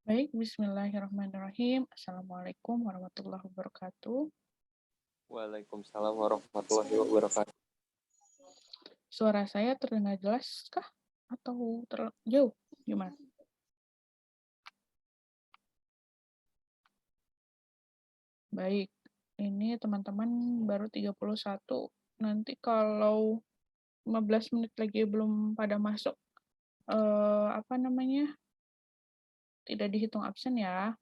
Baik, bismillahirrahmanirrahim. Assalamualaikum warahmatullahi wabarakatuh. Waalaikumsalam warahmatullahi wabarakatuh. Suara saya terdengar jelas kah? Atau jauh? Gimana? Baik, ini teman-teman baru 31. Nanti kalau 15 menit lagi belum pada masuk, tidak dihitung absen ya.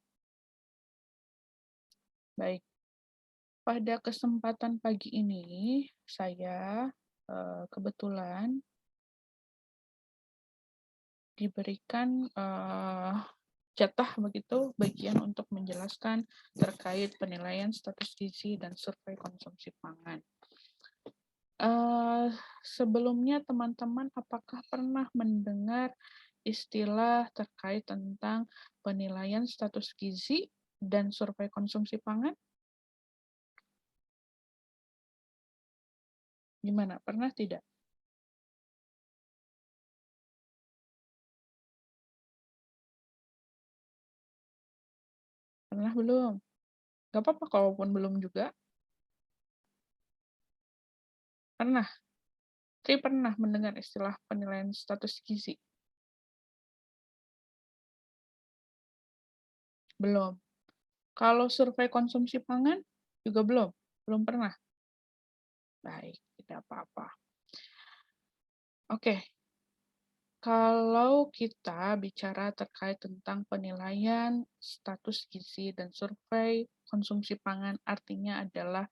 Baik, pada kesempatan pagi ini, saya kebetulan diberikan jatah begitu bagian untuk menjelaskan terkait penilaian status gizi dan survei konsumsi pangan. Sebelumnya teman-teman apakah pernah mendengar istilah terkait tentang penilaian status gizi dan survei konsumsi pangan? Gimana? Pernah tidak? Pernah belum? Gak apa-apa kalaupun belum juga. Pernah? Saya pernah mendengar istilah penilaian status gizi. Belum. Kalau survei konsumsi pangan juga belum? Belum pernah? Baik, tidak apa-apa. Oke, kalau kita bicara terkait tentang penilaian status gizi dan survei konsumsi pangan, artinya adalah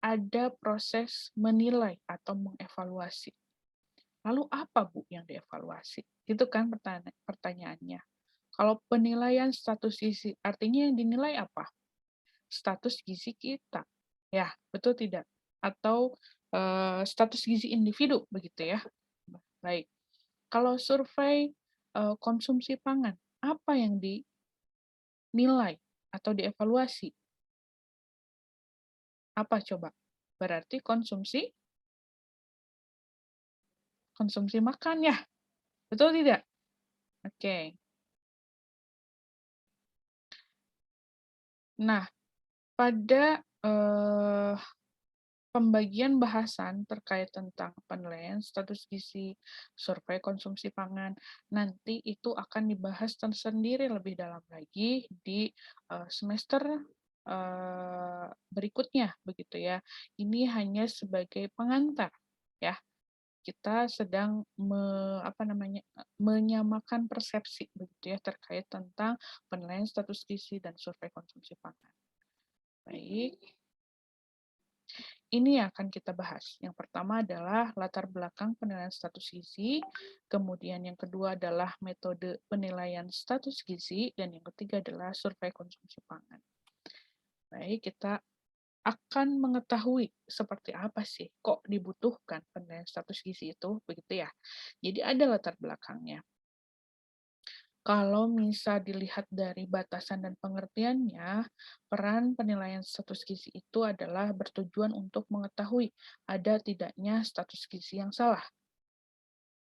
ada proses menilai atau mengevaluasi. Lalu apa, Bu, yang dievaluasi? Itu kan pertanyaannya. Kalau penilaian status gizi, artinya yang dinilai apa? Status gizi kita. Ya, betul tidak? Atau status gizi individu, begitu ya. Baik. Kalau survei konsumsi pangan, apa yang dinilai atau dievaluasi? Apa coba? Berarti konsumsi makan ya. Betul tidak? Oke. Nah, pada pembagian bahasan terkait tentang penilaian status gizi, survei konsumsi pangan, nanti itu akan dibahas tersendiri lebih dalam lagi di semester berikutnya, begitu ya. Ini hanya sebagai pengantar, ya. Kita sedang menyamakan persepsi, begitu ya, terkait tentang penilaian status gizi dan survei konsumsi pangan. Baik. Ini yang akan kita bahas. Yang pertama adalah latar belakang penilaian status gizi, kemudian yang kedua adalah metode penilaian status gizi, dan yang ketiga adalah survei konsumsi pangan. Baik, kita akan mengetahui seperti apa sih kok dibutuhkan penilaian status gizi itu, begitu ya. Jadi ada latar belakangnya. Kalau misal dilihat dari batasan dan pengertiannya, peran penilaian status gizi itu adalah bertujuan untuk mengetahui ada tidaknya status gizi yang salah.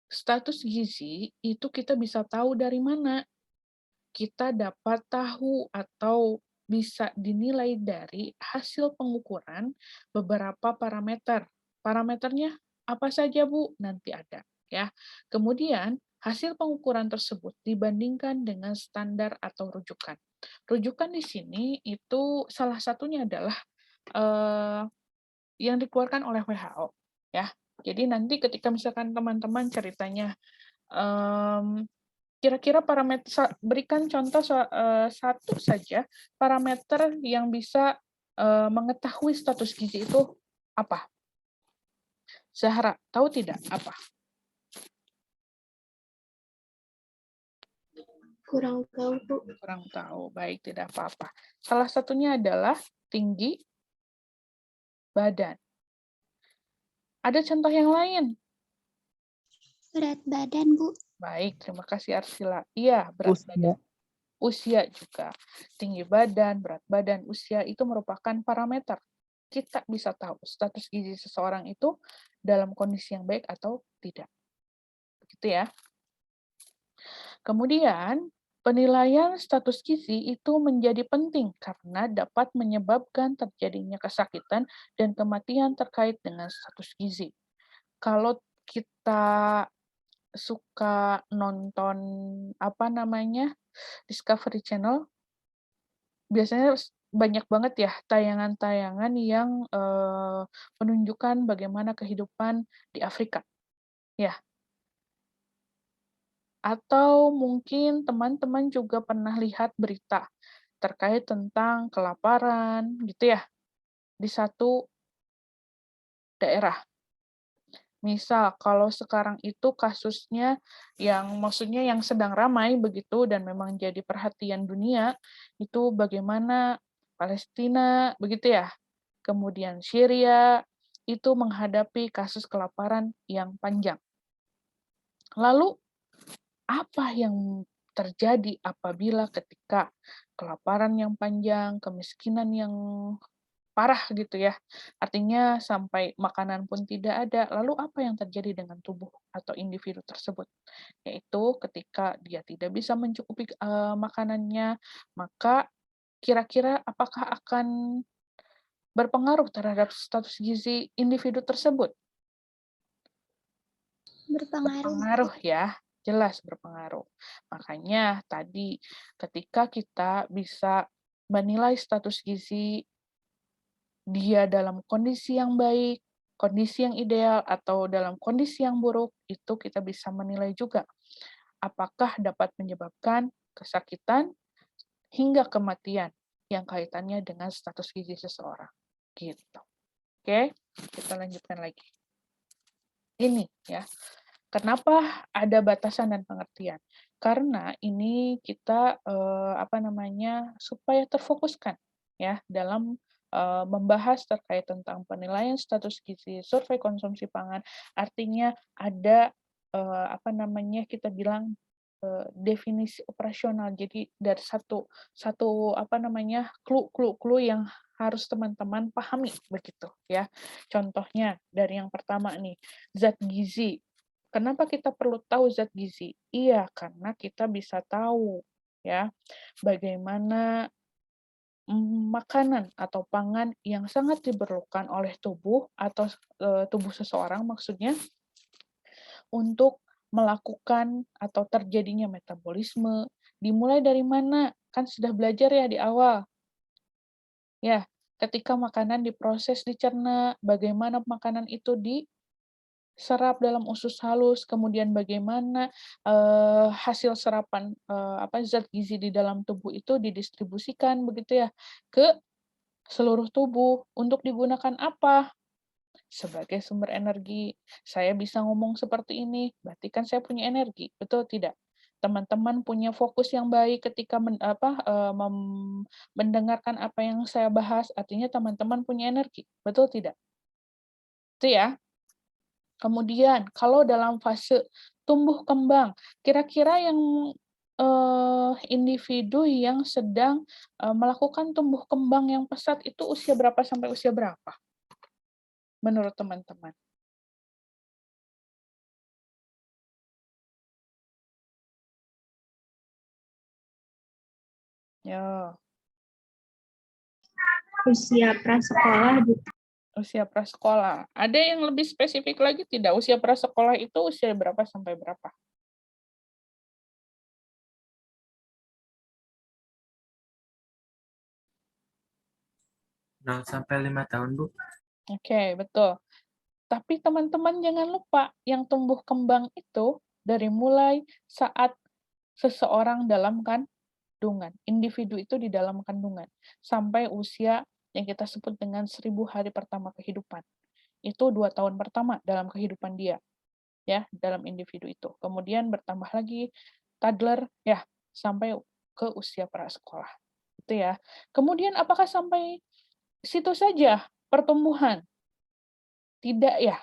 Status gizi itu kita bisa tahu dari mana? Kita dapat tahu atau bisa dinilai dari hasil pengukuran beberapa parameter. Parameternya apa saja, Bu? Nanti ada, ya. Kemudian hasil pengukuran tersebut dibandingkan dengan standar atau rujukan. Rujukan di sini itu salah satunya adalah yang dikeluarkan oleh WHO, ya. Jadi nanti ketika misalkan teman-teman ceritanya kira-kira parameter, berikan contoh satu saja parameter yang bisa mengetahui status gizi itu apa? Zahra, tahu tidak apa? Kurang tahu, Bu. Kurang tahu, baik, tidak apa-apa. Salah satunya adalah tinggi badan. Ada contoh yang lain? Berat badan, Bu. Baik, terima kasih Arsila. Iya, berat badan. Usia juga. Tinggi badan, berat badan, usia itu merupakan parameter. Kita bisa tahu status gizi seseorang itu dalam kondisi yang baik atau tidak. Begitu ya. Kemudian, penilaian status gizi itu menjadi penting karena dapat menyebabkan terjadinya kesakitan dan kematian terkait dengan status gizi. Kalau kita suka nonton Discovery Channel, biasanya banyak banget ya tayangan-tayangan yang menunjukkan bagaimana kehidupan di Afrika, ya. Atau mungkin teman-teman juga pernah lihat berita terkait tentang kelaparan gitu ya di satu daerah. Misal kalau sekarang itu kasusnya yang maksudnya yang sedang ramai begitu dan memang jadi perhatian dunia itu bagaimana Palestina begitu ya. Kemudian Syria itu menghadapi kasus kelaparan yang panjang. Lalu apa yang terjadi apabila ketika kelaparan yang panjang, kemiskinan yang parah gitu ya. Artinya sampai makanan pun tidak ada. Lalu apa yang terjadi dengan tubuh atau individu tersebut? Yaitu ketika dia tidak bisa mencukupi makanannya, maka kira-kira apakah akan berpengaruh terhadap status gizi individu tersebut? Berpengaruh. Berpengaruh ya, jelas berpengaruh. Makanya tadi ketika kita bisa menilai status gizi dia dalam kondisi yang baik, kondisi yang ideal, atau dalam kondisi yang buruk, itu kita bisa menilai juga apakah dapat menyebabkan kesakitan hingga kematian yang kaitannya dengan status gizi seseorang. Gitu. Oke, kita lanjutkan lagi. Ini ya, kenapa ada batasan dan pengertian? Karena ini kita supaya terfokuskan ya dalam membahas terkait tentang penilaian status gizi, survei konsumsi pangan. Artinya ada kita bilang definisi operasional. Jadi dari satu satu clue yang harus teman-teman pahami begitu ya. Contohnya dari yang pertama nih, zat gizi. Kenapa kita perlu tahu zat gizi? Iya, karena kita bisa tahu ya bagaimana makanan atau pangan yang sangat diperlukan oleh tubuh atau tubuh seseorang maksudnya untuk melakukan atau terjadinya metabolisme. Dimulai dari mana? Kan sudah belajar ya di awal. Ya, ketika makanan diproses, dicerna, bagaimana makanan itu diserap dalam usus halus, kemudian bagaimana hasil serapan zat gizi di dalam tubuh itu didistribusikan begitu ya ke seluruh tubuh untuk digunakan apa? Sebagai sumber energi. Saya bisa ngomong seperti ini, berarti kan saya punya energi, betul tidak? Teman-teman punya fokus yang baik ketika mendengarkan apa yang saya bahas, artinya teman-teman punya energi, betul tidak? Itu ya. Kemudian, kalau dalam fase tumbuh kembang, kira-kira yang individu yang sedang melakukan tumbuh kembang yang pesat itu usia berapa sampai usia berapa? Menurut teman-teman. Ya, Usia prasekolah, Bu. usia prasekolah. Ada yang lebih spesifik lagi tidak? Usia prasekolah itu usia berapa sampai berapa? Sampai 5 tahun, Bu. Oke, betul. Tapi teman-teman jangan lupa, yang tumbuh kembang itu dari mulai saat seseorang dalam kandungan, individu itu di dalam kandungan, sampai usia yang kita sebut dengan 1000 hari pertama kehidupan. Itu 2 tahun pertama dalam kehidupan dia, ya, dalam individu itu. Kemudian bertambah lagi toddler, ya, sampai ke usia prasekolah. Itu ya. Kemudian apakah sampai situ saja pertumbuhan? Tidak ya.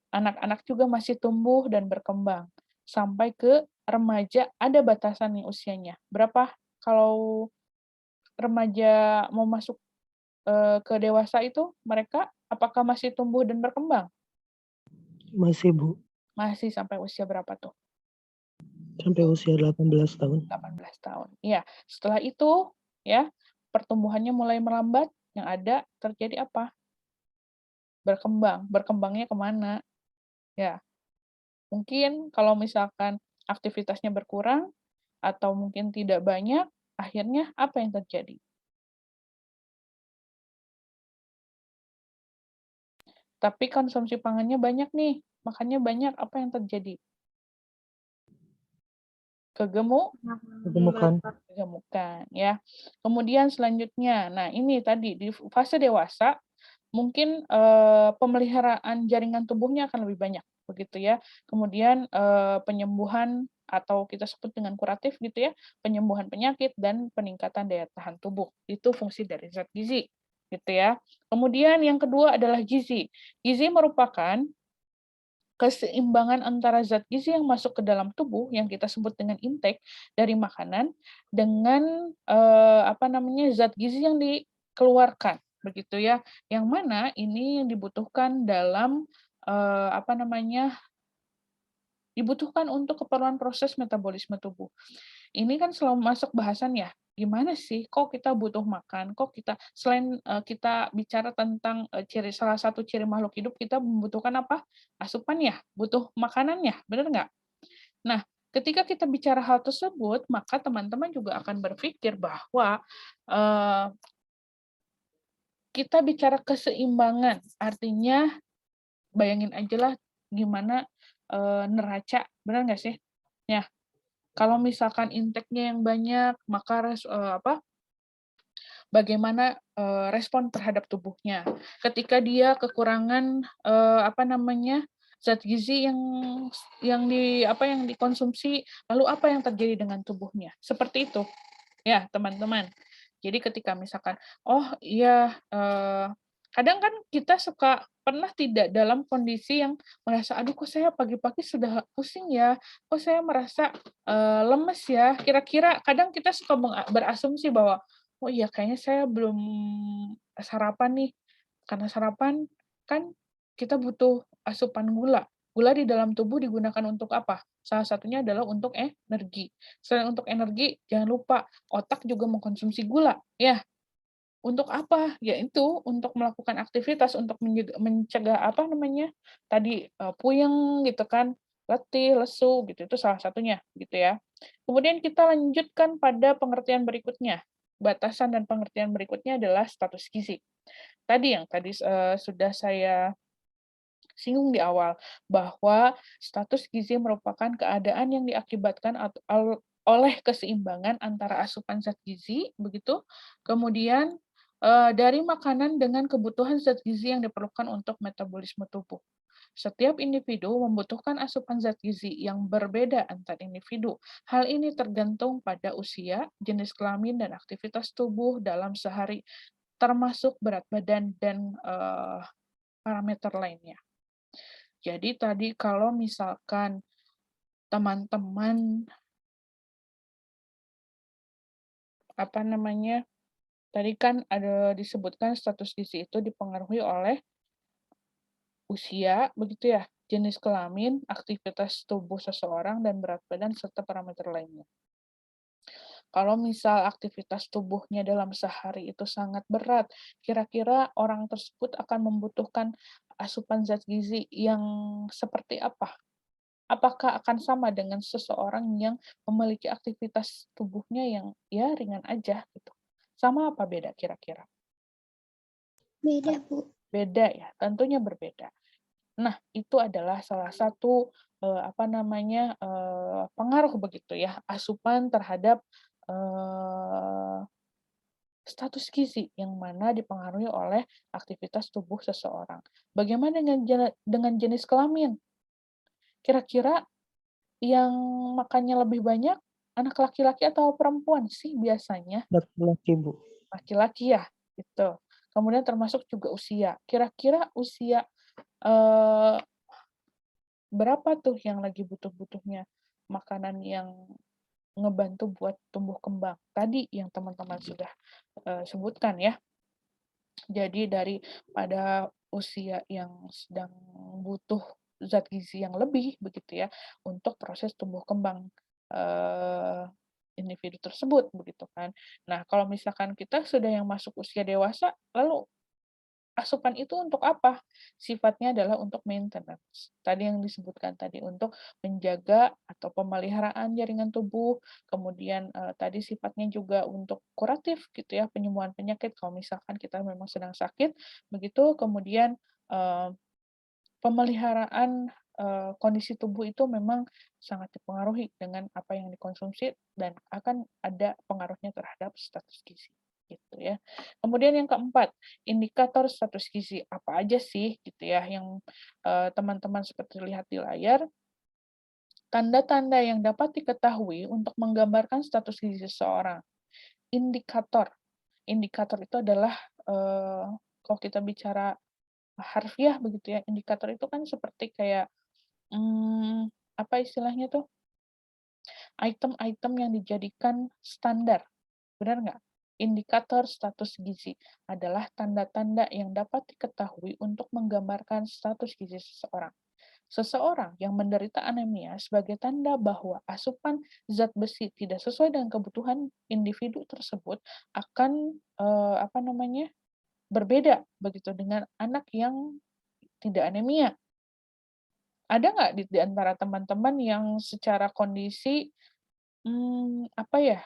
Anak-anak juga masih tumbuh dan berkembang. Sampai ke remaja ada batasan nih usianya. Berapa kalau remaja mau masuk ke dewasa itu mereka apakah masih tumbuh dan berkembang? Masih, Bu. Masih sampai usia berapa tuh? Sampai usia 18 tahun. 18 tahun. Iya, setelah itu ya pertumbuhannya mulai melambat, yang ada terjadi apa? Berkembang. Berkembangnya kemana? Ya, mungkin kalau misalkan aktivitasnya berkurang atau mungkin tidak banyak, akhirnya apa yang terjadi? Tapi konsumsi pangannya banyak nih, makannya banyak, apa yang terjadi? Kegemukan. Kegemukan ya. Kemudian selanjutnya, nah ini tadi di fase dewasa mungkin pemeliharaan jaringan tubuhnya akan lebih banyak begitu ya. Kemudian penyembuhan atau kita sebut dengan kuratif gitu ya, penyembuhan penyakit dan peningkatan daya tahan tubuh. Itu fungsi dari zat gizi gitu ya. Kemudian yang kedua adalah gizi. Gizi merupakan keseimbangan antara zat gizi yang masuk ke dalam tubuh yang kita sebut dengan intake dari makanan dengan zat gizi yang dikeluarkan begitu ya, yang mana ini yang dibutuhkan dalam dibutuhkan untuk keperluan proses metabolisme tubuh. Ini kan selalu masuk bahasan ya, gimana sih kok kita butuh makan, kok kita selain kita bicara tentang salah satu ciri makhluk hidup, kita membutuhkan apa? Asupan ya, butuh makanan ya, benar nggak? Nah, ketika kita bicara hal tersebut, maka teman-teman juga akan berpikir bahwa kita bicara keseimbangan, artinya bayangin aja lah gimana neraca, benar nggak sih? Ya, kalau misalkan intake-nya yang banyak, maka bagaimana respon terhadap tubuhnya. Ketika dia kekurangan zat gizi yang dikonsumsi, lalu apa yang terjadi dengan tubuhnya? Seperti itu, ya teman-teman. Jadi ketika misalkan, oh iya, kadang kan kita suka pernah tidak dalam kondisi yang merasa, aduh kok saya pagi-pagi sudah pusing ya, kok saya merasa lemes ya. Kira-kira kadang kita suka berasumsi bahwa, oh iya kayaknya saya belum sarapan nih. Karena sarapan kan kita butuh asupan gula. Gula di dalam tubuh digunakan untuk apa? Salah satunya adalah untuk energi. Selain untuk energi, jangan lupa otak juga mengkonsumsi gula, ya. Untuk apa? Ya itu untuk melakukan aktivitas untuk mencegah tadi puyeng gitu kan, letih, lesu gitu. Itu salah satunya gitu ya. Kemudian kita lanjutkan pada pengertian berikutnya. Batasan dan pengertian berikutnya adalah status gizi. Tadi sudah saya singgung di awal bahwa status gizi merupakan keadaan yang diakibatkan oleh keseimbangan antara asupan zat gizi begitu, kemudian dari makanan dengan kebutuhan zat gizi yang diperlukan untuk metabolisme tubuh. Setiap individu membutuhkan asupan zat gizi yang berbeda antar individu. Hal ini tergantung pada usia, jenis kelamin, dan aktivitas tubuh dalam sehari, termasuk berat badan dan parameter lainnya. Jadi tadi kalau misalkan teman-teman tadi kan ada disebutkan status gizi itu dipengaruhi oleh usia, begitu ya, jenis kelamin, aktivitas tubuh seseorang, dan berat badan, serta parameter lainnya. Kalau misal aktivitas tubuhnya dalam sehari itu sangat berat, kira-kira orang tersebut akan membutuhkan asupan zat gizi yang seperti apa? Apakah akan sama dengan seseorang yang memiliki aktivitas tubuhnya yang ya ringan aja gitu? Sama apa beda kira-kira? Beda, Bu. Beda ya, tentunya berbeda. Nah, itu adalah salah satu pengaruh begitu ya, asupan terhadap status gizi yang mana dipengaruhi oleh aktivitas tubuh seseorang. Bagaimana dengan jenis kelamin? Kira-kira yang makannya lebih banyak anak laki-laki atau perempuan sih biasanya? Laki-laki, Bu. Laki-laki ya, gitu. Kemudian termasuk juga usia. Kira-kira usia eh, berapa tuh yang lagi butuh-butuhnya makanan yang ngebantu buat tumbuh kembang? Tadi yang teman-teman sudah sebutkan ya. Jadi pada usia yang sedang butuh zat gizi yang lebih begitu ya untuk proses tumbuh kembang. eee, individu tersebut, begitu kan. Nah, kalau misalkan kita sudah yang masuk usia dewasa, lalu asupan itu untuk apa? Sifatnya adalah untuk maintenance. Tadi yang disebutkan tadi, untuk menjaga atau pemeliharaan jaringan tubuh, kemudian, tadi sifatnya juga untuk kuratif gitu ya, penyembuhan penyakit kalau misalkan kita memang sedang sakit, begitu. Kemudian, eee, pemeliharaan, kondisi tubuh itu memang sangat dipengaruhi dengan apa yang dikonsumsi dan akan ada pengaruhnya terhadap status gizi, gitu ya. Kemudian yang keempat, indikator status gizi. Apa aja sih gitu ya yang, teman-teman seperti lihat di layar, tanda-tanda yang dapat diketahui untuk menggambarkan status gizi seseorang. Indikator. Indikator itu adalah, kalau kita bicara harfiah begitu ya, indikator itu kan seperti kayak, apa istilahnya tuh, item-item yang dijadikan standar, benar nggak? Indikator status gizi adalah tanda-tanda yang dapat diketahui untuk menggambarkan status gizi seseorang. Seseorang yang menderita anemia sebagai tanda bahwa asupan zat besi tidak sesuai dengan kebutuhan individu tersebut akan, apa namanya, berbeda begitu dengan anak yang tidak anemia. Ada nggak di antara teman-teman yang secara kondisi, apa ya,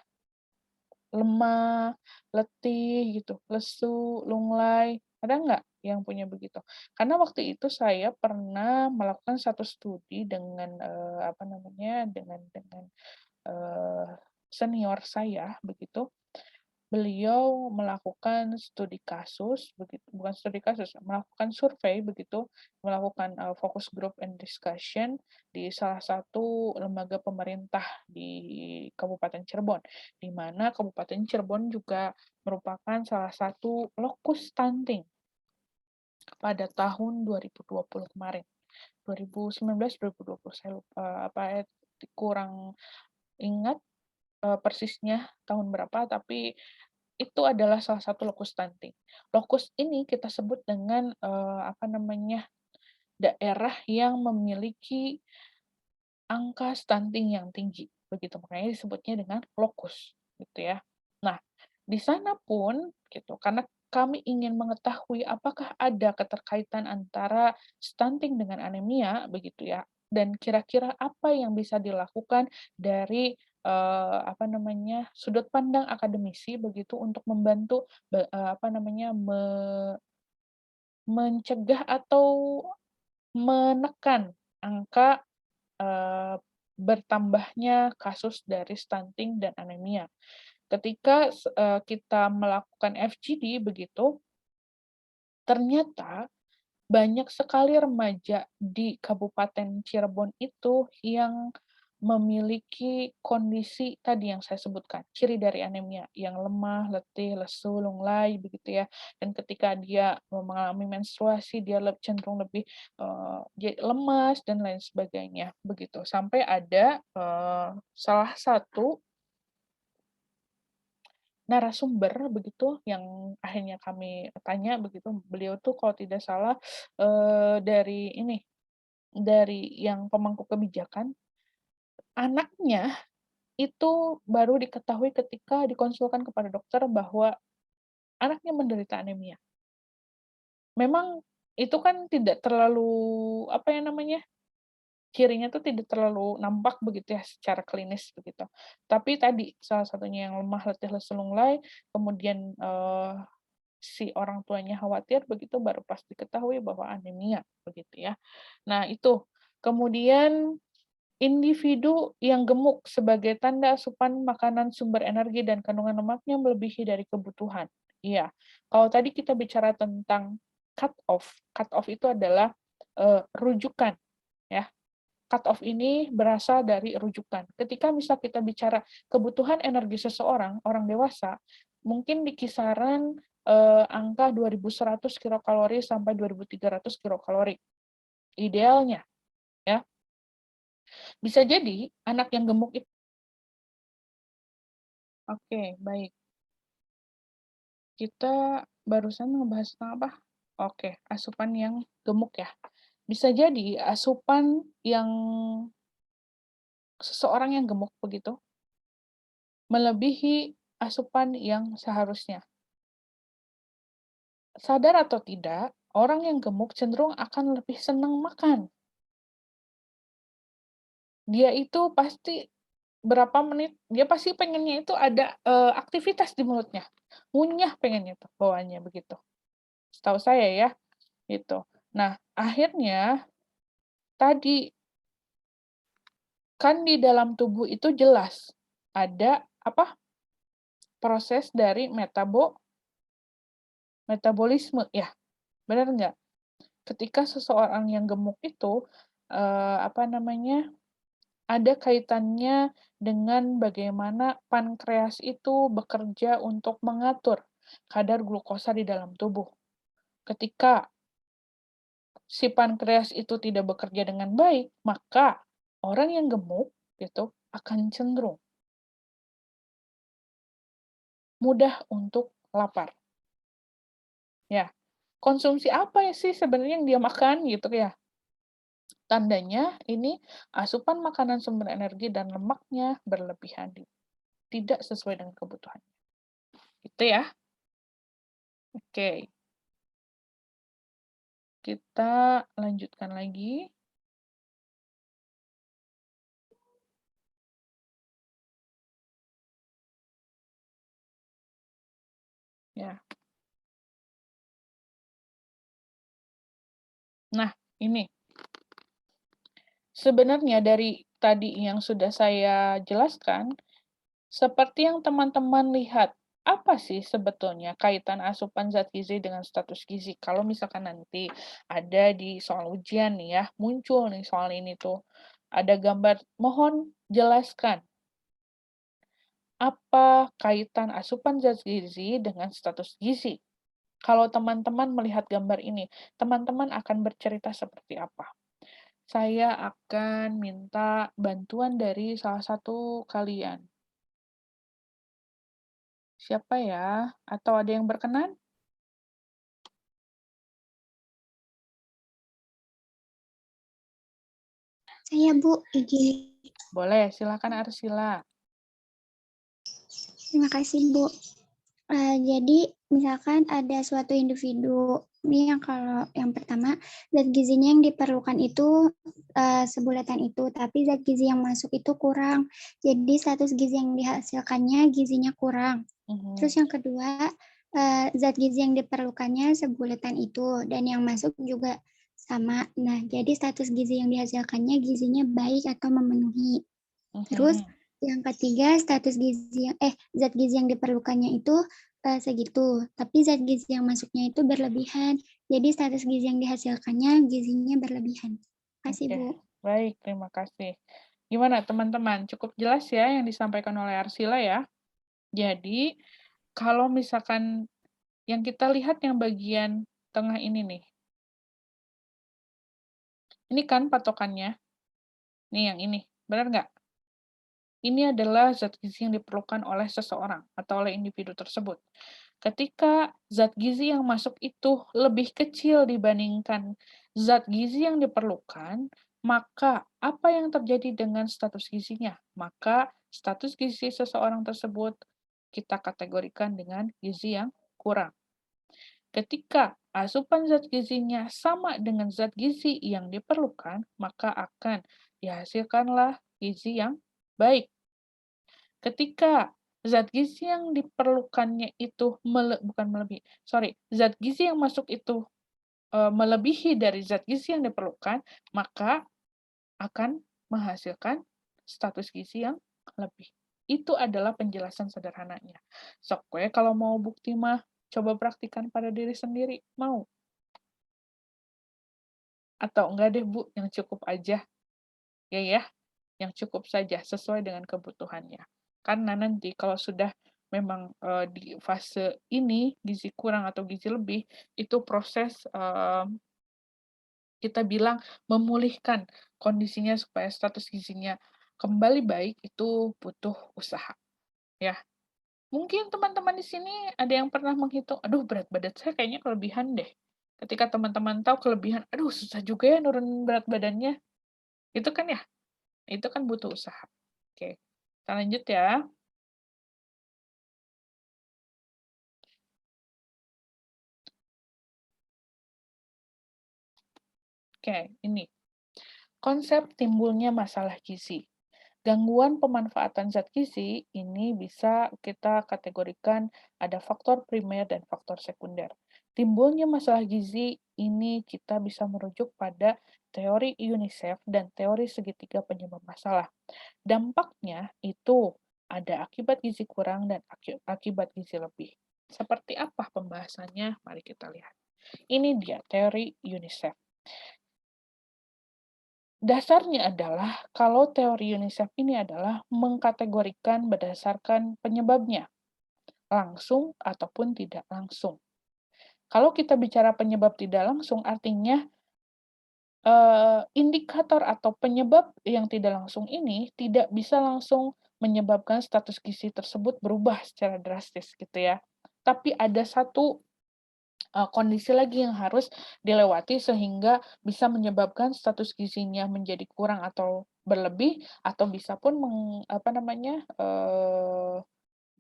lemah, letih gitu, lesu, lunglai, ada nggak yang punya begitu? Karena waktu itu saya pernah melakukan satu studi dengan, apa namanya, dengan, eee, senior saya begitu. Beliau melakukan studi kasus begitu, bukan studi kasus, melakukan survei begitu, melakukan, focus group and discussion di salah satu lembaga pemerintah di Kabupaten Cirebon, di mana Kabupaten Cirebon juga merupakan salah satu lokus stunting pada tahun 2020 kemarin. 2019, 2020 saya kurang ingat, persisnya tahun berapa, tapi itu adalah salah satu lokus stunting. Lokus ini kita sebut dengan, apa namanya, daerah yang memiliki angka stunting yang tinggi, begitu. Makanya disebutnya dengan lokus, gitu ya. Nah, di sana pun gitu, karena kami ingin mengetahui apakah ada keterkaitan antara stunting dengan anemia, begitu ya, dan kira-kira apa yang bisa dilakukan dari, apa namanya, sudut pandang akademisi begitu untuk membantu apa namanya, mencegah atau menekan angka, bertambahnya kasus dari stunting dan anemia. Ketika kita melakukan FGD begitu, ternyata banyak sekali remaja di Kabupaten Cirebon itu yang memiliki kondisi tadi yang saya sebutkan, ciri dari anemia, yang lemah, letih, lesu, lunglai, begitu ya. Dan ketika dia mengalami menstruasi, dia cenderung lebih lemas dan lain sebagainya, begitu. Sampai ada salah satu narasumber begitu yang akhirnya kami tanya begitu, beliau tuh kalau tidak salah, dari ini, dari yang pemangku kebijakan, anaknya itu baru diketahui ketika dikonsulkan kepada dokter bahwa anaknya menderita anemia. Memang itu kan tidak terlalu, apa ya namanya, cirinya tuh tidak terlalu nampak begitu ya secara klinis begitu. Tapi tadi salah satunya yang lemah, letih, lesu, lunglai, kemudian, si orang tuanya khawatir begitu baru pas diketahui bahwa anemia begitu ya. Nah itu, kemudian individu yang gemuk sebagai tanda asupan makanan sumber energi dan kandungan lemaknya melebihi dari kebutuhan. Iya, kalau tadi kita bicara tentang cut off itu adalah, rujukan ya. Cut off ini berasal dari rujukan. Ketika misal kita bicara kebutuhan energi seseorang, orang dewasa, mungkin di kisaran, angka 2.100 kilokalori sampai 2.300 kilokalori, idealnya ya. Bisa jadi anak yang gemuk itu, oke, baik. Kita barusan ngebahas tentang apa? Oke, asupan yang gemuk ya. Bisa jadi asupan yang seseorang yang gemuk begitu, melebihi asupan yang seharusnya. Sadar atau tidak, orang yang gemuk cenderung akan lebih senang makan. Dia itu pasti berapa menit, dia pasti pengennya itu ada, aktivitas di mulutnya. Ngunyah pengennya tuh bawaannya begitu. Setahu saya ya, gitu. Nah, akhirnya tadi, kan di dalam tubuh itu jelas ada, apa, proses dari metabolisme ya, benar nggak? Ketika seseorang yang gemuk itu, apa namanya, ada kaitannya dengan bagaimana pankreas itu bekerja untuk mengatur kadar glukosa di dalam tubuh. Ketika si pankreas itu tidak bekerja dengan baik, maka orang yang gemuk itu akan cenderung mudah untuk lapar. Ya, konsumsi apa ya sih sebenarnya yang dia makan gitu ya? Tandanya ini asupan makanan sumber energi dan lemaknya berlebihan, tidak sesuai dengan kebutuhan. Itu ya. Oke, kita lanjutkan lagi. Ya. Nah, ini sebenarnya dari tadi yang sudah saya jelaskan, seperti yang teman-teman lihat, apa sih sebetulnya kaitan asupan zat gizi dengan status gizi? Kalau misalkan nanti ada di soal ujian nih ya, muncul nih soal ini tuh, ada gambar, mohon jelaskan apa kaitan asupan zat gizi dengan status gizi? Kalau teman-teman melihat gambar ini, teman-teman akan bercerita seperti apa? Saya akan minta bantuan dari salah satu kalian. Siapa ya? Atau ada yang berkenan? Saya Bu, izin. Boleh, silakan Arsila. Terima kasih Bu. Jadi misalkan ada suatu individu, ini yang kalau yang pertama, zat gizinya yang diperlukan itu sebulatan itu, tapi zat gizi yang masuk itu kurang. Jadi status gizi yang dihasilkannya gizinya kurang. Terus yang kedua, zat gizi yang diperlukannya sebulatan itu, dan yang masuk juga sama. Nah, jadi status gizi yang dihasilkannya gizinya baik atau memenuhi. Terus yang ketiga, zat gizi yang diperlukannya itu segitu, tapi zat gizi yang masuknya itu berlebihan. Jadi status gizi yang dihasilkannya gizinya berlebihan. Terima kasih, Oke, Bu. baik, terima kasih. Gimana teman-teman? Cukup jelas ya yang disampaikan oleh Arsila ya? Jadi, kalau misalkan yang kita lihat yang bagian tengah ini nih, ini kan patokannya, nih yang ini, benar nggak? Ini adalah zat gizi yang diperlukan oleh seseorang atau oleh individu tersebut. Ketika zat gizi yang masuk itu lebih kecil dibandingkan zat gizi yang diperlukan, maka apa yang terjadi dengan status gizinya? Maka status gizi seseorang tersebut kita kategorikan dengan gizi yang kurang. Ketika asupan zat gizinya sama dengan zat gizi yang diperlukan, maka akan dihasilkanlah gizi yang baik. Ketika zat gizi yang diperlukannya itu zat gizi yang masuk itu melebihi dari zat gizi yang diperlukan, maka akan menghasilkan status gizi yang lebih. Itu adalah penjelasan sederhananya. Sok we kalau mau bukti mah coba praktikan pada diri sendiri. Mau? Atau enggak deh Bu, yang cukup aja. Ya, yang cukup saja sesuai dengan kebutuhannya. Karena nanti kalau sudah memang di fase ini gizi kurang atau gizi lebih, itu proses kita bilang memulihkan kondisinya supaya status gizinya kembali baik itu butuh usaha, ya. Mungkin teman-teman di sini ada yang pernah menghitung, aduh berat badan saya kayaknya kelebihan deh. Ketika teman-teman tahu kelebihan, aduh susah juga ya nurun berat badannya. Itu kan ya. Itu kan butuh usaha. Oke, kita lanjut ya. Oke, ini. Konsep timbulnya masalah gizi. Gangguan pemanfaatan zat gizi ini bisa kita kategorikan ada faktor primer dan faktor sekunder. Timbulnya masalah gizi ini kita bisa merujuk pada teori UNICEF dan teori segitiga penyebab masalah. Dampaknya itu ada akibat gizi kurang dan akibat gizi lebih. Seperti apa pembahasannya? Mari kita lihat. Ini dia teori UNICEF. Dasarnya adalah kalau teori UNICEF ini adalah mengkategorikan berdasarkan penyebabnya, langsung ataupun tidak langsung. Kalau kita bicara penyebab tidak langsung, artinya indikator atau penyebab yang tidak langsung ini tidak bisa langsung menyebabkan status gizi tersebut berubah secara drastis gitu ya. Tapi ada satu kondisi lagi yang harus dilewati sehingga bisa menyebabkan status gizinya menjadi kurang atau berlebih atau bisa pun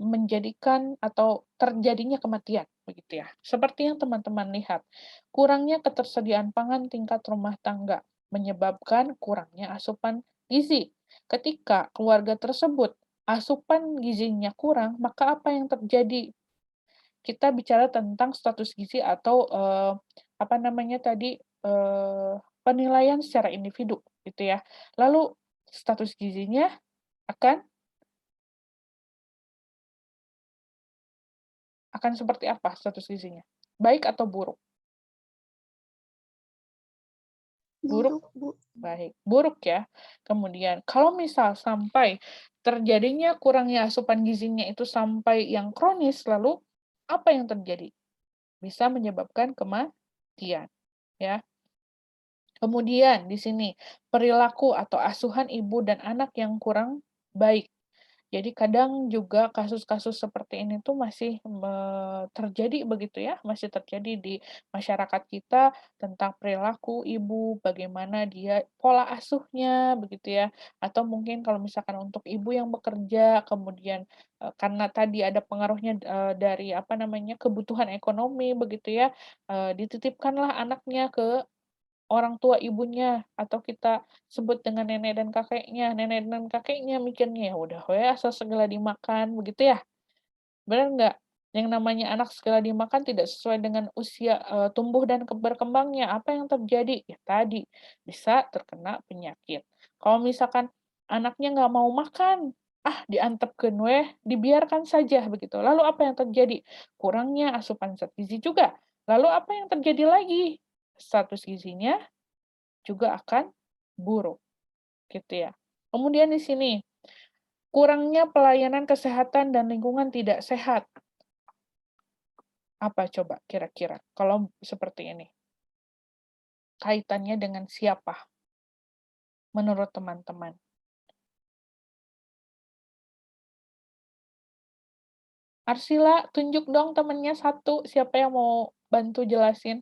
menjadikan atau terjadinya kematian begitu ya. Seperti yang teman-teman lihat, kurangnya ketersediaan pangan tingkat rumah tangga menyebabkan kurangnya asupan gizi. Ketika keluarga tersebut asupan gizinya kurang, maka apa yang terjadi? Kita bicara tentang status gizi atau, penilaian secara individu, gitu ya. Lalu status gizinya akan seperti apa status gizinya? Baik atau buruk? Buruk? Buruk, Bu. Baik, buruk ya. Kemudian kalau misal sampai terjadinya kurangnya asupan gizinya itu sampai yang kronis, lalu apa yang terjadi? Bisa menyebabkan kematian, ya. Kemudian di sini, perilaku atau asuhan ibu dan anak yang kurang baik. Jadi kadang juga kasus-kasus seperti ini tuh masih terjadi begitu ya, masih terjadi di masyarakat kita tentang perilaku ibu, bagaimana dia pola asuhnya begitu ya. Atau mungkin kalau misalkan untuk ibu yang bekerja, kemudian karena tadi ada pengaruhnya dari kebutuhan ekonomi begitu ya, dititipkanlah anaknya ke orang tua ibunya, atau kita sebut dengan nenek dan kakeknya. Nenek dan kakeknya mikirnya, "Ya udah we asal segala dimakan," begitu ya? Bener nggak? Yang namanya anak segala dimakan tidak sesuai dengan usia, tumbuh dan berkembangnya. Apa yang terjadi? Ya tadi, bisa terkena penyakit. Kalau misalkan anaknya nggak mau makan, diantepkeun weh, dibiarkan saja begitu. Lalu apa yang terjadi? Kurangnya asupan zat gizi juga. Lalu apa yang terjadi lagi? Status gizinya juga akan buruk, gitu ya. Kemudian di sini, kurangnya pelayanan kesehatan dan lingkungan tidak sehat. Apa coba kira-kira kalau seperti ini? Kaitannya dengan siapa menurut teman-teman? Arsila, tunjuk dong temennya satu, siapa yang mau bantu jelasin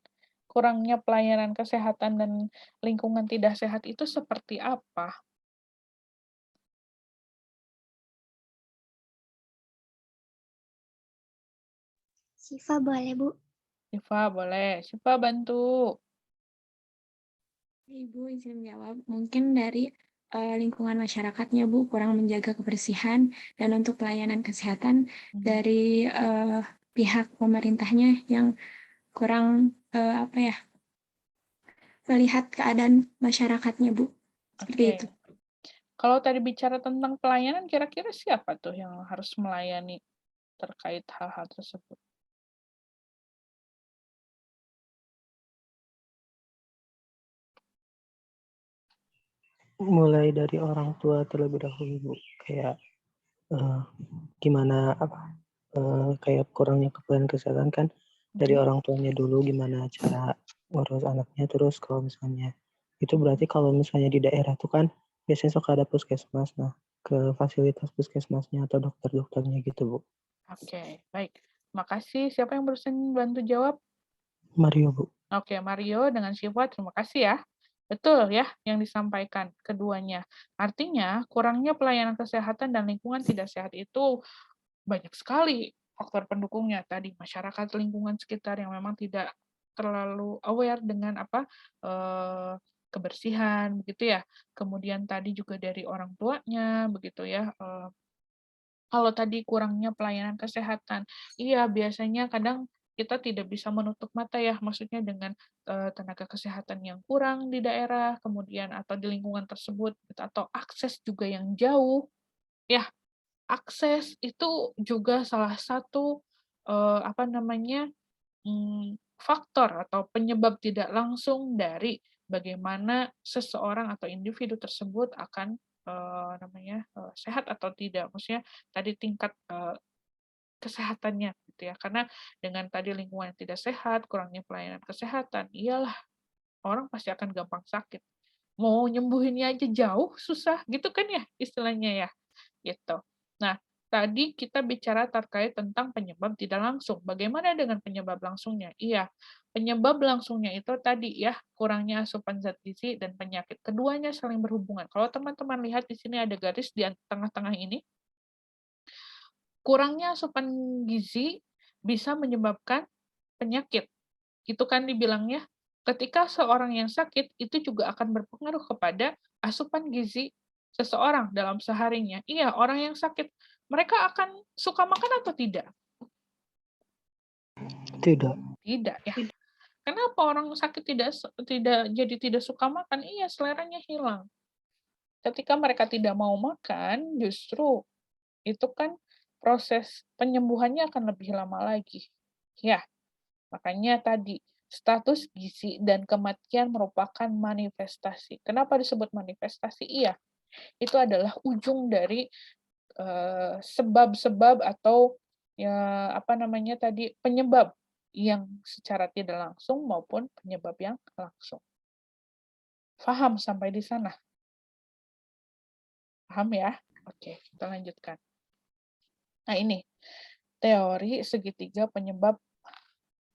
kurangnya pelayanan kesehatan dan lingkungan tidak sehat itu seperti apa? Siva boleh, Bu. Siva, boleh. Siva bantu. Ibu izin menjawab, mungkin dari lingkungan masyarakatnya Bu kurang menjaga kebersihan dan untuk pelayanan kesehatan dari pihak pemerintahnya yang kurang melihat keadaan masyarakatnya Bu. Seperti Oke. itu. Kalau tadi bicara tentang pelayanan, kira-kira siapa tuh yang harus melayani terkait hal-hal tersebut? Mulai dari orang tua terlebih dahulu, Bu. Kayak gimana kayak kurangnya kepelayanan kesehatan kan dari orang tuanya dulu, gimana cara ngurus anaknya. Terus kalau misalnya itu berarti kalau misalnya di daerah tuh kan biasanya suka ada puskesmas. Nah, ke fasilitas puskesmasnya atau dokter-dokternya gitu, Bu. Oke, baik. Makasih. Siapa yang berusaha bantu jawab? Mario, Bu. Oke, Mario dengan Syifa, terima kasih ya. Betul ya yang disampaikan keduanya. Artinya kurangnya pelayanan kesehatan dan lingkungan tidak sehat itu banyak sekali faktor pendukungnya. Tadi masyarakat lingkungan sekitar yang memang tidak terlalu aware dengan kebersihan begitu ya. Kemudian tadi juga dari orang tuanya begitu ya. Kalau tadi kurangnya pelayanan kesehatan, iya biasanya kadang kita tidak bisa menutup mata ya, maksudnya dengan tenaga kesehatan yang kurang di daerah, kemudian atau di lingkungan tersebut, gitu, atau akses juga yang jauh, ya akses itu juga salah satu apa namanya faktor atau penyebab tidak langsung dari bagaimana seseorang atau individu tersebut akan sehat atau tidak. Maksudnya tadi tingkat kesehatannya gitu ya. Karena dengan tadi lingkungan yang tidak sehat, kurangnya pelayanan kesehatan, iyalah orang pasti akan gampang sakit. Mau nyembuhinnya aja jauh, susah gitu kan ya istilahnya ya. Gitu. Nah, tadi kita bicara terkait tentang penyebab tidak langsung. Bagaimana dengan penyebab langsungnya? Iya, penyebab langsungnya itu tadi ya, kurangnya asupan zat gizi dan penyakit. Keduanya saling berhubungan. Kalau teman-teman lihat di sini ada garis di tengah-tengah ini, kurangnya asupan gizi bisa menyebabkan penyakit. Itu kan dibilangnya, ketika seorang yang sakit, itu juga akan berpengaruh kepada asupan gizi seseorang dalam seharinya. Iya, orang yang sakit, mereka akan suka makan atau tidak? Tidak. Tidak, ya. Kenapa orang sakit tidak suka makan? Iya, seleranya hilang. Ketika mereka tidak mau makan, justru itu kan proses penyembuhannya akan lebih lama lagi. Ya, makanya tadi, status gizi dan kematian merupakan manifestasi. Kenapa disebut manifestasi? Iya, itu adalah ujung dari sebab-sebab atau ya apa namanya tadi penyebab yang secara tidak langsung maupun penyebab yang langsung. Paham sampai di sana? Paham ya? Oke, kita lanjutkan. Nah, ini teori segitiga penyebab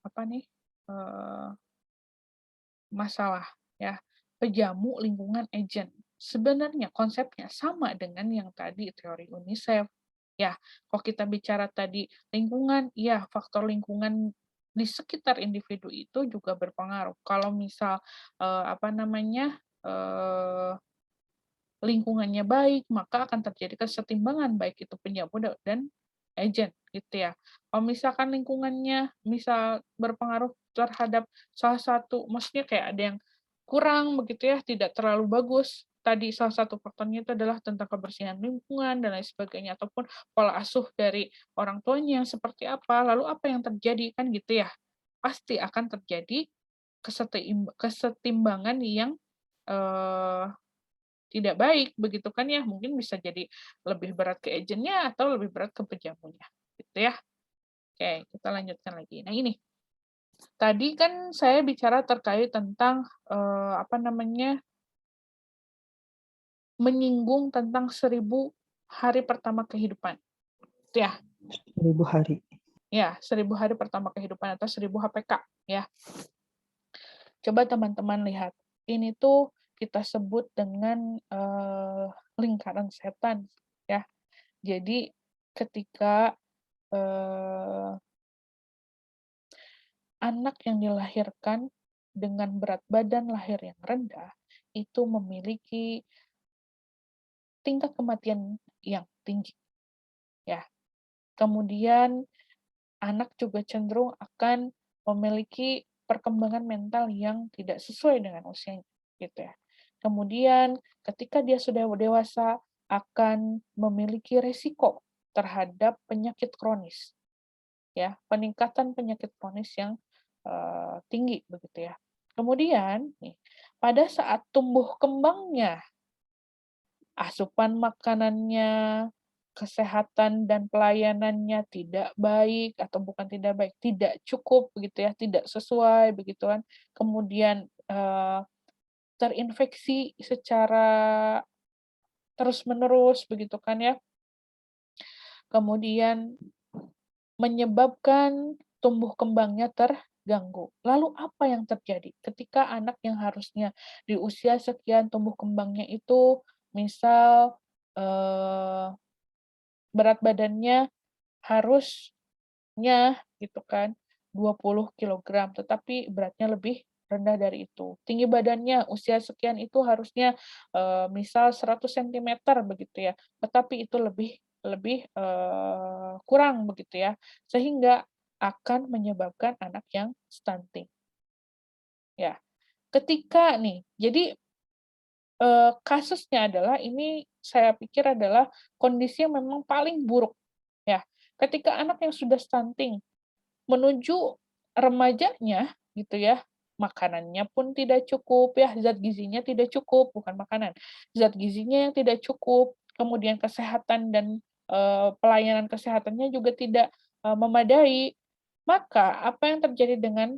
apa nih? Masalah ya. Pejamu lingkungan agent. Sebenarnya konsepnya sama dengan yang tadi teori UNICEF. Ya, kalau kita bicara tadi lingkungan, ya faktor lingkungan di sekitar individu itu juga berpengaruh. Kalau misal lingkungannya baik, maka akan terjadi kesetimbangan baik itu penjamu dan agent gitu ya. Kalau misalkan lingkungannya misal berpengaruh terhadap salah satu, maksudnya kayak ada yang kurang begitu ya, tidak terlalu bagus. Tadi salah satu faktornya itu adalah tentang kebersihan lingkungan dan lain sebagainya, ataupun pola asuh dari orang tuanya yang seperti apa, lalu apa yang terjadi kan gitu ya. Pasti akan terjadi kesetimbangan yang eh, tidak baik begitu kan ya, mungkin bisa jadi lebih berat ke agentnya atau lebih berat ke pejamunya gitu ya. Oke, kita lanjutkan lagi. Nah, ini tadi kan saya bicara terkait tentang menyinggung tentang 1000 hari pertama kehidupan. Itu ya. 1000 hari. Ya, 1000 hari pertama kehidupan atau 1000 HPK ya. Coba teman-teman lihat. Ini tuh kita sebut dengan lingkaran setan ya. Jadi ketika anak yang dilahirkan dengan berat badan lahir yang rendah itu memiliki tingkat kematian yang tinggi. Ya. Kemudian anak juga cenderung akan memiliki perkembangan mental yang tidak sesuai dengan usianya, gitu ya. Kemudian ketika dia sudah dewasa akan memiliki resiko terhadap penyakit kronis, ya, peningkatan penyakit kronis yang tinggi begitu ya. Kemudian nih, pada saat tumbuh kembangnya, asupan makanannya, kesehatan dan pelayanannya tidak baik atau bukan tidak baik, tidak cukup begitu ya, tidak sesuai begitu kan. Kemudian terinfeksi secara terus-menerus begitu kan ya. Kemudian menyebabkan tumbuh kembangnya terganggu. Lalu apa yang terjadi ketika anak yang harusnya di usia sekian tumbuh kembangnya itu misal berat badannya harusnya gitu kan 20 kilogram, tetapi beratnya lebih rendah dari itu. Tinggi badannya usia sekian itu harusnya misal 100 sentimeter begitu ya, tetapi itu lebih lebih kurang begitu ya, sehingga akan menyebabkan anak yang stunting. Ya, ketika nih, jadi kasusnya adalah ini saya pikir adalah kondisi yang memang paling buruk ya. Ketika anak yang sudah stunting menuju remajanya gitu ya, makanannya pun tidak cukup ya, zat gizinya tidak cukup, bukan makanan. Zat gizinya yang tidak cukup, kemudian kesehatan dan pelayanan kesehatannya juga tidak memadai. Maka apa yang terjadi dengan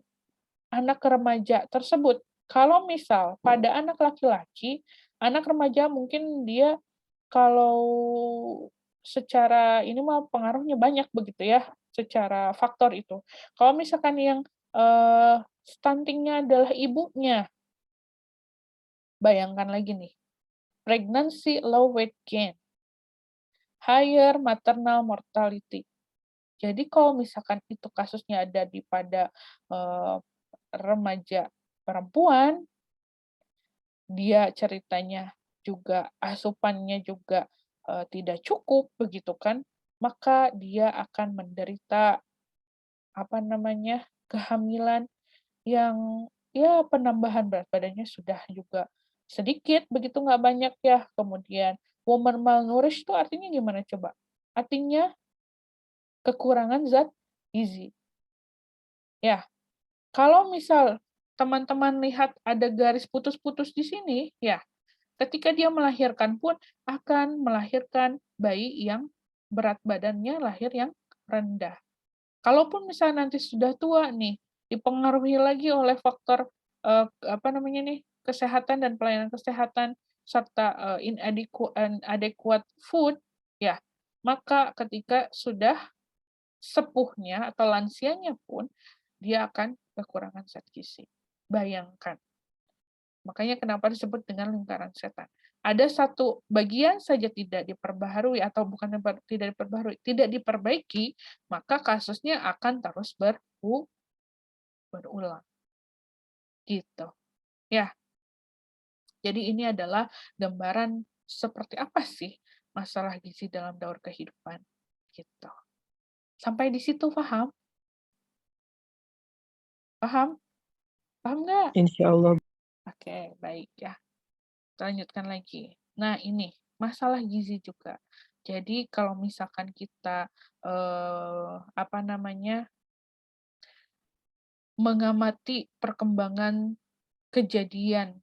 anak remaja tersebut? Kalau misal pada anak laki-laki, anak remaja mungkin dia kalau secara ini mah pengaruhnya banyak begitu ya, secara faktor itu. Kalau misalkan yang stunting-nya adalah ibunya, bayangkan lagi nih, pregnancy low weight gain, higher maternal mortality. Jadi kalau misalkan itu kasusnya ada pada remaja perempuan, dia ceritanya juga asupannya juga tidak cukup begitu kan, maka dia akan menderita apa namanya kehamilan yang ya penambahan berat badannya sudah juga sedikit begitu nggak banyak ya. Kemudian woman malnourished itu artinya gimana coba? Artinya kekurangan zat gizi. Ya, kalau misal teman-teman lihat ada garis putus-putus di sini, ya ketika dia melahirkan pun akan melahirkan bayi yang berat badannya lahir yang rendah. Kalaupun misalnya nanti sudah tua nih, dipengaruhi lagi oleh faktor apa namanya nih, kesehatan dan pelayanan kesehatan serta inadequate food, ya, maka ketika sudah sepuhnya atau lansianya pun dia akan kekurangan zat gizi. Bayangkan. Makanya kenapa disebut dengan lingkaran setan. Ada satu bagian saja tidak diperbaharui atau bukan tidak diperbaharui, tidak diperbaiki, maka kasusnya akan terus berulang. Gitu. Ya. Jadi ini adalah gambaran seperti apa sih masalah gizi dalam daur kehidupan. Gitu. Sampai di situ paham? Paham? Paham nggak? Insya Allah. Oke, baik ya. Kita lanjutkan lagi. Nah, ini masalah gizi juga. Jadi kalau misalkan kita apa namanya mengamati perkembangan kejadian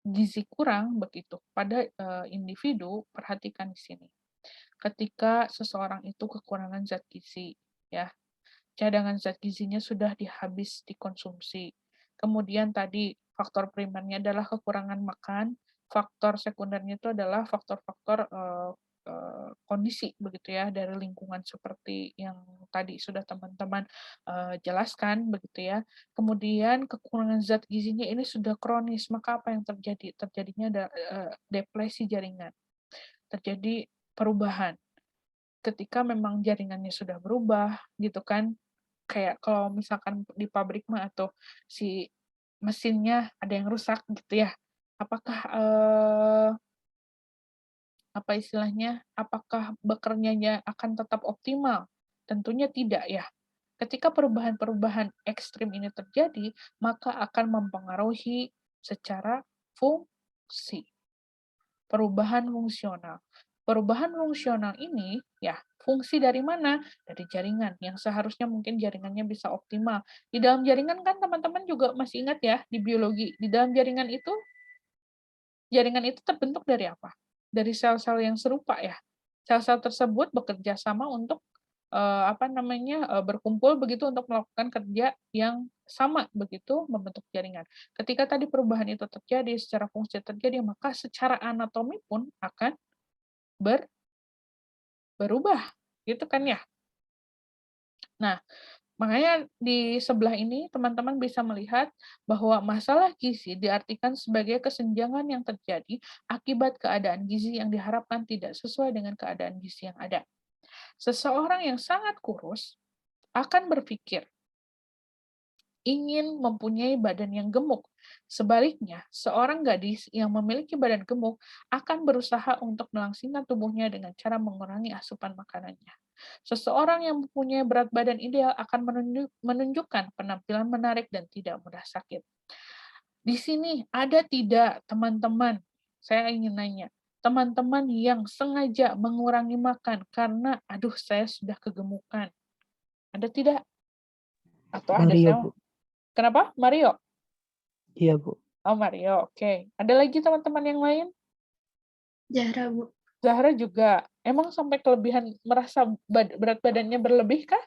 gizi kurang begitu pada individu, perhatikan di sini. Ketika seseorang itu kekurangan zat gizi, ya, cadangan zat gizinya sudah habis dikonsumsi. Kemudian tadi faktor primernya adalah kekurangan makan, faktor sekundernya itu adalah faktor-faktor kondisi begitu ya dari lingkungan seperti yang tadi sudah teman-teman jelaskan begitu ya. Kemudian kekurangan zat gizinya ini sudah kronis, maka apa yang terjadi? Terjadinya ada depresi jaringan. Terjadi perubahan. Ketika memang jaringannya sudah berubah gitu kan, kayak kalau misalkan di pabrik mah atau si mesinnya ada yang rusak gitu ya, apakah apa istilahnya, apakah bekerjanya akan tetap optimal? Tentunya tidak ya. Ketika perubahan-perubahan ekstrim ini terjadi, maka akan mempengaruhi secara fungsi. Perubahan fungsional. Perubahan fungsional ini, ya, fungsi dari mana? Dari jaringan, yang seharusnya mungkin jaringannya bisa optimal. Di dalam jaringan kan teman-teman juga masih ingat ya, di biologi, di dalam jaringan itu terbentuk dari apa? Dari sel-sel yang serupa ya. Sel-sel tersebut bekerja sama untuk berkumpul begitu untuk melakukan kerja yang sama begitu membentuk jaringan. Ketika tadi perubahan itu terjadi, secara fungsi terjadi, maka secara anatomi pun akan berubah, gitu kan ya. Nah, Makanya di sebelah ini teman-teman bisa melihat bahwa masalah gizi diartikan sebagai kesenjangan yang terjadi akibat keadaan gizi yang diharapkan tidak sesuai dengan keadaan gizi yang ada. Seseorang yang sangat kurus akan berpikir ingin mempunyai badan yang gemuk. Sebaliknya, seorang gadis yang memiliki badan gemuk akan berusaha untuk melangsingkan tubuhnya dengan cara mengurangi asupan makanannya. Seseorang yang mempunyai berat badan ideal akan menunjukkan penampilan menarik dan tidak mudah sakit. Di sini ada tidak teman-teman? Saya ingin nanya, teman-teman yang sengaja mengurangi makan karena aduh saya sudah kegemukan. Ada tidak? Atau ada Mario, saya? Bu. Kenapa? Mario? Iya, Bu. Oh, Mario, oke. Ada lagi teman-teman yang lain? Zahra, Bu. Zahra juga. Emang sampai kelebihan merasa berat badannya berlebih kah?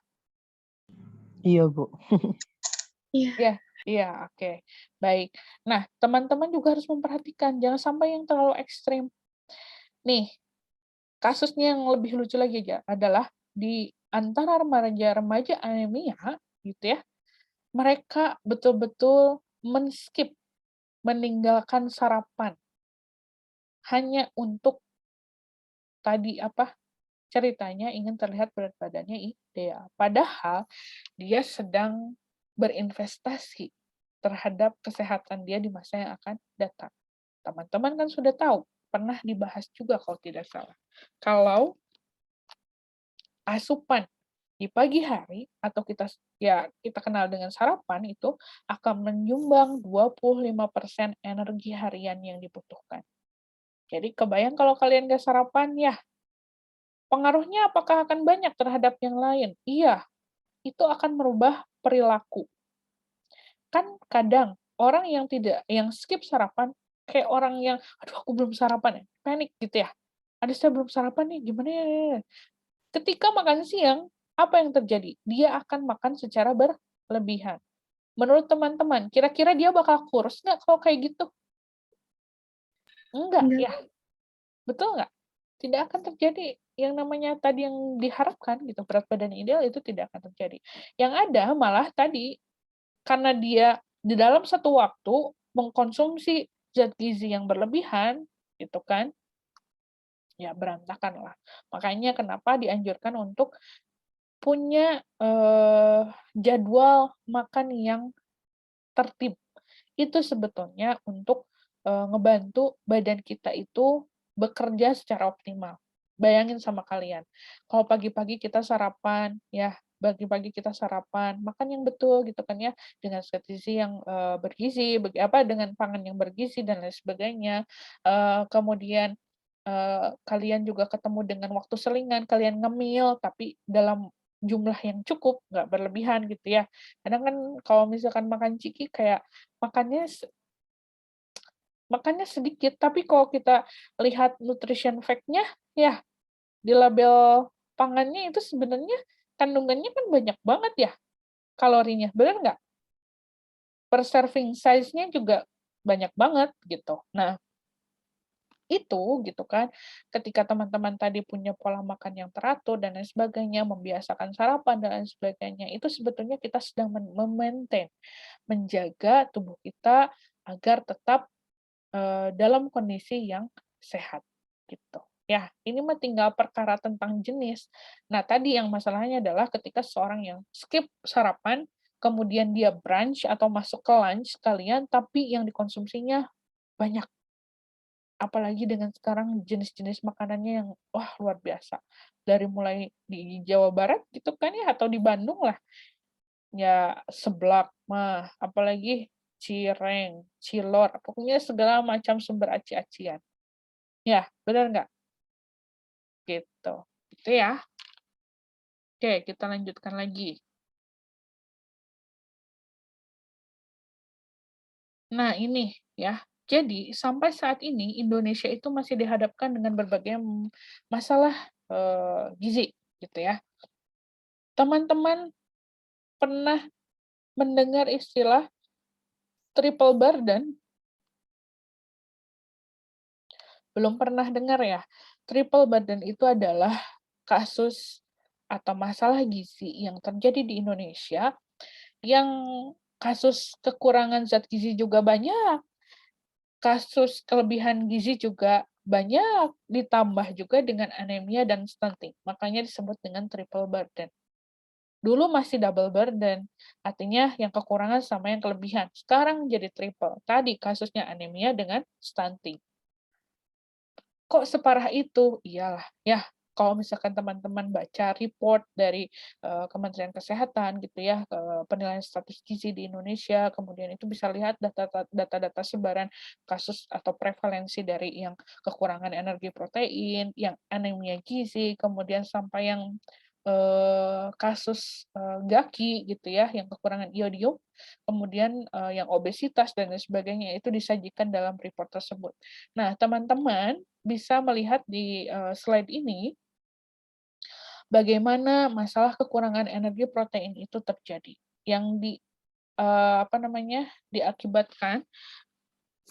Iya, Bu. Iya. Iya, oke. Baik. Nah, teman-teman juga harus memperhatikan, jangan sampai yang terlalu ekstrim. Nih, kasusnya yang lebih lucu lagi aja adalah di antara remaja-remaja anemia, gitu ya, mereka betul-betul men-skip, meninggalkan sarapan hanya untuk tadi apa ceritanya ingin terlihat berat badannya ideal. Padahal dia sedang berinvestasi terhadap kesehatan dia di masa yang akan datang. Teman-teman kan sudah tahu, pernah dibahas juga kalau tidak salah. Kalau asupan di pagi hari atau kita kenal dengan sarapan itu akan menyumbang 25% energi harian yang dibutuhkan. Jadi kebayang kalau kalian nggak sarapan, ya pengaruhnya apakah akan banyak terhadap yang lain? Iya, itu akan merubah perilaku. Kan kadang orang yang skip sarapan, kayak orang yang, aduh aku belum sarapan ya, panik gitu ya. Aduh saya belum sarapan nih, gimana ya? Ketika makan siang, apa yang terjadi? Dia akan makan secara berlebihan. Menurut teman-teman, kira-kira dia bakal kurus nggak kalau kayak gitu? Enggak, Enggak. ya. Betul nggak? Tidak akan terjadi yang namanya tadi yang diharapkan gitu, berat badan ideal itu tidak akan terjadi. Yang ada malah tadi karena dia di dalam satu waktu mengkonsumsi zat gizi yang berlebihan gitu kan, ya berantakan lah. Makanya kenapa dianjurkan untuk punya jadwal makan yang tertib. Itu sebetulnya untuk ngebantu badan kita itu bekerja secara optimal. Bayangin sama kalian, kalau pagi-pagi kita sarapan, ya pagi-pagi kita sarapan, makan yang betul gitu kan ya, dengan zat gizi yang bergizi, dengan pangan yang bergizi dan lain sebagainya. Kemudian kalian juga ketemu dengan waktu selingan, kalian ngemil tapi dalam jumlah yang cukup, nggak berlebihan gitu ya. Kadang kan kalau misalkan makan ciki kayak makannya makannya sedikit, tapi kalau kita lihat nutrition fact-nya, ya di label pangannya itu sebenarnya kandungannya kan banyak banget ya kalorinya, benar nggak? Per serving size-nya juga banyak banget gitu. Nah, itu gitu kan, ketika teman-teman tadi punya pola makan yang teratur dan lain sebagainya, membiasakan sarapan dan lain sebagainya, itu sebetulnya kita sedang memaintain, menjaga tubuh kita agar tetap dalam kondisi yang sehat gitu. Ya, ini mah tinggal perkara tentang jenis. Nah, tadi yang masalahnya adalah ketika seorang yang skip sarapan, kemudian dia brunch atau masuk ke lunch sekalian, tapi yang dikonsumsinya banyak. Apalagi dengan sekarang jenis-jenis makanannya yang wah luar biasa. Dari mulai di Jawa Barat gitu kan ya, atau di Bandung lah. Ya seblak mah, apalagi cireng, cilor, pokoknya segala macam sumber aci-acian. Ya, benar nggak? Gitu. Gitu ya. Oke, kita lanjutkan lagi. Nah, ini ya. Jadi, sampai saat ini Indonesia itu masih dihadapkan dengan berbagai masalah gizi, gitu ya. Teman-teman pernah mendengar istilah triple burden? Belum pernah dengar ya? Triple burden itu adalah kasus atau masalah gizi yang terjadi di Indonesia, yang kasus kekurangan zat gizi juga banyak, kasus kelebihan gizi juga banyak, ditambah juga dengan anemia dan stunting. Makanya disebut dengan triple burden. Dulu masih double burden, artinya yang kekurangan sama yang kelebihan. Sekarang jadi triple. Tadi kasusnya anemia dengan stunting. Kok separah itu? Iyalah, ya kalau misalkan teman-teman baca report dari Kementerian Kesehatan gitu ya, penilaian status gizi di Indonesia, kemudian itu bisa lihat data-data sebaran kasus atau prevalensi dari yang kekurangan energi protein, yang anemia gizi, kemudian sampai yang kasus GAKI gitu ya, yang kekurangan iodium, kemudian yang obesitas dan lain sebagainya itu disajikan dalam report tersebut. Nah, teman-teman bisa melihat di slide ini bagaimana masalah kekurangan energi protein itu terjadi yang diakibatkan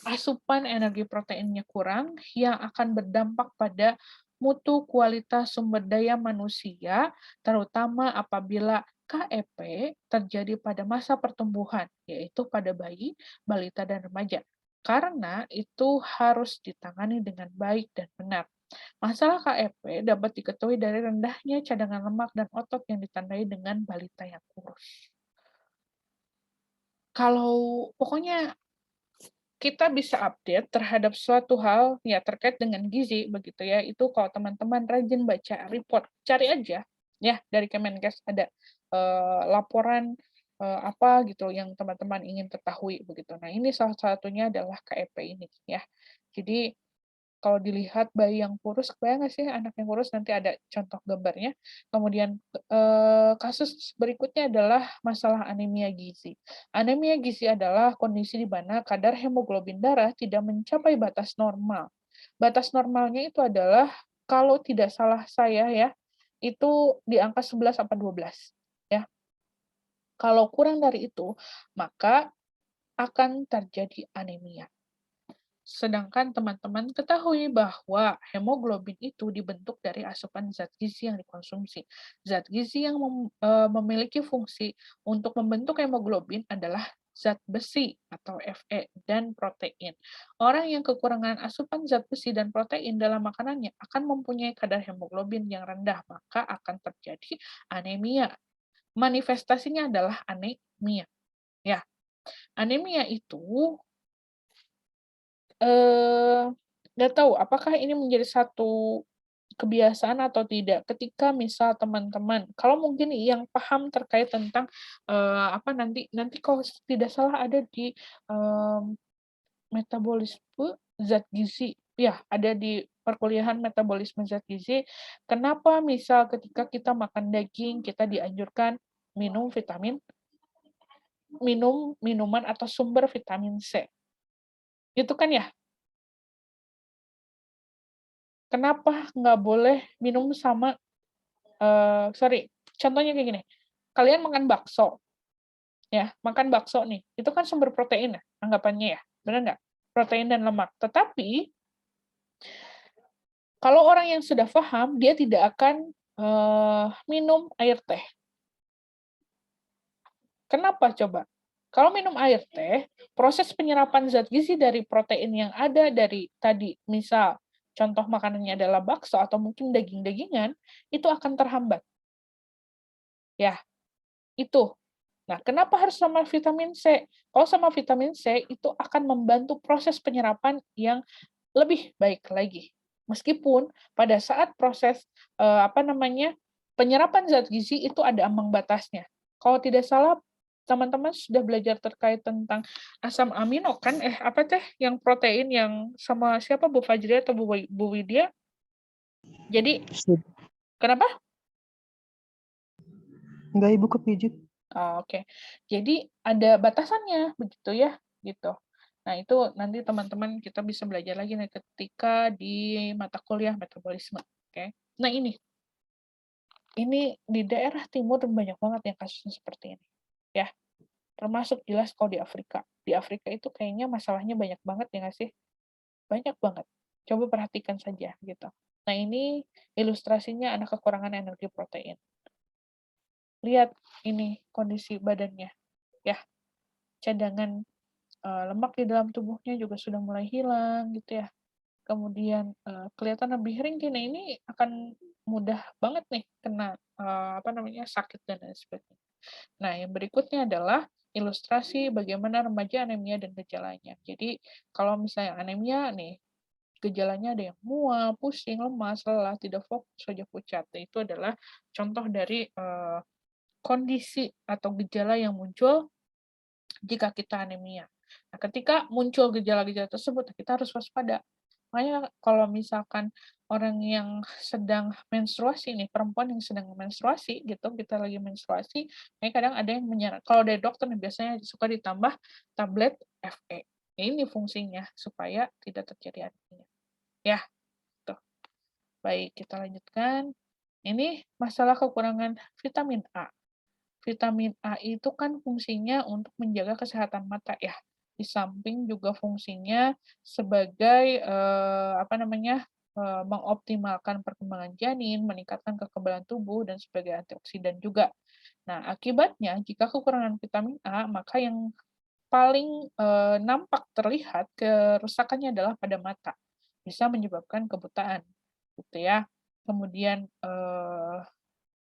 asupan energi proteinnya kurang yang akan berdampak pada mutu kualitas sumber daya manusia, terutama apabila KEP terjadi pada masa pertumbuhan, yaitu pada bayi, balita, dan remaja. Karena itu harus ditangani dengan baik dan benar. Masalah KEP dapat diketahui dari rendahnya cadangan lemak dan otot yang ditandai dengan balita yang kurus. Kalau pokoknya kita bisa update terhadap suatu hal ya terkait dengan gizi begitu ya, itu kalau teman-teman rajin baca report, cari aja ya dari Kemenkes ada laporan apa gitu yang teman-teman ingin ketahui begitu. Nah, ini salah satunya adalah KEP ini ya. Jadi kalau dilihat bayi yang kurus, kebayang nggak sih anak yang kurus, nanti ada contoh gambarnya. Kemudian kasus berikutnya adalah masalah anemia gizi. Anemia gizi adalah kondisi di mana kadar hemoglobin darah tidak mencapai batas normal. Batas normalnya itu adalah, kalau tidak salah saya ya, itu di angka 11 sampai 12. Ya. Kalau kurang dari itu, maka akan terjadi anemia. Sedangkan teman-teman ketahui bahwa hemoglobin itu dibentuk dari asupan zat gizi yang dikonsumsi. Zat gizi yang memiliki fungsi untuk membentuk hemoglobin adalah zat besi atau Fe dan protein. Orang yang kekurangan asupan zat besi dan protein dalam makanannya akan mempunyai kadar hemoglobin yang rendah, maka akan terjadi anemia. Manifestasinya adalah anemia. Ya, anemia itu nggak tahu apakah ini menjadi satu kebiasaan atau tidak. Ketika misal teman-teman, kalau mungkin yang paham terkait tentang nanti kalau tidak salah ada di metabolisme zat gizi, ya ada di perkuliahan metabolisme zat gizi. Kenapa misal ketika kita makan daging kita dianjurkan minum minuman atau sumber vitamin C. Itu kan ya. Kenapa nggak boleh minum sama, contohnya kayak gini, kalian makan bakso, ya, makan bakso nih, itu kan sumber protein ya, anggapannya ya, benar nggak? Protein dan lemak. Tetapi, kalau orang yang sudah paham, dia tidak akan minum air teh. Kenapa coba? Kalau minum air teh, proses penyerapan zat gizi dari protein yang ada dari tadi, misal contoh makanannya adalah bakso atau mungkin daging-dagingan, itu akan terhambat. Ya, itu. Nah, kenapa harus sama vitamin C? Kalau sama vitamin C, itu akan membantu proses penyerapan yang lebih baik lagi. Meskipun pada saat proses penyerapan zat gizi itu ada ambang batasnya. Kalau tidak salah, teman-teman sudah belajar terkait tentang asam amino kan? Yang protein yang sama siapa, Bu Fajri atau Bu Widya? Jadi, kenapa? Enggak, Ibu kepijit. Oke. Jadi ada batasannya begitu ya, gitu. Nah, itu nanti teman-teman kita bisa belajar lagi nih ketika di mata kuliah metabolisme, oke. Nah, ini di daerah timur banyak banget yang kasusnya seperti ini, ya. Termasuk jelas kalau di Afrika. Di Afrika itu kayaknya masalahnya banyak banget ya nggak sih? Banyak banget. Coba perhatikan saja gitu. Nah, ini ilustrasinya anak kekurangan energi protein. lihat ini kondisi badannya, ya. Cadangan lemak di dalam tubuhnya juga sudah mulai hilang gitu ya. Kemudian kelihatan lebih ringkih. Nah, ini akan mudah banget nih kena sakit dan lain sebagainya. Nah, yang berikutnya adalah ilustrasi bagaimana remaja anemia dan gejalanya. Jadi, kalau misalnya anemia nih, gejalanya ada yang mual, pusing, lemas, lelah, tidak fokus, wajah pucat. Nah, itu adalah contoh dari kondisi atau gejala yang muncul jika kita anemia. Nah, ketika muncul gejala-gejala tersebut, kita harus waspada. Makanya kalau misalkan orang yang sedang menstruasi nih, perempuan yang sedang menstruasi gitu, kita lagi menstruasi, makanya kadang ada yang menyarankan, kalau dari dokter nih biasanya suka ditambah tablet Fe. Ya, ini fungsinya supaya tidak terjadi anemia. Ya, tuh. Baik, kita lanjutkan. Ini masalah kekurangan vitamin A. Vitamin A itu kan fungsinya untuk menjaga kesehatan mata ya. Di samping juga fungsinya sebagai mengoptimalkan perkembangan janin, meningkatkan kekebalan tubuh dan sebagai antioksidan juga. Nah, akibatnya jika kekurangan vitamin A, maka yang paling nampak terlihat kerusakannya adalah pada mata. Bisa menyebabkan kebutaan, gitu ya. Kemudian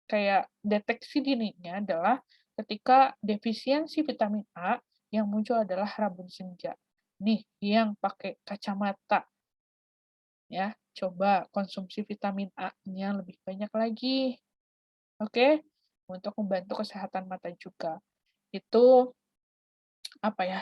kayak deteksi dininya adalah ketika defisiensi vitamin A yang muncul adalah rabun senja. Nih, yang pakai kacamata ya, coba konsumsi vitamin A-nya lebih banyak lagi. Oke, untuk membantu kesehatan mata juga. Itu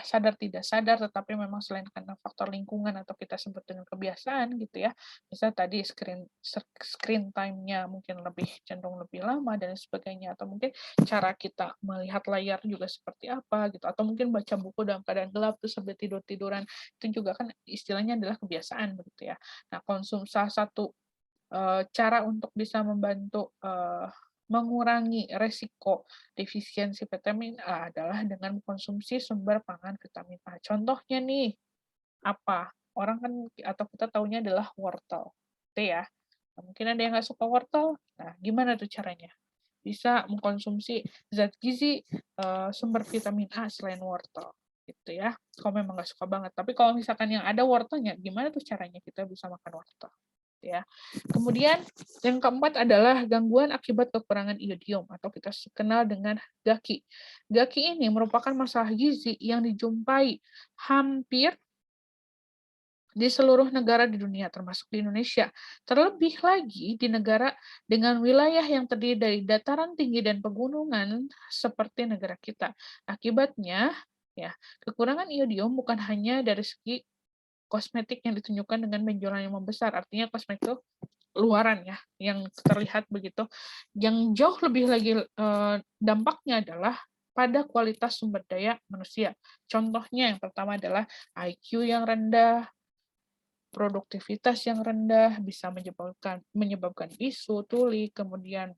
sadar tidak sadar, tetapi memang selain karena faktor lingkungan atau kita sebut dengan kebiasaan gitu ya. Misal tadi screen time-nya mungkin lebih cenderung lebih lama dan sebagainya, atau mungkin cara kita melihat layar juga seperti apa gitu, atau mungkin baca buku dalam keadaan gelap terus sambil tidur-tiduran, itu juga kan istilahnya adalah kebiasaan begitu ya. Nah, salah satu cara untuk bisa membantu mengurangi resiko defisiensi vitamin A adalah dengan mengkonsumsi sumber pangan vitamin A. Contohnya nih, apa? Orang kan atau kita taunya adalah wortel. Itu ya. Nah, mungkin ada yang nggak suka wortel. Nah, gimana tuh caranya? Bisa mengkonsumsi zat gizi sumber vitamin A selain wortel. Gitu ya. Kalau memang nggak suka banget. Tapi kalau misalkan yang ada wortelnya, gimana tuh caranya kita bisa makan wortel? Ya. Kemudian yang keempat adalah gangguan akibat kekurangan iodium atau kita kenal dengan GAKI. GAKI ini merupakan masalah gizi yang dijumpai hampir di seluruh negara di dunia, termasuk di Indonesia. Terlebih lagi di negara dengan wilayah yang terdiri dari dataran tinggi dan pegunungan seperti negara kita. Akibatnya, ya, kekurangan iodium bukan hanya dari segi kosmetik yang ditunjukkan dengan benjolan yang membesar, artinya kosmetik itu luaran ya, yang terlihat begitu. Yang jauh lebih lagi dampaknya adalah pada kualitas sumber daya manusia. Contohnya yang pertama adalah IQ yang rendah, produktivitas yang rendah, bisa menyebabkan bisu, tuli, kemudian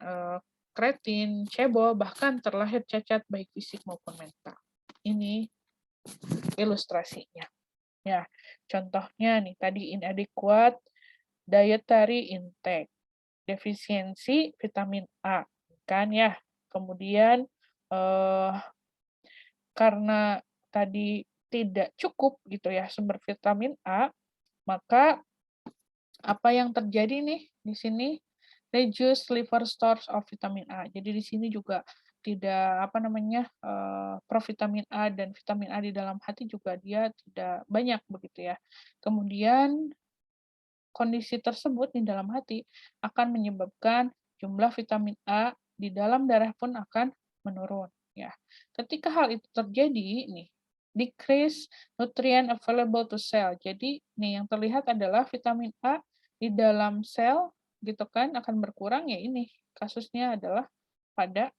kreatin, cebol, bahkan terlahir cacat baik fisik maupun mental. Ini ilustrasinya. Ya, contohnya nih tadi inadequate dietary intake, defisiensi vitamin A, kan ya. Kemudian karena tadi tidak cukup gitu ya sumber vitamin A, maka apa yang terjadi nih di sini? Reduce liver stores of vitamin A. Jadi di sini juga tidak provitamin A dan vitamin A di dalam hati juga dia tidak banyak begitu ya. Kemudian kondisi tersebut di dalam hati akan menyebabkan jumlah vitamin A di dalam darah pun akan menurun ya. Ketika hal itu terjadi nih, decrease nutrient available to cell. Jadi nih yang terlihat adalah vitamin A di dalam sel gitu kan akan berkurang, ya ini kasusnya adalah pada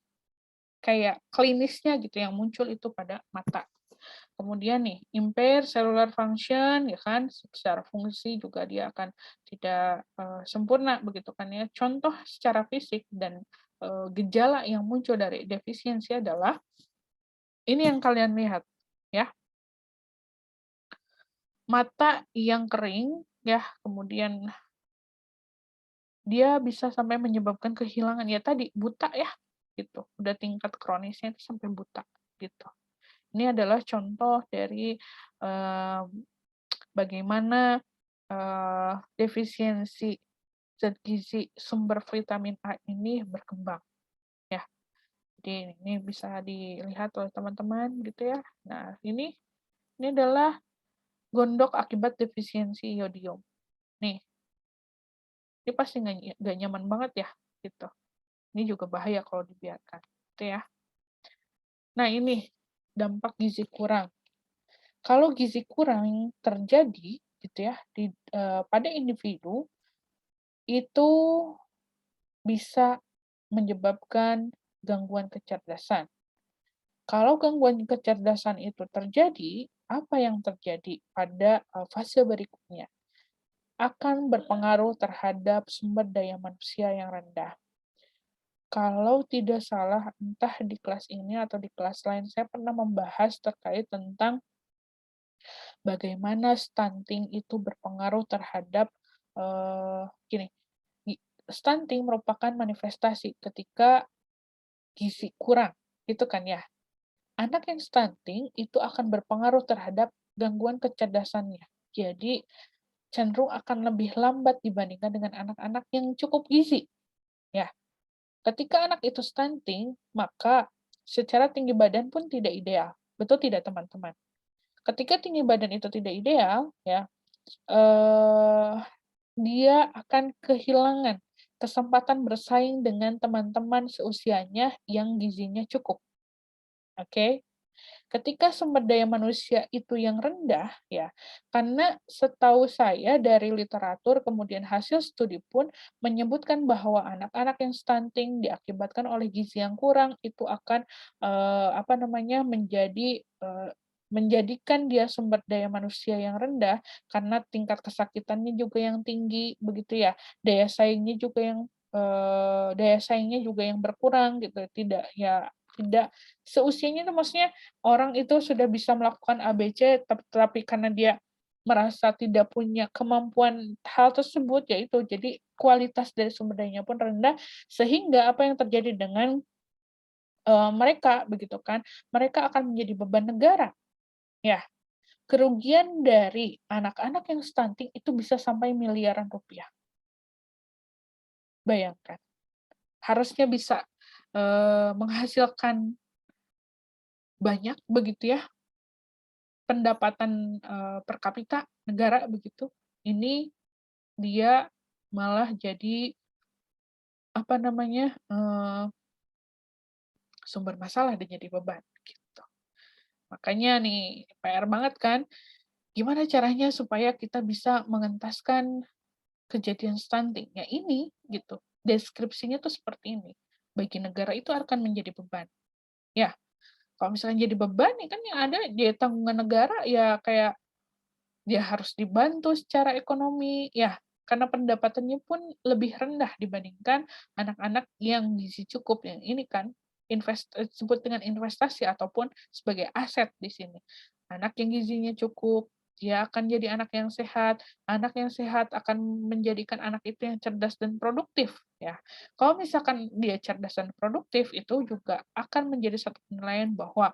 kayak klinisnya gitu yang muncul itu pada mata. Kemudian nih, impair cellular function, ya kan, secara fungsi juga dia akan tidak sempurna begitu kan ya. Contoh secara fisik dan gejala yang muncul dari defisiensi adalah ini yang kalian lihat ya. Mata yang kering ya, kemudian dia bisa sampai menyebabkan kehilangan ya tadi buta ya. gitu. Udah tingkat kronisnya itu sampai buta gitu. Ini adalah contoh dari bagaimana defisiensi zat gizi sumber vitamin A ini berkembang ya. Jadi ini bisa dilihat oleh teman-teman gitu ya. Nah, ini adalah gondok akibat defisiensi iodium. Nih, ini pasti nggak nyaman banget ya gitu. Ini juga bahaya kalau dibiarkan gitu ya. Nah, ini dampak gizi kurang. Kalau gizi kurang terjadi gitu ya pada individu, itu bisa menyebabkan gangguan kecerdasan. Kalau gangguan kecerdasan itu terjadi, apa yang terjadi pada fase berikutnya? Akan berpengaruh terhadap sumber daya manusia yang rendah. Kalau tidak salah, entah di kelas ini atau di kelas lain, saya pernah membahas terkait tentang bagaimana stunting itu berpengaruh terhadap gini, stunting merupakan manifestasi ketika gizi kurang, gitu kan ya. Anak yang stunting itu akan berpengaruh terhadap gangguan kecerdasannya. Jadi cenderung akan lebih lambat dibandingkan dengan anak-anak yang cukup gizi. Ya, ketika anak itu stunting, maka secara tinggi badan pun tidak ideal. Betul tidak, teman-teman? Ketika tinggi badan itu tidak ideal, ya, dia akan kehilangan kesempatan bersaing dengan teman-teman seusianya yang gizinya cukup. Oke? Ketika sumber daya manusia itu yang rendah, ya, karena setahu saya dari literatur, kemudian hasil studi pun menyebutkan bahwa anak-anak yang stunting diakibatkan oleh gizi yang kurang itu akan menjadikan dia sumber daya manusia yang rendah karena tingkat kesakitannya juga yang tinggi, begitu ya. Daya saingnya juga yang berkurang gitu, tidak seusianya itu maksudnya orang itu sudah bisa melakukan ABC, tapi karena dia merasa tidak punya kemampuan hal tersebut, yaitu jadi kualitas dari sumber dayanya pun rendah, sehingga apa yang terjadi dengan mereka, begitu kan, mereka akan menjadi beban negara. Ya, kerugian dari anak-anak yang stunting itu bisa sampai miliaran rupiah. Bayangkan, harusnya bisa menghasilkan banyak, begitu ya, pendapatan per kapita negara begitu, ini dia malah jadi apa namanya sumber masalah dan jadi beban gitu. Makanya nih PR banget kan, gimana caranya supaya kita bisa mengentaskan kejadian stunting? Ya ini gitu. Deskripsinya tuh seperti ini. Bagi negara itu akan menjadi beban. Ya, kalau misalnya jadi beban ya kan yang ada dia tanggungan negara ya kayak dia harus dibantu secara ekonomi, ya, karena pendapatannya pun lebih rendah dibandingkan anak-anak yang gizi cukup, yang ini kan disebut dengan investasi ataupun sebagai aset di sini. Anak yang gizinya cukup, dia akan jadi anak yang sehat akan menjadikan anak itu yang cerdas dan produktif, ya. Kalau misalkan dia cerdas dan produktif, itu juga akan menjadi satu penilaian bahwa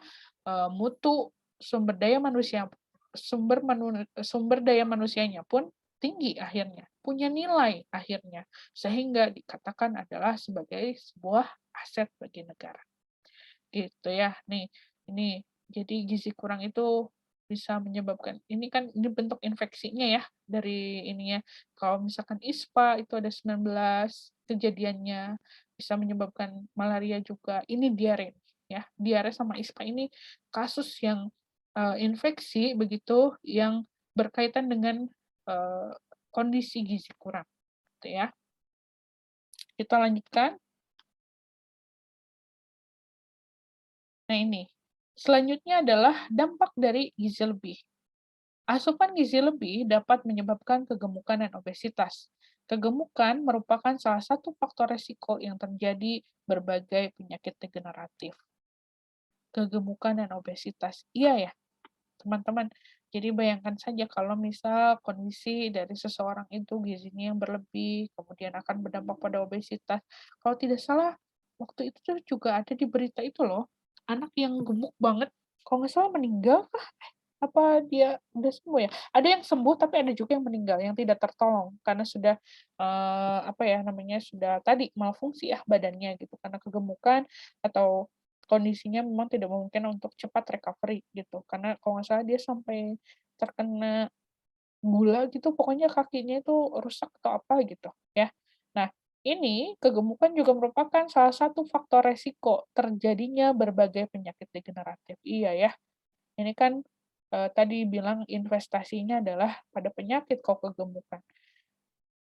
mutu sumber daya manusia sumber daya manusianya pun tinggi akhirnya, punya nilai akhirnya, sehingga dikatakan adalah sebagai sebuah aset bagi negara. Gitu ya. Nih, ini jadi gizi kurang itu bisa menyebabkan ini kan ini bentuk infeksinya ya dari ininya. Kalau misalkan ISPA itu ada 19 kejadiannya bisa menyebabkan malaria juga. Ini diare ya. Diare sama ISPA ini kasus yang infeksi begitu yang berkaitan dengan kondisi gizi kurang gitu ya. Kita lanjutkan. Nah ini. Selanjutnya adalah dampak dari gizi lebih. Asupan gizi lebih dapat menyebabkan kegemukan dan obesitas. Kegemukan merupakan salah satu faktor resiko yang terjadi berbagai penyakit degeneratif. Kegemukan dan obesitas. Iya ya, teman-teman. Jadi bayangkan saja kalau misal kondisi dari seseorang itu gizinya yang berlebih, kemudian akan berdampak pada obesitas. Kalau tidak salah, waktu itu tuh juga ada di berita itu loh, anak yang gemuk banget, kalau nggak salah meninggal kah? Apa dia udah sembuh ya? Ada yang sembuh, tapi ada juga yang meninggal, yang tidak tertolong karena sudah, apa ya namanya, sudah tadi malfungsi ya badannya gitu, karena kegemukan atau kondisinya memang tidak memungkinkan untuk cepat recovery gitu. Karena kalau nggak salah dia sampai terkena gula gitu, pokoknya kakinya itu rusak atau apa gitu ya. Nah, ini kegemukan juga merupakan salah satu faktor resiko terjadinya berbagai penyakit degeneratif. Iya ya, ini kan, tadi bilang investasinya adalah pada penyakit kok kegemukan.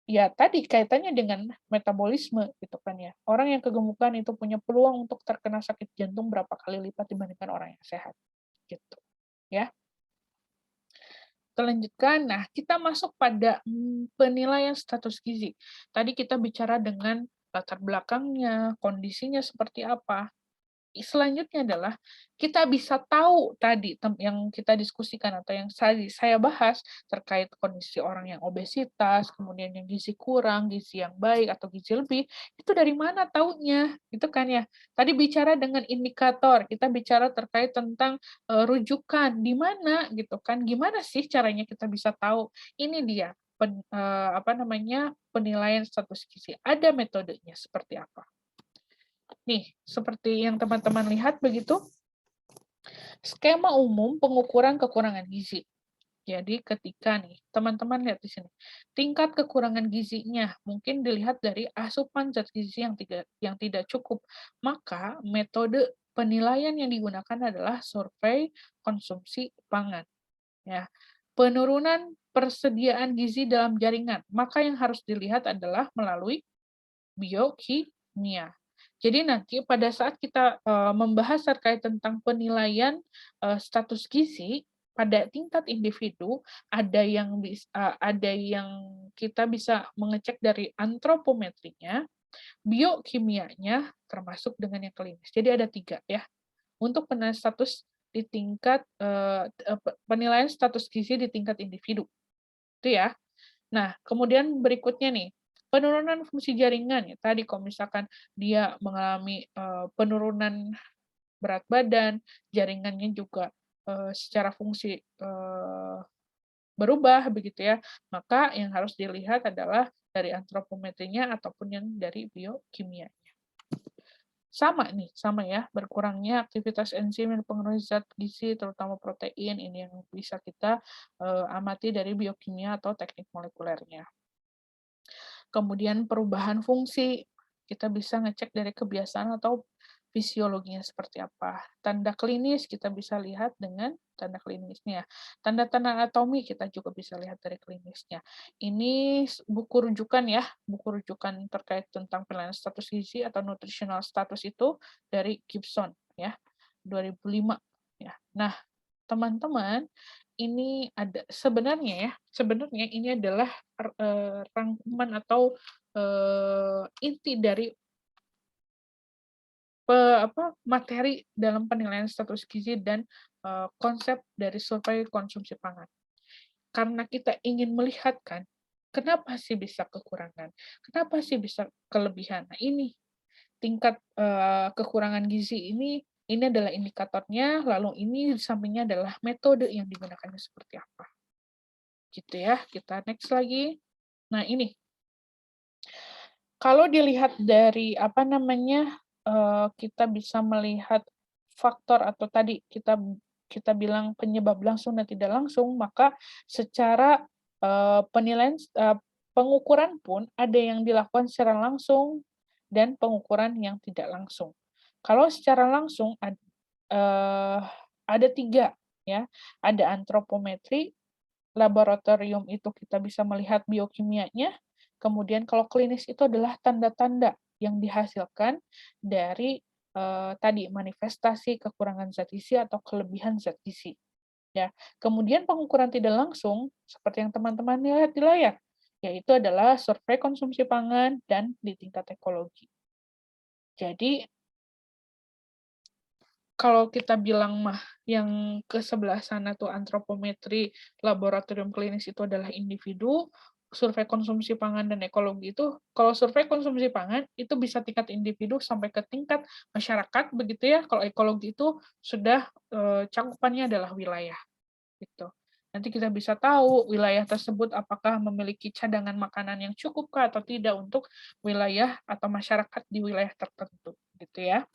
Ya tadi kaitannya dengan metabolisme gitu kan ya. Orang yang kegemukan itu punya peluang untuk terkena sakit jantung berapa kali lipat dibandingkan orang yang sehat, gitu ya. Kita lanjutkan, nah kita masuk pada, penilaian status gizi. Tadi kita bicara dengan latar belakangnya, kondisinya seperti apa. Selanjutnya adalah kita bisa tahu tadi yang kita diskusikan atau yang saya bahas terkait kondisi orang yang obesitas, kemudian yang gizi kurang, gizi yang baik atau gizi lebih, itu dari mana taunya, gitu kan ya. Tadi bicara dengan indikator, kita bicara terkait tentang rujukan, di mana gitu kan, gimana sih caranya kita bisa tahu, ini dia apa namanya, penilaian status gizi, ada metodenya seperti apa. Nih, seperti yang teman-teman lihat begitu, skema umum pengukuran kekurangan gizi. Jadi ketika nih, teman-teman lihat di sini, tingkat kekurangan gizinya mungkin dilihat dari asupan zat gizi yang tidak cukup. Maka metode penilaian yang digunakan adalah survei konsumsi pangan. Ya, penurunan persediaan gizi dalam jaringan. Maka yang harus dilihat adalah melalui biokimia. Jadi nanti pada saat kita membahas terkait tentang penilaian status gizi pada tingkat individu, ada yang kita bisa mengecek dari antropometrinya, biokimianya, termasuk dengan yang klinis. Jadi ada 3 ya untuk penilaian status di tingkat penilaian status gizi di tingkat individu. Itu ya. Nah, kemudian berikutnya nih, penurunan fungsi jaringan ya. Tadi kalau misalkan dia mengalami penurunan berat badan, jaringannya juga secara fungsi berubah begitu ya, maka yang harus dilihat adalah dari antropometrinya ataupun yang dari biokimianya. Sama ya, berkurangnya aktivitas enzim dan pengaruh zat gizi, terutama protein, ini yang bisa kita amati dari biokimia atau teknik molekulernya. Kemudian perubahan fungsi, kita bisa ngecek dari kebiasaan atau fisiologinya seperti apa. Tanda klinis kita bisa lihat dengan tanda klinisnya. Tanda-tanda anatomi kita juga bisa lihat dari klinisnya. Ini buku rujukan ya, buku rujukan terkait tentang penilaian status gizi atau nutritional status itu dari Gibson ya, 2005 ya. Nah, teman-teman, ini ada sebenarnya ini adalah rangkuman atau inti dari materi dalam penilaian status gizi dan konsep dari survei konsumsi pangan. Karena kita ingin melihat kan, kenapa sih bisa kekurangan, kenapa sih bisa kelebihan. Nah ini tingkat kekurangan gizi ini adalah indikatornya, lalu ini di sampingnya adalah metode yang digunakannya seperti apa. Gitu ya, kita next lagi. Nah ini, kalau dilihat dari kita bisa melihat faktor atau tadi kita bilang penyebab langsung dan tidak langsung, maka secara penilaian pengukuran pun ada yang dilakukan secara langsung dan pengukuran yang tidak langsung. Kalau secara langsung ada 3 ya, ada antropometri, laboratorium itu kita bisa melihat biokimianya, kemudian kalau klinis itu adalah tanda-tanda yang dihasilkan dari tadi manifestasi kekurangan zat gizi atau kelebihan zat gizi. Ya. Kemudian pengukuran tidak langsung seperti yang teman-teman lihat di layar, yaitu adalah survei konsumsi pangan dan di tingkat ekologi. Jadi kalau kita bilang mah yang ke sebelah sana tuh antropometri, laboratorium klinis itu adalah individu, survei konsumsi pangan dan ekologi itu, kalau survei konsumsi pangan itu bisa tingkat individu sampai ke tingkat masyarakat begitu ya. Kalau ekologi itu sudah cakupannya adalah wilayah gitu. Nanti kita bisa tahu wilayah tersebut apakah memiliki cadangan makanan yang cukup kah atau tidak untuk wilayah atau masyarakat di wilayah tertentu gitu ya.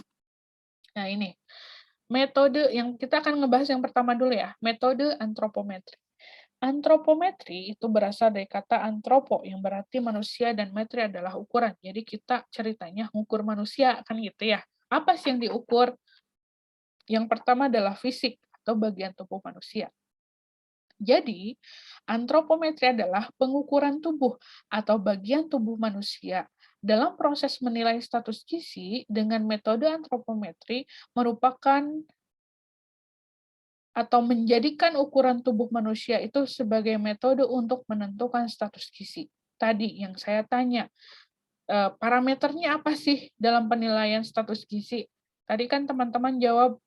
Nah, ini metode yang kita akan ngebahas yang pertama dulu ya, metode antropometri. Antropometri itu berasal dari kata antropo yang berarti manusia dan metri adalah ukuran. Jadi kita ceritanya mengukur manusia kan gitu ya. Apa sih yang diukur? Yang pertama adalah fisik atau bagian tubuh manusia. Jadi, antropometri adalah pengukuran tubuh atau bagian tubuh manusia. Dalam proses menilai status gizi dengan metode antropometri merupakan atau menjadikan ukuran tubuh manusia itu sebagai metode untuk menentukan status gizi. Tadi yang saya tanya, parameternya apa sih dalam penilaian status gizi? Tadi kan teman-teman jawab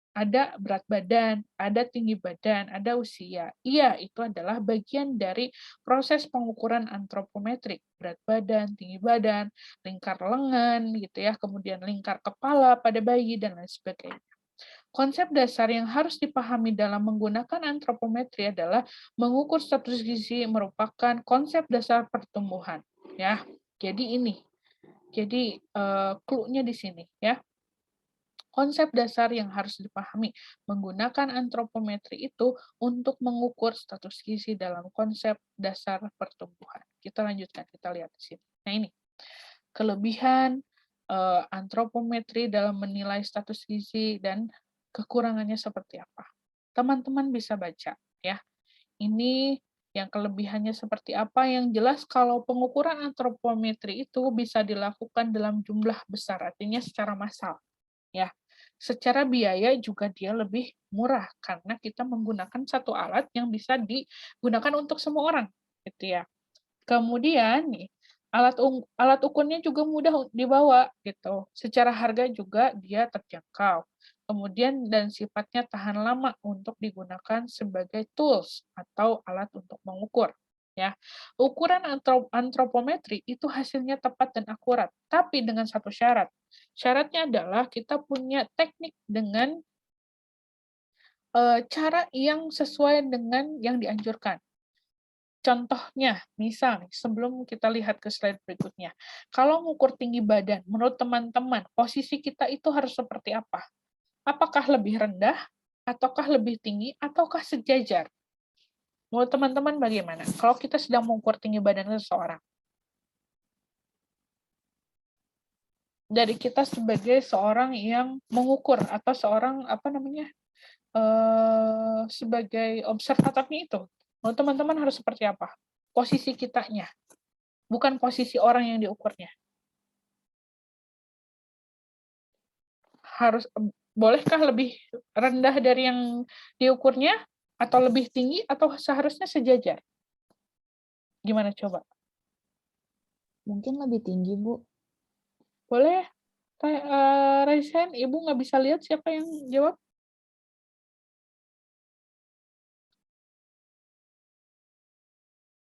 ada berat badan, ada tinggi badan, ada usia. Iya, itu adalah bagian dari proses pengukuran antropometrik. Berat badan, tinggi badan, lingkar lengan, gitu ya, kemudian lingkar kepala pada bayi, dan lain sebagainya. Konsep dasar yang harus dipahami dalam menggunakan antropometri adalah mengukur status gizi merupakan konsep dasar pertumbuhan. Ya, jadi ini. Jadi clue-nya di sini ya. Konsep dasar yang harus dipahami menggunakan antropometri itu untuk mengukur status gizi dalam konsep dasar pertumbuhan. Kita lanjutkan, kita lihat di sini. Nah ini, kelebihan antropometri dalam menilai status gizi dan kekurangannya seperti apa. Teman-teman bisa baca ya. Ini yang kelebihannya seperti apa, yang jelas kalau pengukuran antropometri itu bisa dilakukan dalam jumlah besar, artinya secara massal. Ya, secara biaya juga dia lebih murah karena kita menggunakan satu alat yang bisa digunakan untuk semua orang, gitu ya. Kemudian nih, alat ukurnya juga mudah dibawa gitu. Secara harga juga dia terjangkau. Kemudian dan sifatnya tahan lama untuk digunakan sebagai tools atau alat untuk mengukur. Ya, ukuran antropometri itu hasilnya tepat dan akurat, tapi dengan satu syarat. Syaratnya adalah kita punya teknik dengan cara yang sesuai dengan yang dianjurkan. Contohnya, misal nih, sebelum kita lihat ke slide berikutnya, kalau mengukur tinggi badan, menurut teman-teman, posisi kita itu harus seperti apa? Apakah lebih rendah, ataukah lebih tinggi, ataukah sejajar? Menurut teman-teman bagaimana? Kalau kita sedang mengukur tinggi badan seseorang, dari kita sebagai seorang yang mengukur atau seorang sebagai observatornya itu, menurut teman-teman harus seperti apa? Posisi kitanya, bukan posisi orang yang diukurnya. Bolehkah lebih rendah dari yang diukurnya, atau lebih tinggi, atau seharusnya sejajar? Gimana coba? Mungkin lebih tinggi, Bu. Boleh? Raisen, Ibu nggak bisa lihat siapa yang jawab?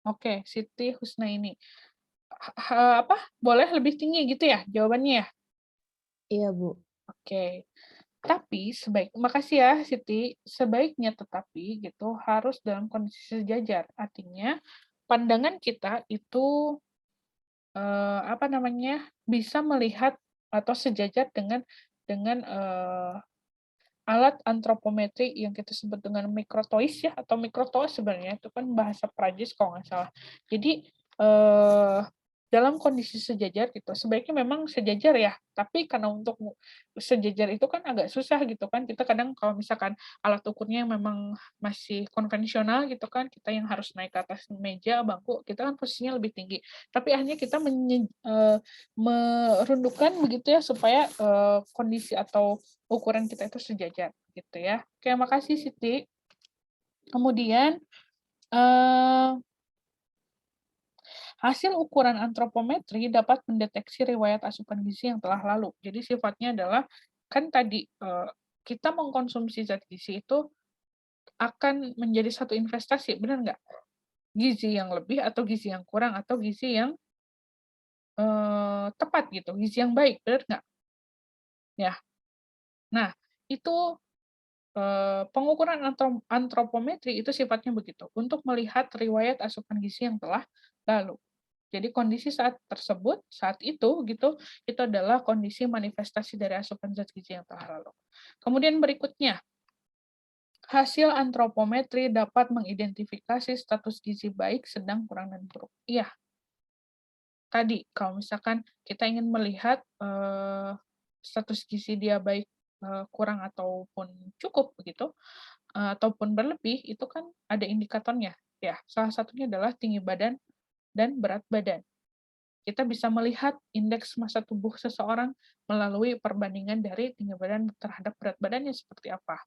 Oke, Siti Husnaini. Boleh lebih tinggi gitu ya jawabannya ya? Iya, Bu. Oke. Tapi makasih ya Siti, sebaiknya tetapi gitu harus dalam kondisi sejajar. Artinya pandangan kita itu bisa melihat atau sejajar dengan alat antropometri yang kita sebut dengan mikrotois ya, atau mikrotois sebenarnya itu kan bahasa Prancis kalau nggak salah. Jadi dalam kondisi sejajar gitu, sebaiknya memang sejajar ya, tapi karena untuk sejajar itu kan agak susah gitu kan, kita kadang kalau misalkan alat ukurnya yang memang masih konvensional gitu kan, kita yang harus naik ke atas meja, bangku, kita kan posisinya lebih tinggi. Tapi akhirnya kita merundukkan begitu ya, supaya kondisi atau ukuran kita itu sejajar gitu ya. Oke, makasih Siti. Kemudian hasil ukuran antropometri dapat mendeteksi riwayat asupan gizi yang telah lalu. Jadi sifatnya adalah kan tadi kita mengkonsumsi zat gizi itu akan menjadi satu investasi, benar nggak? gizi yang lebih atau gizi yang kurang atau gizi yang tepat gitu, gizi yang baik, benar nggak? Ya. Nah, itu pengukuran antropometri itu sifatnya begitu, untuk melihat riwayat asupan gizi yang telah lalu. Jadi kondisi saat itu gitu, itu adalah kondisi manifestasi dari asupan zat gizi yang telah lalu. Kemudian berikutnya, hasil antropometri dapat mengidentifikasi status gizi baik, sedang, kurang, dan buruk. Iya, tadi kalau misalkan kita ingin melihat status gizi dia baik, kurang ataupun cukup begitu, ataupun berlebih, itu kan ada indikatornya. Ya, salah satunya adalah tinggi badan dan berat badan. Kita bisa melihat indeks massa tubuh seseorang melalui perbandingan dari tinggi badan terhadap berat badannya seperti apa.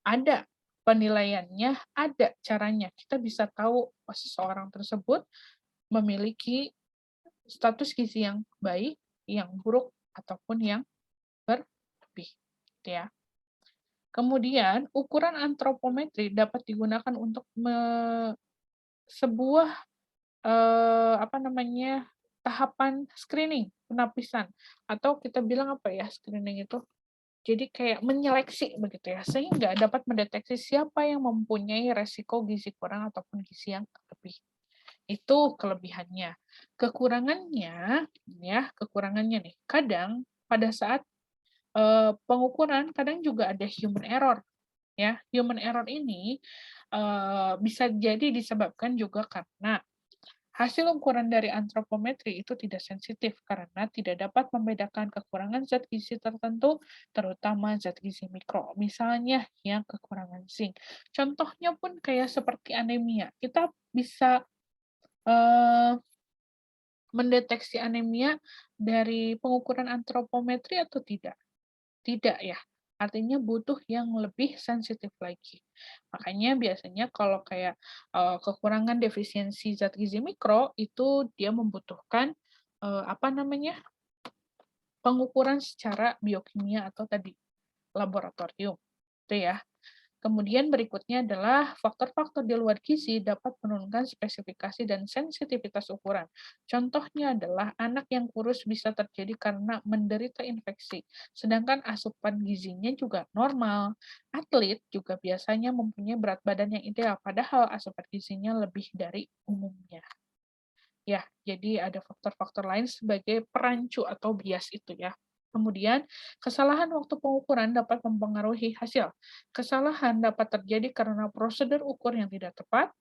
Ada penilaiannya, ada caranya. Kita bisa tahu seseorang tersebut memiliki status gizi yang baik, yang buruk, ataupun yang berlebih. Gitu ya. Kemudian, ukuran antropometri dapat digunakan untuk sebuah tahapan screening, penapisan, atau kita bilang apa ya screening itu? Jadi kayak menyeleksi begitu ya, sehingga dapat mendeteksi siapa yang mempunyai resiko gizi kurang ataupun gizi yang lebih. Itu kelebihannya. Kekurangannya nih, kadang pada saat pengukuran kadang juga ada human error ya. Human error ini bisa jadi disebabkan juga karena hasil ukuran dari antropometri itu tidak sensitif karena tidak dapat membedakan kekurangan zat gizi tertentu, terutama zat gizi mikro. Misalnya yang kekurangan zinc. Contohnya pun kayak seperti anemia. Kita bisa eh, mendeteksi anemia dari pengukuran antropometri atau tidak? Tidak ya. Artinya butuh yang lebih sensitif lagi. Makanya biasanya kalau kayak kekurangan defisiensi zat gizi mikro itu dia membutuhkan pengukuran secara biokimia atau tadi laboratorium. Itu ya. Kemudian berikutnya adalah faktor-faktor di luar gizi dapat menurunkan spesifikasi dan sensitivitas ukuran. Contohnya adalah anak yang kurus bisa terjadi karena menderita infeksi, sedangkan asupan gizinya juga normal. Atlet juga biasanya mempunyai berat badan yang ideal, padahal asupan gizinya lebih dari umumnya. Ya, jadi ada faktor-faktor lain sebagai perancu atau bias itu ya. Kemudian, kesalahan waktu pengukuran dapat mempengaruhi hasil. Kesalahan dapat terjadi karena prosedur ukur yang tidak tepat,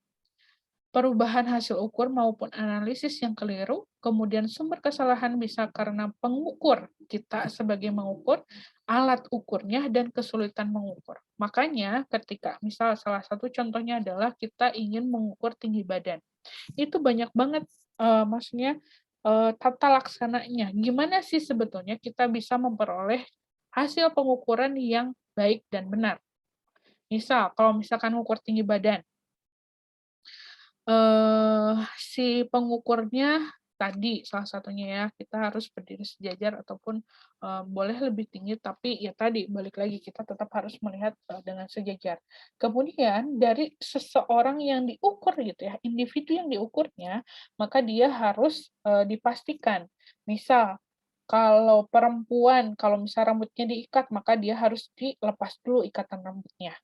perubahan hasil ukur maupun analisis yang keliru, kemudian sumber kesalahan bisa karena pengukur, kita sebagai mengukur, alat ukurnya, dan kesulitan mengukur. Makanya ketika misal salah satu contohnya adalah kita ingin mengukur tinggi badan. Itu banyak banget maksudnya tata laksananya. Gimana sih sebetulnya kita bisa memperoleh hasil pengukuran yang baik dan benar? Misal, kalau misalkan mengukur tinggi badan, si pengukurnya tadi salah satunya ya, kita harus berdiri sejajar ataupun boleh lebih tinggi, tapi ya tadi balik lagi kita tetap harus melihat dengan sejajar. Kemudian dari seseorang yang diukur gitu ya, individu yang diukurnya, maka dia harus dipastikan. Misal kalau perempuan, kalau misal rambutnya diikat, maka dia harus dilepas dulu ikatan rambutnya.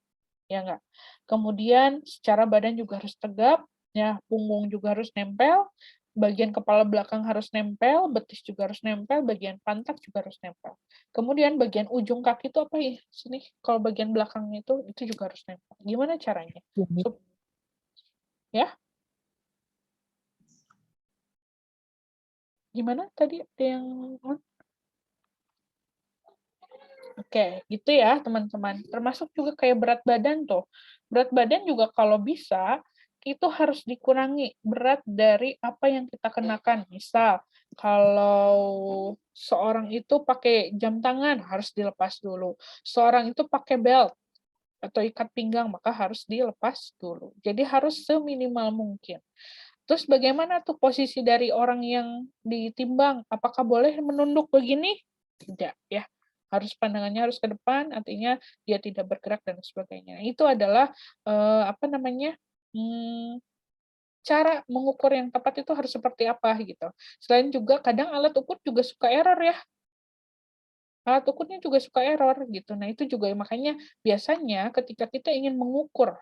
Ya enggak? Kemudian secara badan juga harus tegap, ya, punggung juga harus nempel, bagian kepala belakang harus nempel, betis juga harus nempel, bagian pantat juga harus nempel. Kemudian bagian ujung kaki itu apa ya? Sini, kalau bagian belakangnya itu juga harus nempel. Gimana caranya? Ya? Gimana tadi ada yang Oke, gitu ya teman-teman. Termasuk juga kayak berat badan tuh. Berat badan juga kalau bisa, itu harus dikurangi berat dari apa yang kita kenakan. Misal, kalau seorang itu pakai jam tangan, harus dilepas dulu. Seorang itu pakai belt atau ikat pinggang, maka harus dilepas dulu. Jadi harus seminimal mungkin. Terus bagaimana tuh posisi dari orang yang ditimbang? Apakah boleh menunduk begini? Tidak, ya. Harus pandangannya harus ke depan, artinya dia tidak bergerak dan sebagainya. Itu adalah cara mengukur yang tepat itu harus seperti apa gitu. Selain juga kadang alat ukur juga suka error ya. Alat ukurnya juga suka error gitu. Nah, itu juga makanya biasanya ketika kita ingin mengukur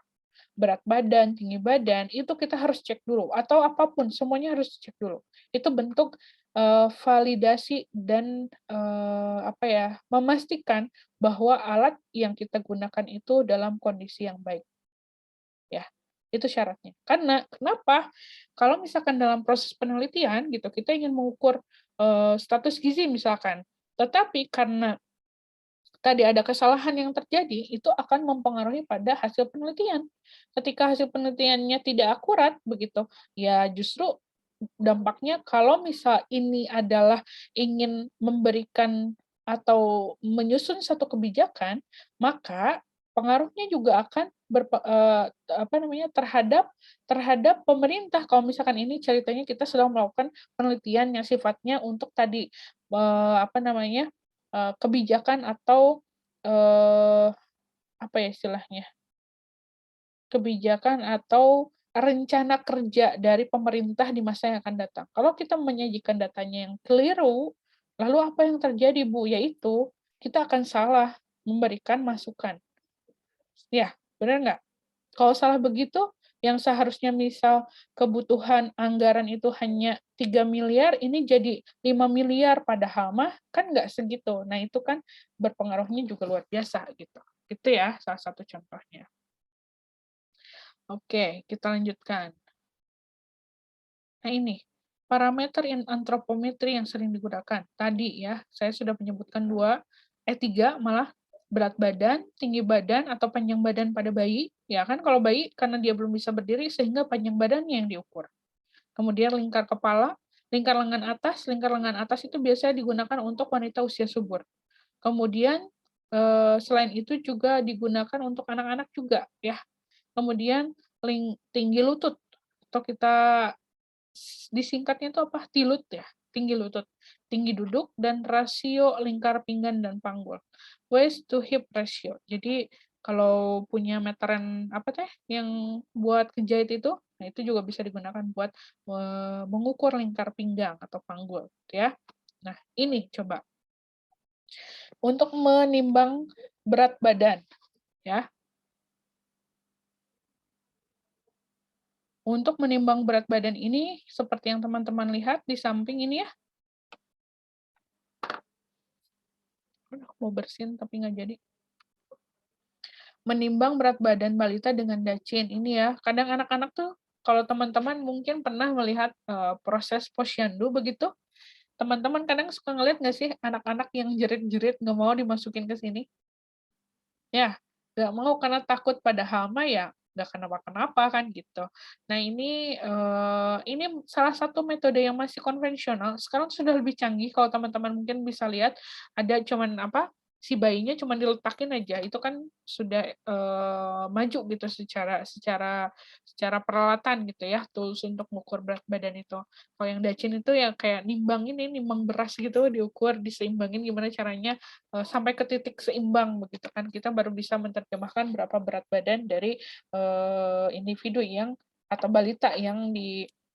berat badan, tinggi badan, itu kita harus cek dulu atau apapun semuanya harus cek dulu. Itu bentuk validasi dan apa ya, memastikan bahwa alat yang kita gunakan itu dalam kondisi yang baik. Ya, itu syaratnya. Karena kenapa? Kalau misalkan dalam proses penelitian gitu, kita ingin mengukur status gizi misalkan, tetapi karena tadi ada kesalahan yang terjadi, itu akan mempengaruhi pada hasil penelitian. Ketika hasil penelitiannya tidak akurat begitu, ya justru dampaknya kalau misal ini adalah ingin memberikan atau menyusun satu kebijakan, maka pengaruhnya juga akan apa namanya terhadap terhadap pemerintah. Kalau misalkan ini ceritanya kita sedang melakukan penelitian yang sifatnya untuk tadi apa namanya kebijakan atau apa ya istilahnya kebijakan atau rencana kerja dari pemerintah di masa yang akan datang. Kalau kita menyajikan datanya yang keliru, lalu apa yang terjadi, Bu? Yaitu kita akan salah memberikan masukan. Ya, benar nggak? Kalau salah begitu, yang seharusnya misal kebutuhan anggaran itu hanya 3 miliar, ini jadi 5 miliar, padahal mah kan nggak segitu. Nah, itu kan berpengaruhnya juga luar biasa gitu. Itu ya salah satu contohnya. Oke, kita lanjutkan. Nah ini, parameter antropometri yang sering digunakan. Tadi ya, saya sudah menyebutkan tiga malah berat badan, tinggi badan, atau panjang badan pada bayi. Ya kan, kalau bayi karena dia belum bisa berdiri sehingga panjang badannya yang diukur. Kemudian lingkar lengan atas itu biasanya digunakan untuk wanita usia subur. Kemudian selain itu juga digunakan untuk anak-anak juga ya. Kemudian tinggi lutut atau kita disingkatnya itu apa? Tilut ya, tinggi lutut, tinggi duduk, dan rasio lingkar pinggang dan panggul. Waist to hip ratio. Jadi kalau punya meteran apa teh yang buat kejahit itu, nah itu juga bisa digunakan buat mengukur lingkar pinggang atau panggul, gitu ya. Nah ini coba untuk menimbang berat badan, ya. Untuk menimbang berat badan ini, seperti yang teman-teman lihat di samping ini ya. Mau bersin tapi nggak jadi. Menimbang berat badan balita dengan dacin. Ini ya, kadang anak-anak tuh, kalau teman-teman mungkin pernah melihat proses posyandu begitu, teman-teman kadang suka ngeliat nggak sih anak-anak yang jerit-jerit nggak mau dimasukin ke sini? Ya, nggak mau karena takut pada hama ya nggak kenapa-kenapa kan gitu. Nah ini salah satu metode yang masih konvensional. Sekarang sudah lebih canggih kalau teman-teman mungkin bisa lihat ada cuman apa si bayinya cuma diletakin aja itu kan sudah maju gitu secara secara secara peralatan gitu ya tools untuk mengukur berat badan itu. Kalau yang dacin itu ya kayak nimbang beras gitu diukur diseimbangin gimana caranya sampai ke titik seimbang begitu kan kita baru bisa menerjemahkan berapa berat badan dari individu yang atau balita yang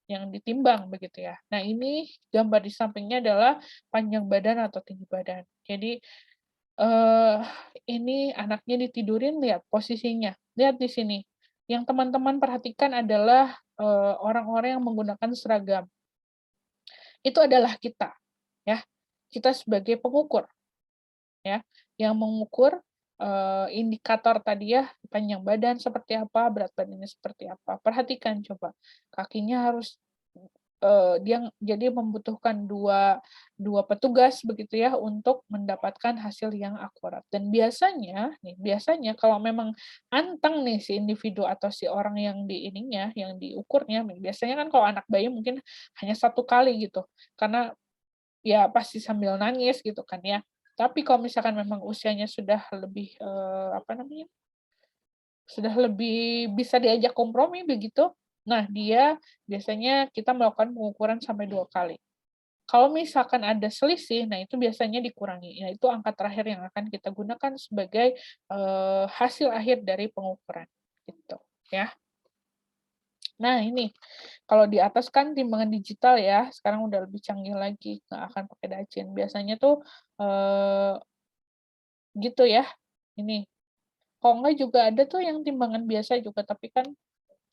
ditimbang begitu ya. Nah, ini gambar di sampingnya adalah panjang badan atau tinggi badan. Jadi ini anaknya ditidurin, lihat posisinya. Lihat di sini. Yang teman-teman perhatikan adalah orang-orang yang menggunakan seragam. Itu adalah kita, ya. Kita sebagai pengukur, ya, yang mengukur indikator tadi ya, panjang badan seperti apa, berat badannya seperti apa. Perhatikan coba, kakinya harus dia jadi membutuhkan dua petugas begitu ya untuk mendapatkan hasil yang akurat. Dan biasanya kalau memang anteng nih si individu atau si orang yang yang diukurnya, biasanya kan kalau anak bayi mungkin hanya satu kali gitu, karena ya pasti sambil nangis gitu kan ya. Tapi kalau misalkan memang usianya sudah lebih apa namanya? Sudah lebih bisa diajak kompromi begitu. Nah, dia biasanya kita melakukan pengukuran sampai 2 kali. Kalau misalkan ada selisih, nah itu biasanya dikurangi. Nah, itu angka terakhir yang akan kita gunakan sebagai hasil akhir dari pengukuran. Gitu, ya. Nah, ini kalau di atas kan timbangan digital ya, sekarang udah lebih canggih lagi, nggak akan pakai Dacin. Biasanya tuh gitu ya, ini. Kalau nggak juga ada tuh yang timbangan biasa juga, tapi kan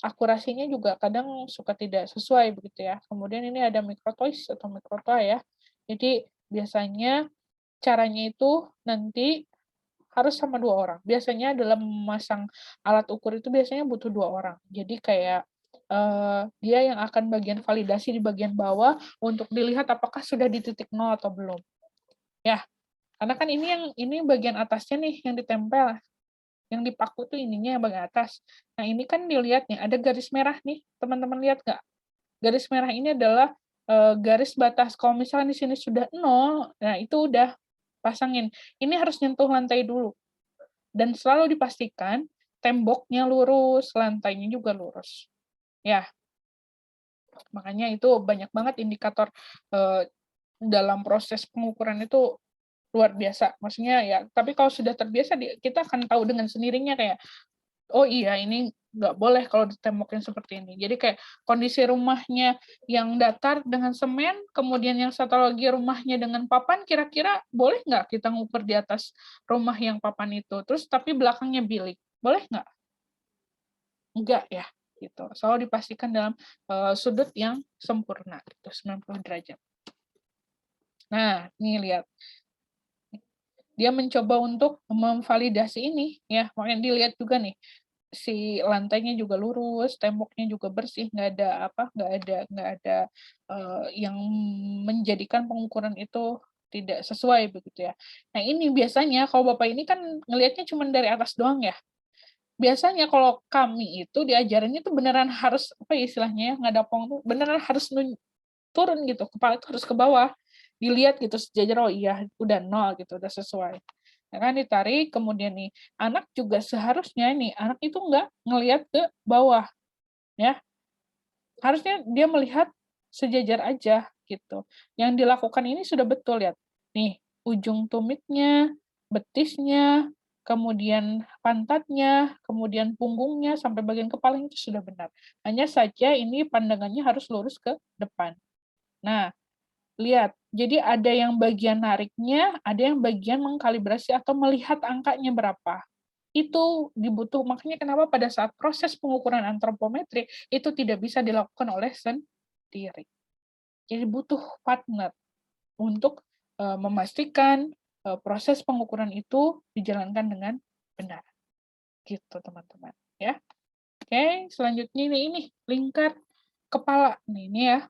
akurasinya juga kadang suka tidak sesuai begitu ya. Kemudian ini ada microtoys atau microtoy ya. Jadi biasanya caranya itu nanti harus sama 2 orang. Biasanya dalam memasang alat ukur itu biasanya butuh 2 orang. Jadi kayak, dia yang akan bagian validasi di bagian bawah untuk dilihat apakah sudah di titik nol atau belum. Ya, karena kan ini bagian atasnya nih yang ditempel, yang dipaku tuh ininya yang bagian atas. Nah, ini kan dilihat nih, ada garis merah nih, teman-teman lihat nggak? Garis merah ini adalah, garis batas. Kalau misalnya di sini sudah 0, nah itu udah pasangin. Ini harus nyentuh lantai dulu. Dan selalu dipastikan temboknya lurus, lantainya juga lurus. Ya, makanya itu banyak banget indikator dalam proses pengukuran itu luar biasa. Maksudnya ya, tapi kalau sudah terbiasa kita akan tahu dengan sendirinya kayak, oh iya ini nggak boleh kalau ditemboknya seperti ini. Jadi kayak kondisi rumahnya yang datar dengan semen, kemudian yang satu lagi rumahnya dengan papan, kira-kira boleh nggak kita ngukur di atas rumah yang papan itu? Terus tapi belakangnya bilik, boleh nggak? Enggak ya, gitu. Selalu dipastikan dalam sudut yang sempurna, gitu, 90 derajat. Nah, nih lihat. Dia mencoba untuk memvalidasi ini, ya, makanya dilihat juga nih, si lantainya juga lurus, temboknya juga bersih, nggak ada yang menjadikan pengukuran itu tidak sesuai begitu ya. Nah ini biasanya kalau Bapak ini kan ngelihatnya cuma dari atas doang ya. Biasanya kalau kami itu diajarinnya tuh beneran harus apa ya istilahnya ya, ngadapong tuh beneran harus turun gitu, kepala itu harus ke bawah. Dilihat gitu sejajar, oh iya udah 0 gitu, udah sesuai. Ya kan ditarik, kemudian nih anak juga seharusnya nih anak itu nggak ngelihat ke bawah ya. Harusnya dia melihat sejajar aja gitu. Yang dilakukan ini sudah betul ya. Nih, ujung tumitnya, betisnya, kemudian pantatnya, kemudian punggungnya sampai bagian kepala itu sudah benar. Hanya saja ini pandangannya harus lurus ke depan. Nah, lihat. Jadi ada yang bagian nariknya, ada yang bagian mengkalibrasi atau melihat angkanya berapa. Itu makanya kenapa pada saat proses pengukuran antropometri itu tidak bisa dilakukan oleh sendiri. Jadi butuh partner untuk memastikan proses pengukuran itu dijalankan dengan benar. Gitu teman-teman ya. Oke, selanjutnya ini lingkar kepala. Ini ya.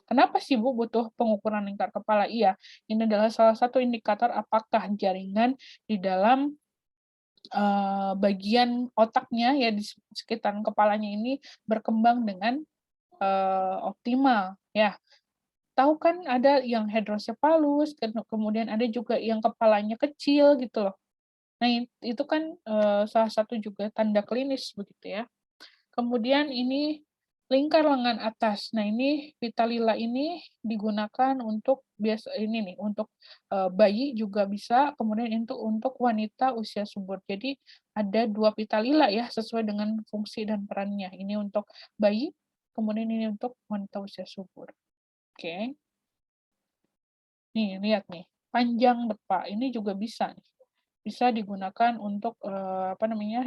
Kenapa sih Bu butuh pengukuran lingkar kepala? Iya, ini adalah salah satu indikator apakah jaringan di dalam bagian otaknya ya di sekitar kepalanya ini berkembang dengan optimal ya. Tahu kan ada yang hidrosepalus, kemudian ada juga yang kepalanya kecil gitu loh. Nah, itu kan salah satu juga tanda klinis begitu ya. Kemudian ini lingkar lengan atas. Nah, ini pita lila ini digunakan untuk ini nih, untuk bayi juga bisa, kemudian itu untuk wanita usia subur. Jadi ada 2 pita lila ya, sesuai dengan fungsi dan perannya. Ini untuk bayi, kemudian ini untuk wanita usia subur. Oke. Nih, lihat nih, panjang depa, ini juga bisa nih. Bisa digunakan untuk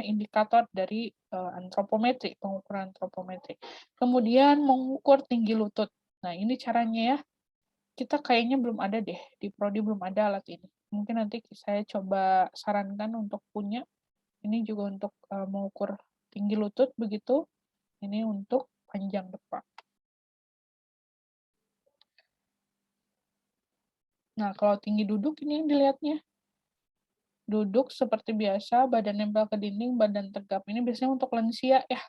indikator dari antropometri, pengukuran antropometri. Kemudian mengukur tinggi lutut. Nah, ini caranya ya. Kita kayaknya belum ada deh, di prodi belum ada alat ini. Mungkin nanti saya coba sarankan untuk punya. Ini juga untuk mengukur tinggi lutut begitu. Ini untuk panjang depa. Nah, kalau tinggi duduk ini yang dilihatnya. Duduk seperti biasa, badan nempel ke dinding, badan tegap. Ini biasanya untuk lansia ya.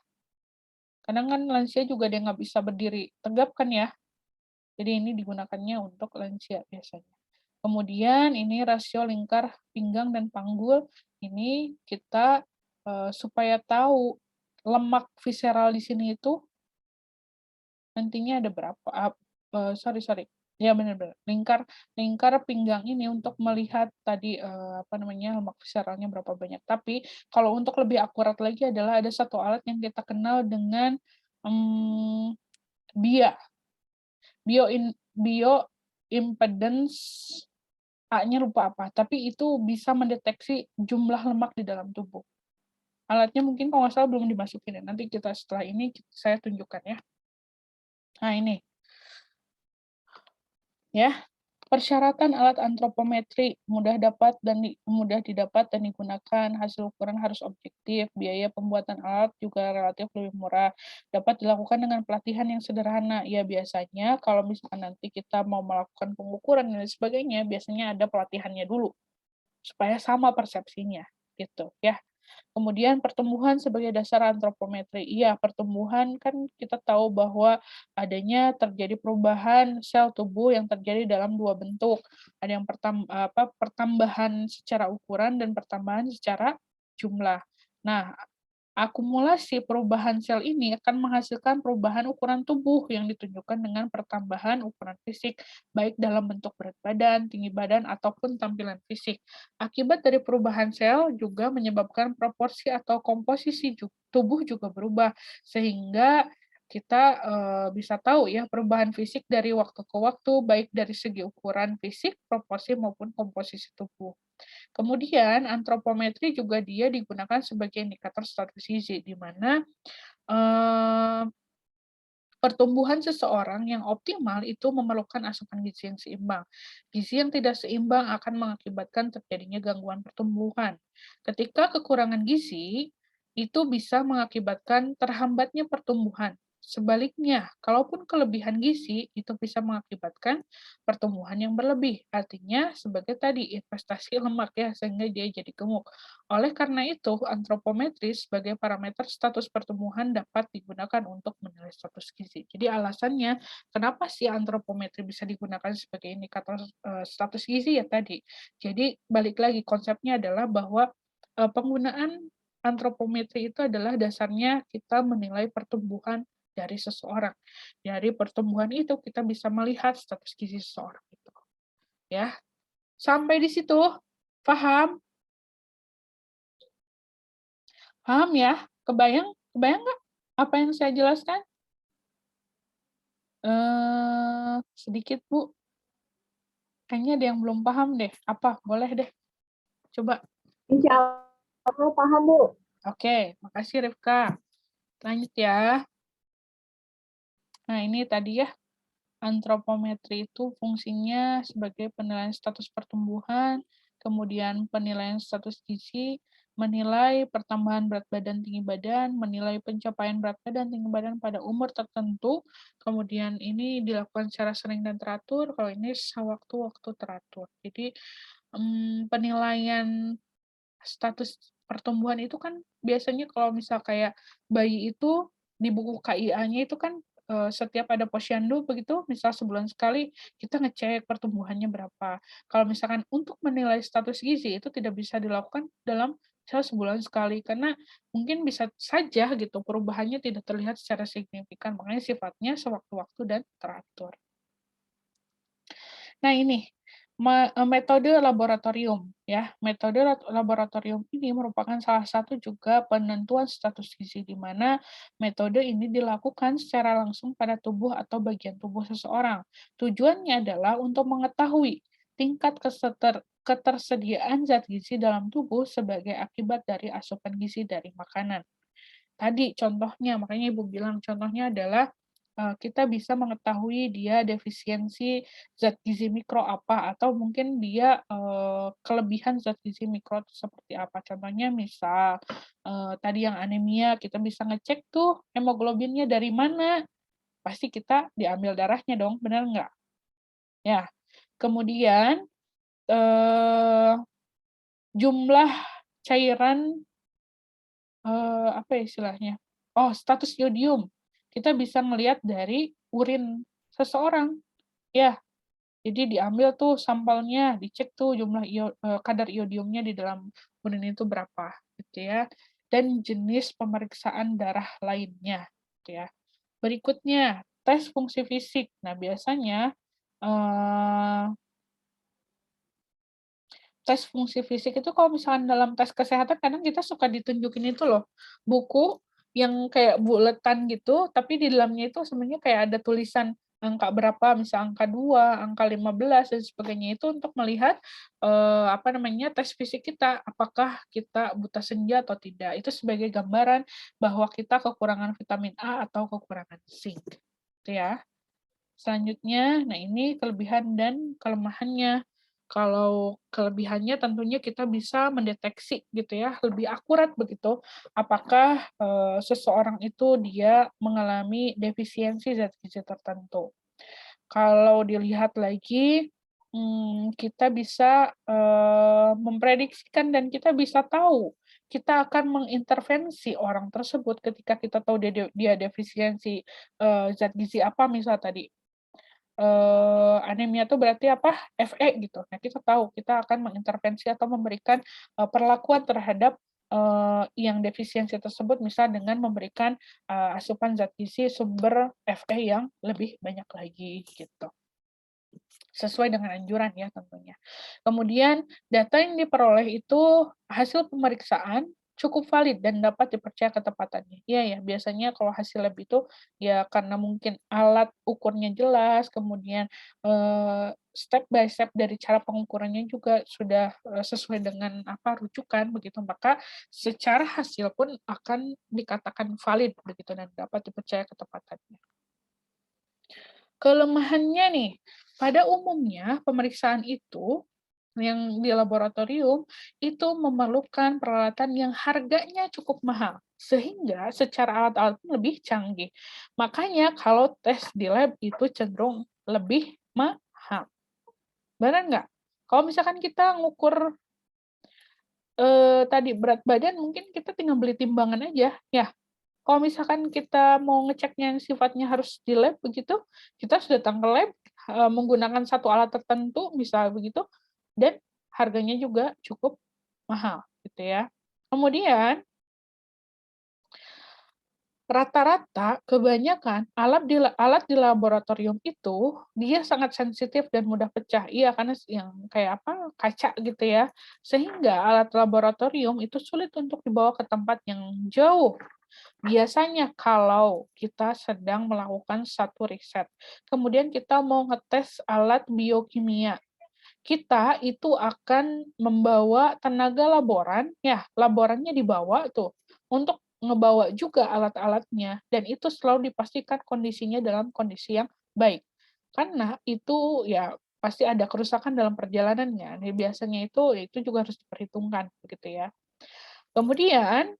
Kadang kan lansia juga dia nggak bisa berdiri tegap kan ya. Jadi ini digunakannya untuk lansia biasanya. Kemudian ini rasio lingkar pinggang dan panggul. Ini kita supaya tahu lemak visceral di sini itu nantinya ada berapa. Sorry. Ya benar-benar. Lingkar pinggang ini untuk melihat tadi lemak visceralnya berapa banyak. Tapi kalau untuk lebih akurat lagi adalah ada satu alat yang kita kenal dengan bioimpedance, A-nya lupa apa, tapi itu bisa mendeteksi jumlah lemak di dalam tubuh. Alatnya mungkin kalau nggak salah belum dimasukin ya. Nanti kita setelah ini saya tunjukkan ya. Nah ini ya, persyaratan alat antropometri mudah didapat dan digunakan, hasil ukuran harus objektif, biaya pembuatan alat juga relatif lebih murah, dapat dilakukan dengan pelatihan yang sederhana. Ya biasanya kalau misalkan nanti kita mau melakukan pengukuran dan sebagainya, biasanya ada pelatihannya dulu supaya sama persepsinya gitu ya. Kemudian pertumbuhan sebagai dasar antropometri. Iya, pertumbuhan kan kita tahu bahwa adanya terjadi perubahan sel tubuh yang terjadi dalam dua bentuk. Ada yang pertambahan secara ukuran dan pertambahan secara jumlah. Nah, akumulasi perubahan sel ini akan menghasilkan perubahan ukuran tubuh yang ditunjukkan dengan pertambahan ukuran fisik, baik dalam bentuk berat badan, tinggi badan, ataupun tampilan fisik. Akibat dari perubahan sel juga menyebabkan proporsi atau komposisi tubuh juga berubah, sehingga kita bisa tahu ya perubahan fisik dari waktu ke waktu, baik dari segi ukuran fisik, proporsi maupun komposisi tubuh. Kemudian antropometri juga dia digunakan sebagai indikator status gizi, di mana pertumbuhan seseorang yang optimal itu memerlukan asupan gizi yang seimbang. Gizi yang tidak seimbang akan mengakibatkan terjadinya gangguan pertumbuhan. Ketika kekurangan gizi, itu bisa mengakibatkan terhambatnya pertumbuhan. Sebaliknya, kalaupun kelebihan gizi, itu bisa mengakibatkan pertumbuhan yang berlebih. Artinya, sebagai tadi, investasi lemak ya, sehingga dia jadi gemuk. Oleh karena itu, antropometri sebagai parameter status pertumbuhan dapat digunakan untuk menilai status gizi. Jadi alasannya, kenapa sih antropometri bisa digunakan sebagai indikator status gizi ya tadi. Jadi balik lagi, konsepnya adalah bahwa penggunaan antropometri itu adalah dasarnya kita menilai pertumbuhan dari seseorang. Dari pertumbuhan itu kita bisa melihat status gizi seseorang itu. Ya. Sampai di situ, paham? Paham ya? Kebayang nggak apa yang saya jelaskan? Sedikit, Bu. Kayaknya ada yang belum paham deh. Apa? Boleh deh. Coba. Insya Allah paham, Bu. Oke, makasih Rifka. Lanjut ya. Nah, ini tadi ya. Antropometri itu fungsinya sebagai penilaian status pertumbuhan, kemudian penilaian status gizi, menilai pertambahan berat badan tinggi badan, menilai pencapaian berat badan tinggi badan pada umur tertentu, kemudian ini dilakukan secara sering dan teratur, kalau ini sewaktu-waktu teratur. Jadi penilaian status pertumbuhan itu kan biasanya kalau misal kayak bayi itu di buku KIA-nya itu kan setiap ada posyandu begitu, misal sebulan sekali kita ngecek pertumbuhannya berapa. Kalau misalkan untuk menilai status gizi itu tidak bisa dilakukan dalam misal sebulan sekali karena mungkin bisa saja gitu perubahannya tidak terlihat secara signifikan, makanya sifatnya sewaktu-waktu dan teratur. Nah ini metode laboratorium ya. Metode laboratorium ini merupakan salah satu juga penentuan status gizi di mana metode ini dilakukan secara langsung pada tubuh atau bagian tubuh seseorang. Tujuannya adalah untuk mengetahui tingkat ketersediaan zat gizi dalam tubuh sebagai akibat dari asupan gizi dari makanan. Tadi contohnya, makanya Ibu bilang contohnya adalah kita bisa mengetahui dia defisiensi zat gizi mikro apa, atau mungkin dia kelebihan zat gizi mikro seperti apa. Contohnya misal tadi yang anemia, kita bisa ngecek tuh hemoglobinnya dari mana. Pasti kita diambil darahnya dong, benar nggak? Ya. Kemudian jumlah cairan apa ya istilahnya? Oh, status iodium. Kita bisa melihat dari urin seseorang. Ya, jadi diambil tuh sampelnya, dicek tuh jumlah kadar iodiumnya di dalam urin itu berapa, gitu ya. Dan jenis pemeriksaan darah lainnya, gitu ya. Berikutnya, tes fungsi fisik. Nah, biasanya tes fungsi fisik itu kalau misalkan dalam tes kesehatan kadang kita suka ditunjukin itu loh, buku yang kayak buletan gitu, tapi di dalamnya itu sebenarnya kayak ada tulisan angka berapa, misal angka 2, angka 15 dan sebagainya, itu untuk melihat tes fisik kita, apakah kita buta senja atau tidak. Itu sebagai gambaran bahwa kita kekurangan vitamin A atau kekurangan zinc. Gitu ya. Selanjutnya, nah ini kelebihan dan kelemahannya. Kalau kelebihannya tentunya kita bisa mendeteksi gitu ya, lebih akurat begitu, apakah seseorang itu dia mengalami defisiensi zat gizi tertentu. Kalau dilihat lagi, kita bisa memprediksikan dan kita bisa tahu, kita akan mengintervensi orang tersebut ketika kita tahu dia defisiensi zat gizi apa, misal tadi anemia itu berarti apa? Fe gitu. Nah, kita tahu kita akan mengintervensi atau memberikan perlakuan terhadap yang defisiensi tersebut, misal dengan memberikan asupan zat gizi sumber Fe yang lebih banyak lagi gitu. Sesuai dengan anjuran ya tentunya. Kemudian data yang diperoleh itu hasil pemeriksaan cukup valid dan dapat dipercaya ketepatannya. Iya ya, biasanya kalau hasil lab itu ya karena mungkin alat ukurnya jelas, kemudian step by step dari cara pengukurannya juga sudah sesuai dengan rujukan begitu, maka secara hasil pun akan dikatakan valid begitu dan dapat dipercaya ketepatannya. Kelemahannya nih, pada umumnya pemeriksaan itu yang di laboratorium itu memerlukan peralatan yang harganya cukup mahal, sehingga secara alat-alat lebih canggih. Makanya kalau tes di lab itu cenderung lebih mahal. Benar nggak? Kalau misalkan kita ngukur tadi berat badan, mungkin kita tinggal beli timbangan aja, ya. Kalau misalkan kita mau ngeceknya yang sifatnya harus di lab begitu, kita sudah datang ke lab menggunakan satu alat tertentu, misal begitu, dan harganya juga cukup mahal, gitu ya. Kemudian rata-rata kebanyakan alat di laboratorium itu dia sangat sensitif dan mudah pecah. Iya, karena yang kayak kaca gitu ya. Sehingga alat laboratorium itu sulit untuk dibawa ke tempat yang jauh. Biasanya kalau kita sedang melakukan satu riset, kemudian kita mau ngetes alat biokimia, kita itu akan membawa tenaga laboran, ya laborannya dibawa tuh, untuk ngebawa juga alat-alatnya, dan itu selalu dipastikan kondisinya dalam kondisi yang baik. Karena itu ya pasti ada kerusakan dalam perjalanannya. Nah, biasanya itu juga harus diperhitungkan begitu ya. Kemudian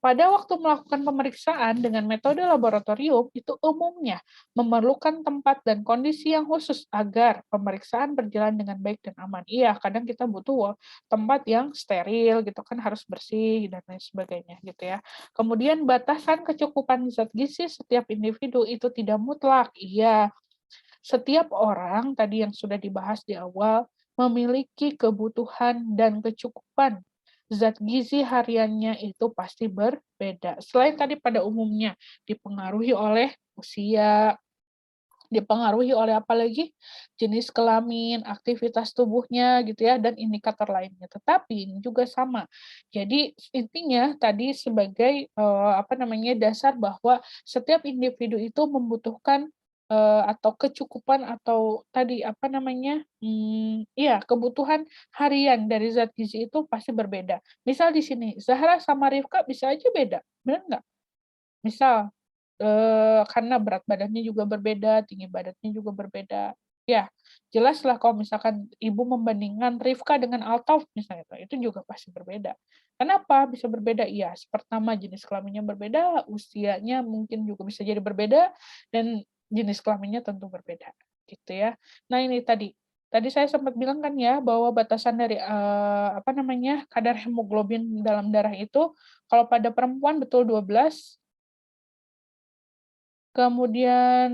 pada waktu melakukan pemeriksaan dengan metode laboratorium, itu umumnya memerlukan tempat dan kondisi yang khusus agar pemeriksaan berjalan dengan baik dan aman. Iya, kadang kita butuh tempat yang steril, gitu kan, harus bersih, dan lain sebagainya, gitu ya. Kemudian batasan kecukupan zat gizi setiap individu itu tidak mutlak. Iya, setiap orang, tadi yang sudah dibahas di awal, memiliki kebutuhan dan kecukupan zat gizi hariannya itu pasti berbeda. Selain tadi pada umumnya dipengaruhi oleh usia, dipengaruhi oleh apa lagi? Jenis kelamin, aktivitas tubuhnya gitu ya, dan indikator lainnya. Tetapi ini juga sama. Jadi intinya tadi sebagai dasar bahwa setiap individu itu membutuhkan atau kecukupan atau tadi kebutuhan harian dari zat gizi itu pasti berbeda. Misal di sini Zahra sama Rifka bisa aja beda, benar nggak? Misal karena berat badannya juga berbeda, tinggi badannya juga berbeda. Ya, jelaslah kalau misalkan ibu membandingkan Rifka dengan Altaf misalnya, itu juga pasti berbeda. Kenapa bisa berbeda? Iya, pertama jenis kelaminnya berbeda, usianya mungkin juga bisa jadi berbeda, dan jenis kelaminnya tentu berbeda, gitu ya. Nah ini tadi saya sempat bilang kan ya bahwa batasan dari kadar hemoglobin dalam darah itu kalau pada perempuan betul 12. Kemudian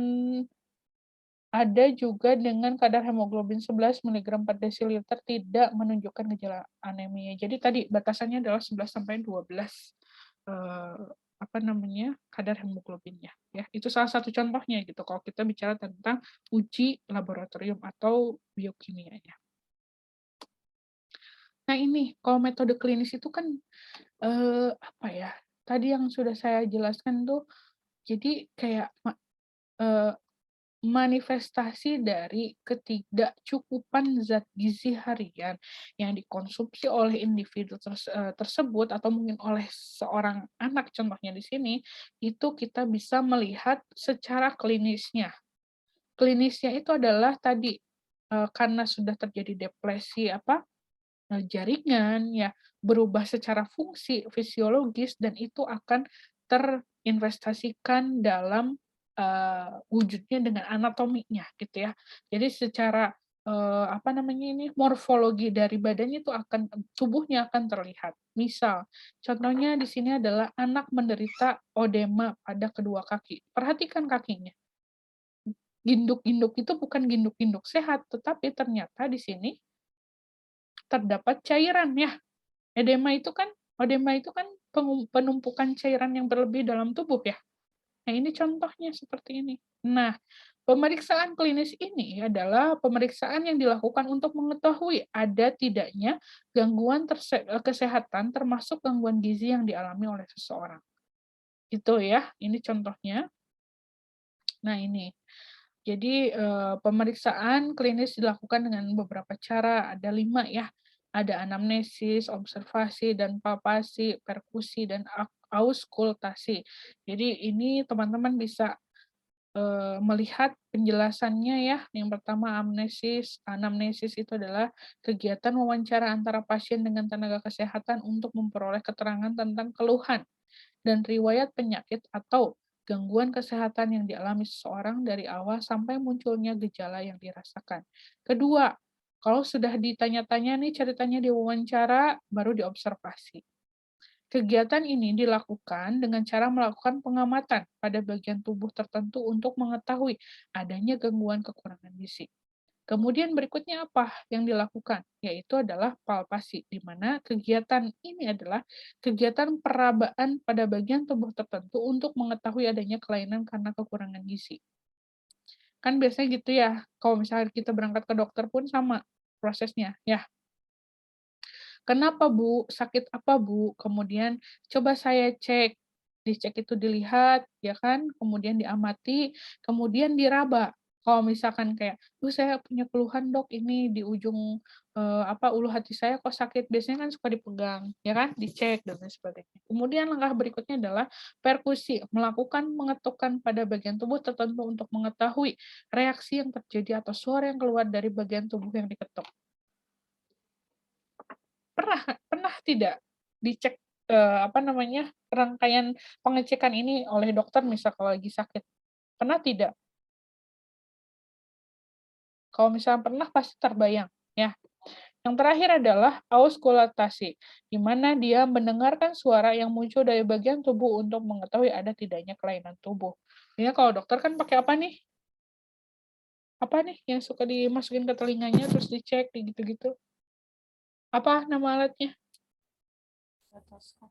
ada juga dengan kadar hemoglobin 11 mg per desiliter tidak menunjukkan gejala anemia. Jadi tadi batasannya adalah 11 sampai 12 kadar hemoglobinnya ya. Itu salah satu contohnya gitu kalau kita bicara tentang uji laboratorium atau biokimianya. Nah ini kalau metode klinis itu kan tadi yang sudah saya jelaskan tuh, jadi kayak manifestasi dari ketidakcukupan zat gizi harian yang dikonsumsi oleh individu tersebut atau mungkin oleh seorang anak contohnya di sini, itu kita bisa melihat secara klinisnya. Klinisnya itu adalah tadi, karena sudah terjadi depresi jaringan ya, berubah secara fungsi fisiologis dan itu akan terinvestasikan dalam, wujudnya dengan anatominya gitu ya. Jadi secara, morfologi dari badannya itu akan tubuhnya akan terlihat. Misal, contohnya di sini adalah anak menderita odema pada kedua kaki. Perhatikan kakinya, ginduk-ginduk itu bukan ginduk-ginduk sehat, tetapi ternyata di sini terdapat cairan ya. Edema itu kan penumpukan cairan yang berlebih dalam tubuh ya. Nah, ini contohnya seperti ini. Nah, pemeriksaan klinis ini adalah pemeriksaan yang dilakukan untuk mengetahui ada tidaknya gangguan kesehatan termasuk gangguan gizi yang dialami oleh seseorang. Itu ya, ini contohnya. Nah, ini. Jadi, pemeriksaan klinis dilakukan dengan beberapa cara, ada 5 ya. Ada anamnesis, observasi, dan palpasi, perkusi, dan auskultasi. Jadi ini teman-teman bisa melihat penjelasannya ya. Yang pertama amnesis. Anamnesis itu adalah kegiatan wawancara antara pasien dengan tenaga kesehatan untuk memperoleh keterangan tentang keluhan dan riwayat penyakit atau gangguan kesehatan yang dialami seseorang dari awal sampai munculnya gejala yang dirasakan. Kedua, kalau sudah ditanya-tanya nih ceritanya diwawancara, baru diobservasi. Kegiatan ini dilakukan dengan cara melakukan pengamatan pada bagian tubuh tertentu untuk mengetahui adanya gangguan kekurangan gizi. Kemudian berikutnya apa yang dilakukan? Yaitu adalah palpasi, di mana kegiatan ini adalah kegiatan perabaan pada bagian tubuh tertentu untuk mengetahui adanya kelainan karena kekurangan gizi. Kan biasanya gitu ya, kalau misalnya kita berangkat ke dokter pun sama prosesnya, ya. Kenapa Bu? Sakit apa Bu? Kemudian coba saya cek. Dicek itu dilihat, ya kan? Kemudian diamati, kemudian diraba. Kalau misalkan kayak, saya punya keluhan dok, ini di ujung ulu hati saya kok sakit. Biasanya kan suka dipegang, ya kan? Dicek dan lain sebagainya. Kemudian langkah berikutnya adalah perkusi, melakukan mengetukkan pada bagian tubuh tertentu untuk mengetahui reaksi yang terjadi atau suara yang keluar dari bagian tubuh yang diketuk. Pernah tidak dicek, rangkaian pengecekan ini oleh dokter misal kalau lagi sakit? Pernah tidak? Kalau misalnya pernah pasti terbayang, ya. Yang terakhir adalah auskultasi, di mana dia mendengarkan suara yang muncul dari bagian tubuh untuk mengetahui ada tidaknya kelainan tubuh. Ya kalau dokter kan pakai apa nih? Apa nih yang suka dimasukin ke telinganya terus dicek gitu-gitu? Apa nama alatnya?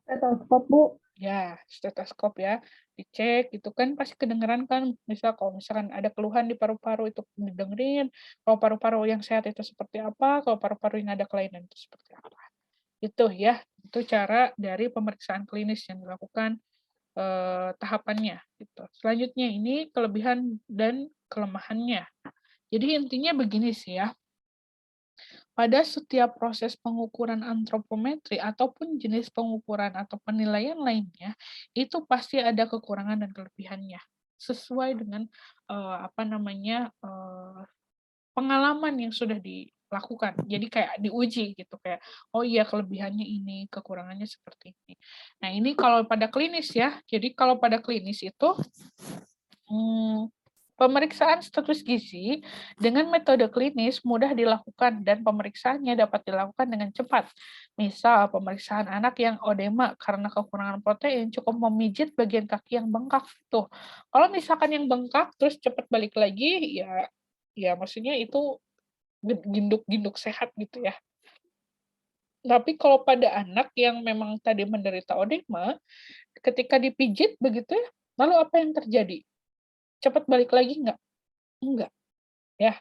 Stetoskop, Bu. Ya, stetoskop ya, dicek gitu kan pasti kedengeran kan, misal kalau misalkan ada keluhan di paru-paru itu didengerin, kalau paru-paru yang sehat itu seperti apa, kalau paru-paru yang ada kelainan itu seperti apa. Itu ya, itu cara dari pemeriksaan klinis yang dilakukan tahapannya gitu. Selanjutnya ini kelebihan dan kelemahannya. Jadi intinya begini sih ya, pada setiap proses pengukuran antropometri ataupun jenis pengukuran atau penilaian lainnya, itu pasti ada kekurangan dan kelebihannya sesuai dengan pengalaman yang sudah dilakukan. Jadi kayak diuji gitu kayak oh iya kelebihannya ini, kekurangannya seperti ini. Nah, ini kalau pada klinis ya. Jadi kalau pada klinis itu pemeriksaan status gizi dengan metode klinis mudah dilakukan dan pemeriksaannya dapat dilakukan dengan cepat. Misal, pemeriksaan anak yang odema karena kekurangan protein cukup memijit bagian kaki yang bengkak. Tuh, kalau misalkan yang bengkak terus cepat balik lagi, ya maksudnya itu ginduk-ginduk sehat gitu ya. Tapi kalau pada anak yang memang tadi menderita odema, ketika dipijit begitu ya, lalu apa yang terjadi? Cepat balik lagi nggak? Enggak. Ya,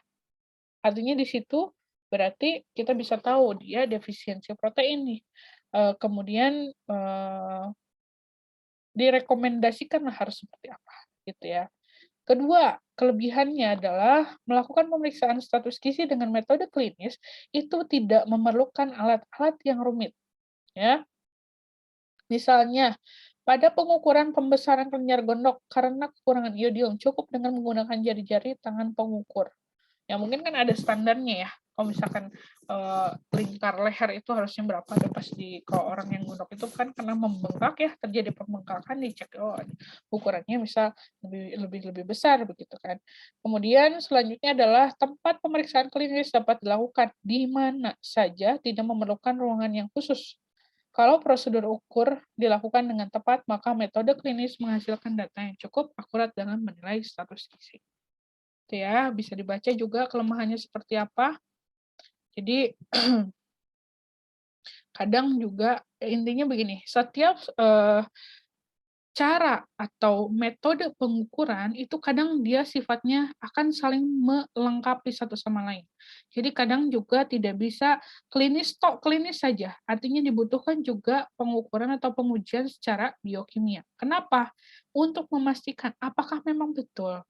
artinya di situ berarti kita bisa tahu dia defisiensi protein nih. Kemudian direkomendasikan harus seperti apa, gitu ya. Kedua, kelebihannya adalah melakukan pemeriksaan status gizi dengan metode klinis itu tidak memerlukan alat-alat yang rumit, ya. Misalnya, pada pengukuran pembesaran kelenjar gondok karena kekurangan iodium, cukup dengan menggunakan jari-jari tangan pengukur. Ya mungkin kan ada standarnya ya. Kalau misalkan lingkar leher itu harusnya berapa, ada pas kalau orang yang gondok itu kan karena membengkak ya, terjadi pembengkakan, dicek ukurannya misal lebih besar begitu kan. Kemudian selanjutnya adalah tempat pemeriksaan klinis dapat dilakukan di mana saja, tidak memerlukan ruangan yang khusus. Kalau prosedur ukur dilakukan dengan tepat, maka metode klinis menghasilkan data yang cukup akurat dalam menilai status gizi. Itu ya, bisa dibaca juga kelemahannya seperti apa. Jadi kadang juga intinya begini, setiap cara atau metode pengukuran itu kadang dia sifatnya akan saling melengkapi satu sama lain. Jadi kadang juga tidak bisa klinis saja. Artinya dibutuhkan juga pengukuran atau pengujian secara biokimia. Kenapa? Untuk memastikan apakah memang betul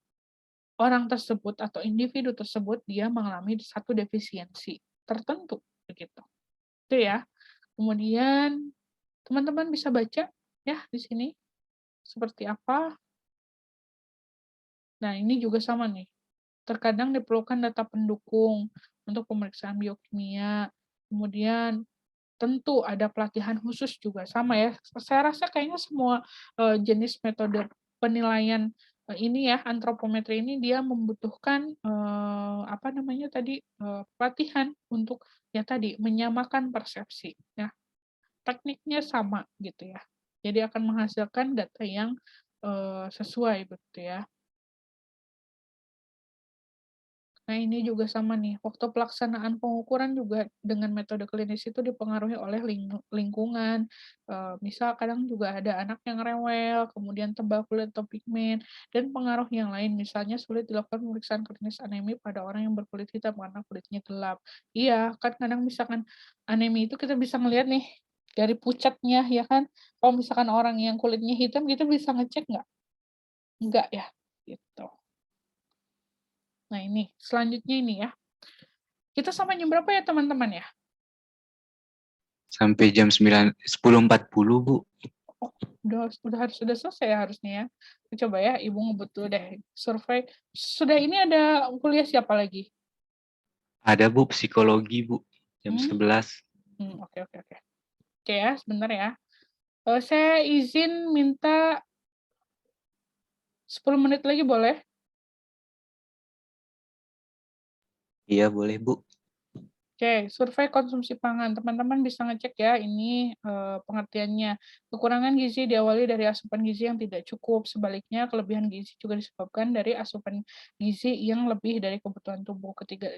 orang tersebut atau individu tersebut dia mengalami satu defisiensi tertentu begitu. Itu ya. Kemudian teman-teman bisa baca ya di sini seperti apa. Nah, ini juga sama nih. Terkadang diperlukan data pendukung untuk pemeriksaan biokimia. Kemudian tentu ada pelatihan khusus juga sama ya. Saya rasa kayaknya semua jenis metode penilaian ini ya, antropometri ini dia membutuhkan apa namanya tadi pelatihan untuk ya tadi menyamakan persepsi ya. Tekniknya sama gitu ya. Jadi akan menghasilkan data yang sesuai begitu ya. Nah, ini juga sama nih, waktu pelaksanaan pengukuran juga dengan metode klinis itu dipengaruhi oleh lingkungan. Misal kadang juga ada anak yang rewel, kemudian tebal kulit atau pigmen, dan pengaruh yang lain, misalnya sulit dilakukan pemeriksaan klinis anemi pada orang yang berkulit hitam karena kulitnya gelap. Iya, kan kadang misalkan anemi itu kita bisa ngelihat nih, dari pucatnya, ya kan? Kalau misalkan orang yang kulitnya hitam, kita bisa ngecek nggak? Nggak ya, gitu. Nah ini, selanjutnya ini ya. Kita sampai jam berapa ya teman-teman ya? Sampai jam 10.40, Bu. Oh, sudah selesai ya harusnya ya. Coba ya, Ibu ngebut dulu deh. Survei. Sudah ini ada kuliah siapa lagi? Ada, Bu, psikologi, Bu. Jam 11. Oke. Oke ya, sebentar ya. Saya izin minta 10 menit lagi boleh? Iya, boleh, Bu. Oke, survei konsumsi pangan. Teman-teman bisa ngecek ya, ini pengertiannya. Kekurangan gizi diawali dari asupan gizi yang tidak cukup. Sebaliknya, kelebihan gizi juga disebabkan dari asupan gizi yang lebih dari kebutuhan tubuh.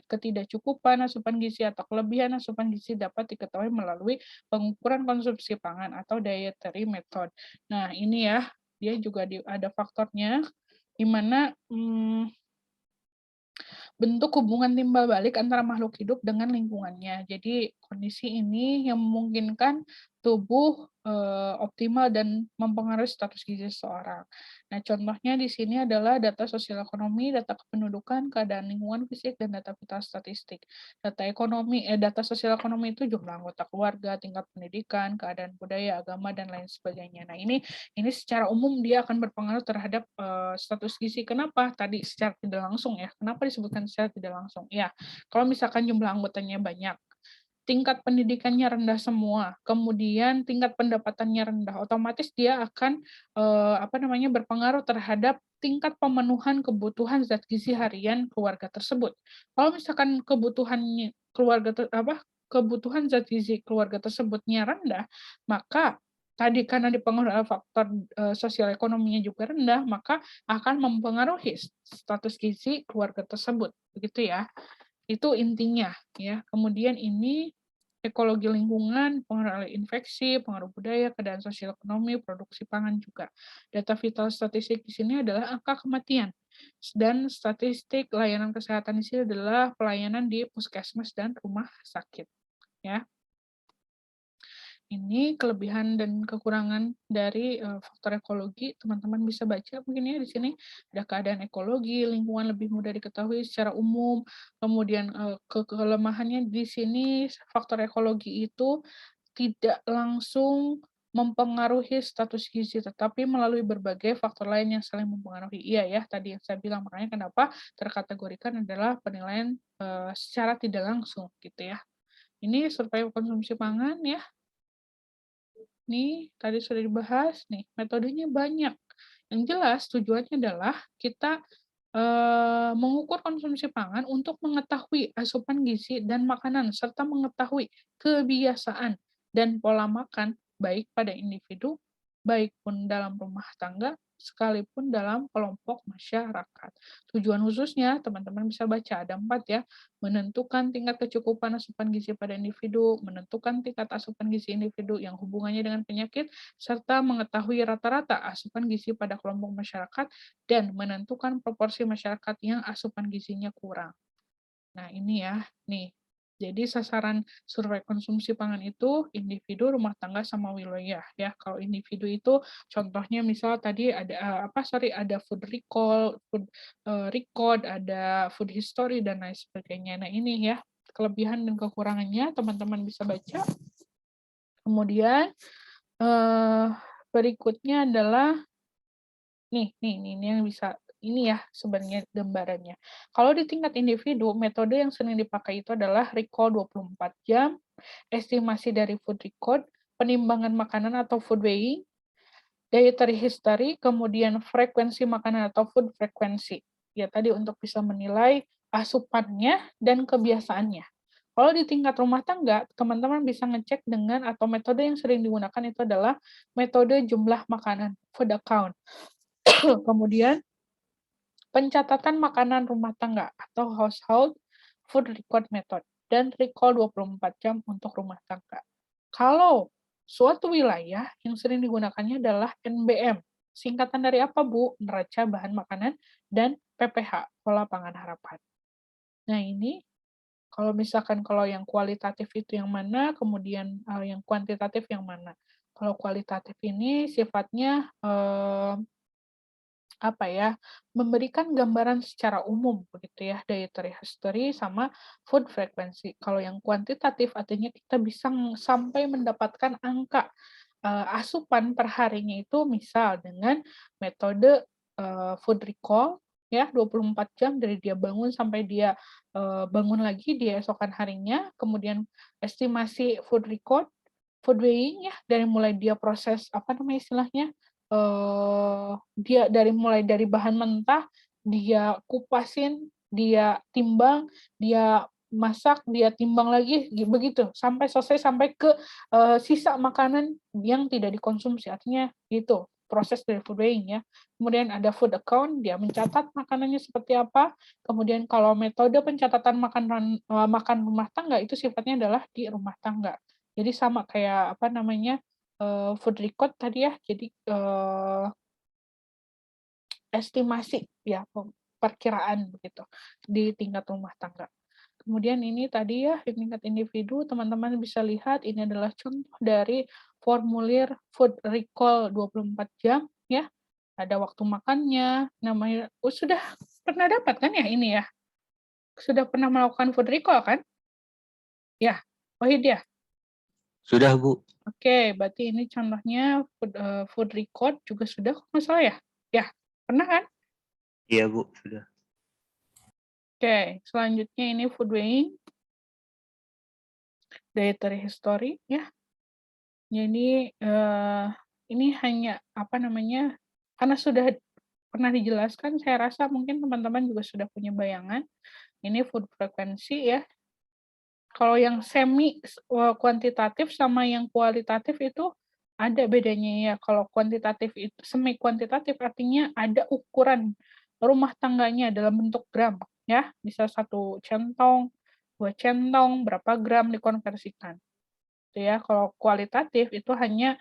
Ketidakcukupan asupan gizi atau kelebihan asupan gizi dapat diketahui melalui pengukuran konsumsi pangan atau dietary method. Nah, ini ya, dia juga ada faktornya, di mana bentuk hubungan timbal balik antara makhluk hidup dengan lingkungannya. Jadi kondisi ini yang memungkinkan tubuh optimal dan mempengaruhi status gizi seseorang. Nah, contohnya di sini adalah data sosial ekonomi, data kependudukan, keadaan lingkungan fisik, dan data vital statistik. Data sosial ekonomi itu jumlah anggota keluarga, tingkat pendidikan, keadaan budaya, agama, dan lain sebagainya. Nah, ini secara umum dia akan berpengaruh terhadap status gizi. Kenapa? Tadi secara tidak langsung ya. Kenapa disebutkan secara tidak langsung? Ya, kalau misalkan jumlah anggotanya banyak, tingkat pendidikannya rendah semua, kemudian tingkat pendapatannya rendah, otomatis dia akan berpengaruh terhadap tingkat pemenuhan kebutuhan zat gizi harian keluarga tersebut. Kalau misalkan kebutuhan zat gizi keluarga tersebutnya rendah, maka tadi karena dipengaruhi oleh faktor sosial ekonominya juga rendah, maka akan mempengaruhi status gizi keluarga tersebut, begitu ya. Itu intinya ya. Kemudian ini ekologi lingkungan, pengaruh infeksi, pengaruh budaya, keadaan sosial ekonomi, produksi pangan juga. Data vital statistik di sini adalah angka kematian. Dan statistik layanan kesehatan di sini adalah pelayanan di puskesmas dan rumah sakit. Ya. Ini kelebihan dan kekurangan dari faktor ekologi, teman-teman bisa baca mungkin ya di sini ada keadaan ekologi, lingkungan lebih mudah diketahui secara umum, kemudian kelemahannya di sini faktor ekologi itu tidak langsung mempengaruhi status gizi, tetapi melalui berbagai faktor lain yang saling mempengaruhi. Iya ya, tadi yang saya bilang, makanya kenapa terkategorikan adalah penilaian secara tidak langsung gitu ya. Ini survei konsumsi pangan ya. Nih, tadi sudah dibahas nih, metodenya banyak. Yang jelas tujuannya adalah kita mengukur konsumsi pangan untuk mengetahui asupan gizi dan makanan, serta mengetahui kebiasaan dan pola makan, baik pada individu, baik pun dalam rumah tangga, sekalipun dalam kelompok masyarakat. Tujuan khususnya, teman-teman bisa baca, ada 4 ya, menentukan tingkat kecukupan asupan gizi pada individu, menentukan tingkat asupan gizi individu yang hubungannya dengan penyakit, serta mengetahui rata-rata asupan gizi pada kelompok masyarakat, dan menentukan proporsi masyarakat yang asupan gizinya kurang. Nah, ini ya, nih. Jadi sasaran survei konsumsi pangan itu individu, rumah tangga, sama wilayah ya. Kalau individu itu contohnya misal tadi ada ada food recall, food record, ada food history dan lain sebagainya. Nah, ini ya kelebihan dan kekurangannya teman-teman bisa baca. Kemudian berikutnya adalah nih yang bisa ini ya sebenarnya gambarannya. Kalau di tingkat individu, metode yang sering dipakai itu adalah recall 24 jam, estimasi dari food record, penimbangan makanan atau food weighing, dietary history, kemudian frekuensi makanan atau food frekuensi. Ya tadi untuk bisa menilai asupannya dan kebiasaannya. Kalau di tingkat rumah tangga, teman-teman bisa ngecek dengan atau metode yang sering digunakan itu adalah metode jumlah makanan, food account. Kemudian pencatatan makanan rumah tangga atau household food record method dan recall 24 jam untuk rumah tangga. Kalau suatu wilayah yang sering digunakannya adalah NBM. Singkatan dari apa, Bu? Neraca bahan makanan dan PPH, pola pangan harapan. Nah, ini kalau misalkan kalau yang kualitatif itu yang mana, kemudian yang kuantitatif yang mana. Kalau kualitatif ini sifatnya memberikan gambaran secara umum begitu ya, dietary history sama food frequency. Kalau yang kuantitatif artinya kita bisa sampai mendapatkan angka asupan per harinya itu misal dengan metode food recall ya 24 jam dari dia bangun sampai dia bangun lagi dia esokan harinya, kemudian estimasi food record, food weighing ya dari mulai dia proses istilahnya dia mulai dari bahan mentah, dia kupasin, dia timbang, dia masak, dia timbang lagi, begitu, sampai selesai, sampai ke sisa makanan yang tidak dikonsumsi, artinya gitu, proses dari food weighing ya. Kemudian ada food account, dia mencatat makanannya seperti apa, kemudian kalau metode pencatatan makan rumah tangga itu sifatnya adalah di rumah tangga. Jadi sama kayak food record tadi ya, jadi estimasi ya, perkiraan begitu di tingkat rumah tangga. Kemudian ini tadi ya, di tingkat individu, teman-teman bisa lihat ini adalah contoh dari formulir food recall 24 jam ya. Ada waktu makannya, namanya sudah pernah dapat kan ya ini ya? Sudah pernah melakukan food recall kan? Ya, Wahid ya? Sudah, Bu. Oke, berarti ini contohnya food record juga sudah kok nggak salah ya? Ya, pernah kan? Iya, Bu, sudah. Oke, selanjutnya ini food weighing, dietary history ya. Jadi ini hanya karena sudah pernah dijelaskan, saya rasa mungkin teman-teman juga sudah punya bayangan. Ini food frequency ya. Kalau yang semi kuantitatif sama yang kualitatif itu ada bedanya ya. Kalau kuantitatif itu semi kuantitatif artinya ada ukuran rumah tangganya dalam bentuk gram ya. Bisa 1 centong, 2 centong, berapa gram dikonversikan. Itu ya. Kalau kualitatif itu hanya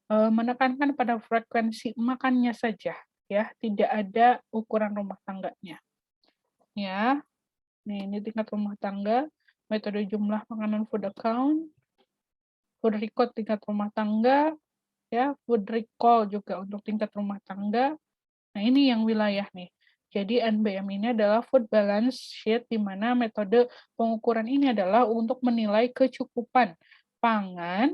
menekankan pada frekuensi makannya saja ya, tidak ada ukuran rumah tangganya. Ya. Nih, ini tingkat rumah tangga, metode jumlah makanan food account. food record tingkat rumah tangga, ya, food recall juga untuk tingkat rumah tangga. Nah, ini yang wilayah nih. Jadi NBM ini adalah food balance sheet, di mana metode pengukuran ini adalah untuk menilai kecukupan pangan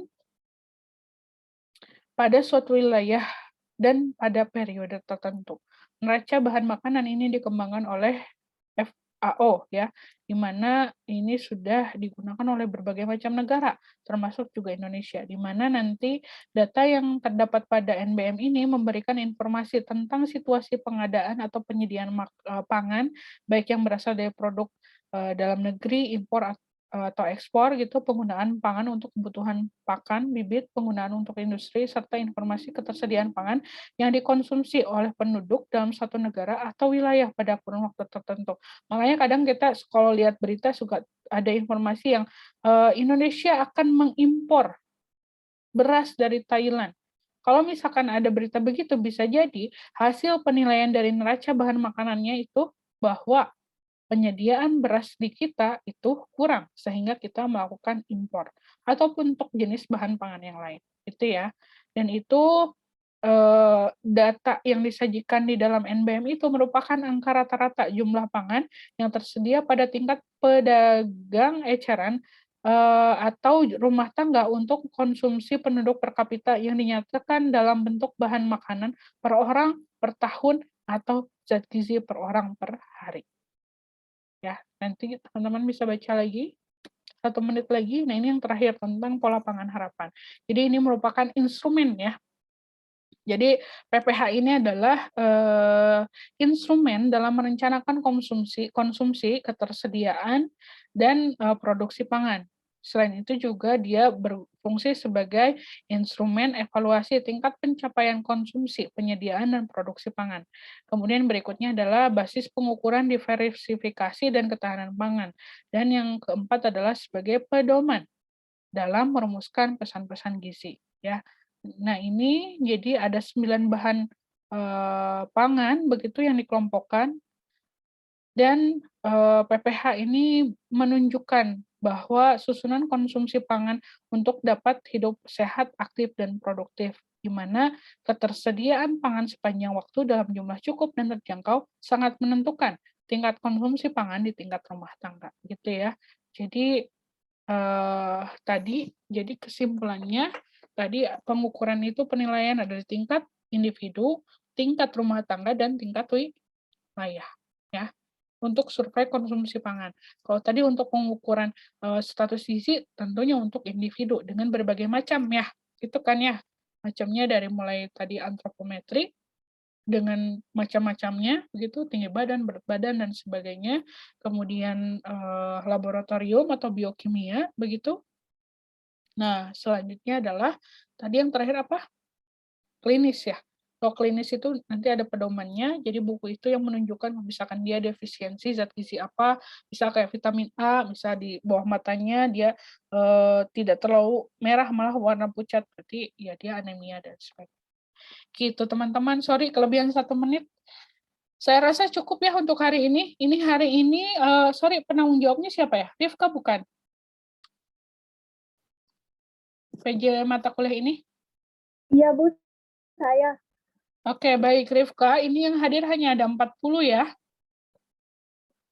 pada suatu wilayah dan pada periode tertentu. Neraca bahan makanan ini dikembangkan oleh FAO, ya, di mana ini sudah digunakan oleh berbagai macam negara, termasuk juga Indonesia, di mana nanti data yang terdapat pada NBM ini memberikan informasi tentang situasi pengadaan atau penyediaan pangan, baik yang berasal dari produk dalam negeri, impor atau ekspor gitu, penggunaan pangan untuk kebutuhan pakan, bibit, penggunaan untuk industri, serta informasi ketersediaan pangan yang dikonsumsi oleh penduduk dalam satu negara atau wilayah pada kurun waktu tertentu. Makanya kadang kita kalau lihat berita suka ada informasi yang Indonesia akan mengimpor beras dari Thailand. Kalau misalkan ada berita begitu, bisa jadi hasil penilaian dari neraca bahan makanannya itu bahwa penyediaan beras di kita itu kurang, sehingga kita melakukan impor, ataupun untuk jenis bahan pangan yang lain, gitu ya. Dan itu data yang disajikan di dalam NBM itu merupakan angka rata-rata jumlah pangan yang tersedia pada tingkat pedagang eceran atau rumah tangga untuk konsumsi penduduk per kapita yang dinyatakan dalam bentuk bahan makanan per orang, per tahun, atau zat gizi per orang per hari. Ya, nanti teman-teman bisa baca lagi 1 menit lagi. Nah, ini yang terakhir tentang pola pangan harapan. Jadi ini merupakan instrumen ya. Jadi PPH ini adalah instrumen dalam merencanakan konsumsi, ketersediaan, dan produksi pangan. Selain itu juga dia berfungsi sebagai instrumen evaluasi tingkat pencapaian konsumsi, penyediaan, dan produksi pangan. Kemudian berikutnya adalah basis pengukuran diversifikasi dan ketahanan pangan. Dan yang keempat adalah sebagai pedoman dalam merumuskan pesan-pesan gizi. Ya. Nah, ini jadi ada 9 bahan pangan begitu yang dikelompokkan, dan PPH ini menunjukkan bahwa susunan konsumsi pangan untuk dapat hidup sehat, aktif, dan produktif, di mana ketersediaan pangan sepanjang waktu dalam jumlah cukup dan terjangkau sangat menentukan tingkat konsumsi pangan di tingkat rumah tangga, gitu ya. Jadi tadi, jadi kesimpulannya tadi pengukuran itu penilaian ada di tingkat individu, tingkat rumah tangga, dan tingkat wilayah, ya, untuk survei konsumsi pangan. Kalau tadi untuk pengukuran status gizi tentunya untuk individu dengan berbagai macam ya, itu kan ya, macamnya dari mulai tadi antropometri dengan macam-macamnya, begitu, tinggi badan, berat badan, dan sebagainya. Kemudian laboratorium atau biokimia, begitu. Nah, selanjutnya adalah tadi yang terakhir apa? Klinis ya. Kalau klinis itu nanti ada pedomannya, jadi buku itu yang menunjukkan misalkan dia defisiensi zat gizi apa, bisa kayak vitamin A, bisa di bawah matanya dia tidak terlalu merah, malah warna pucat, berarti ya dia anemia dan sebagainya. Gitu teman-teman, sorry kelebihan 1 menit. Saya rasa cukup ya untuk hari ini. Ini hari ini, sorry penanggung jawabnya siapa ya? Rifka bukan? PJ mata kuliah ini? Iya, Bu. Saya. Oke, baik Rifka. Ini yang hadir hanya ada 40 ya?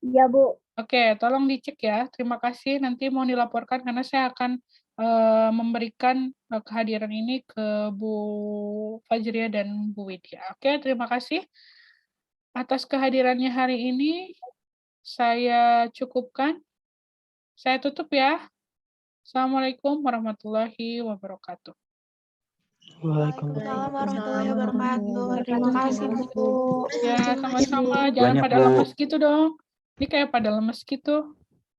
Iya, Bu. Oke, tolong dicek ya. Terima kasih. Nanti mau dilaporkan karena saya akan memberikan kehadiran ini ke Bu Fajria dan Bu Widya. Oke, terima kasih atas kehadirannya hari ini. Saya cukupkan. Saya tutup ya. Assalamualaikum warahmatullahi wabarakatuh. Waalaikumsalam. warahmatullahi wabarakatuh. Terima kasih, Bu. Ya, sama-sama. Jangan Banyak, pada Bu. lemes gitu dong. Ini kayak pada lemes gitu.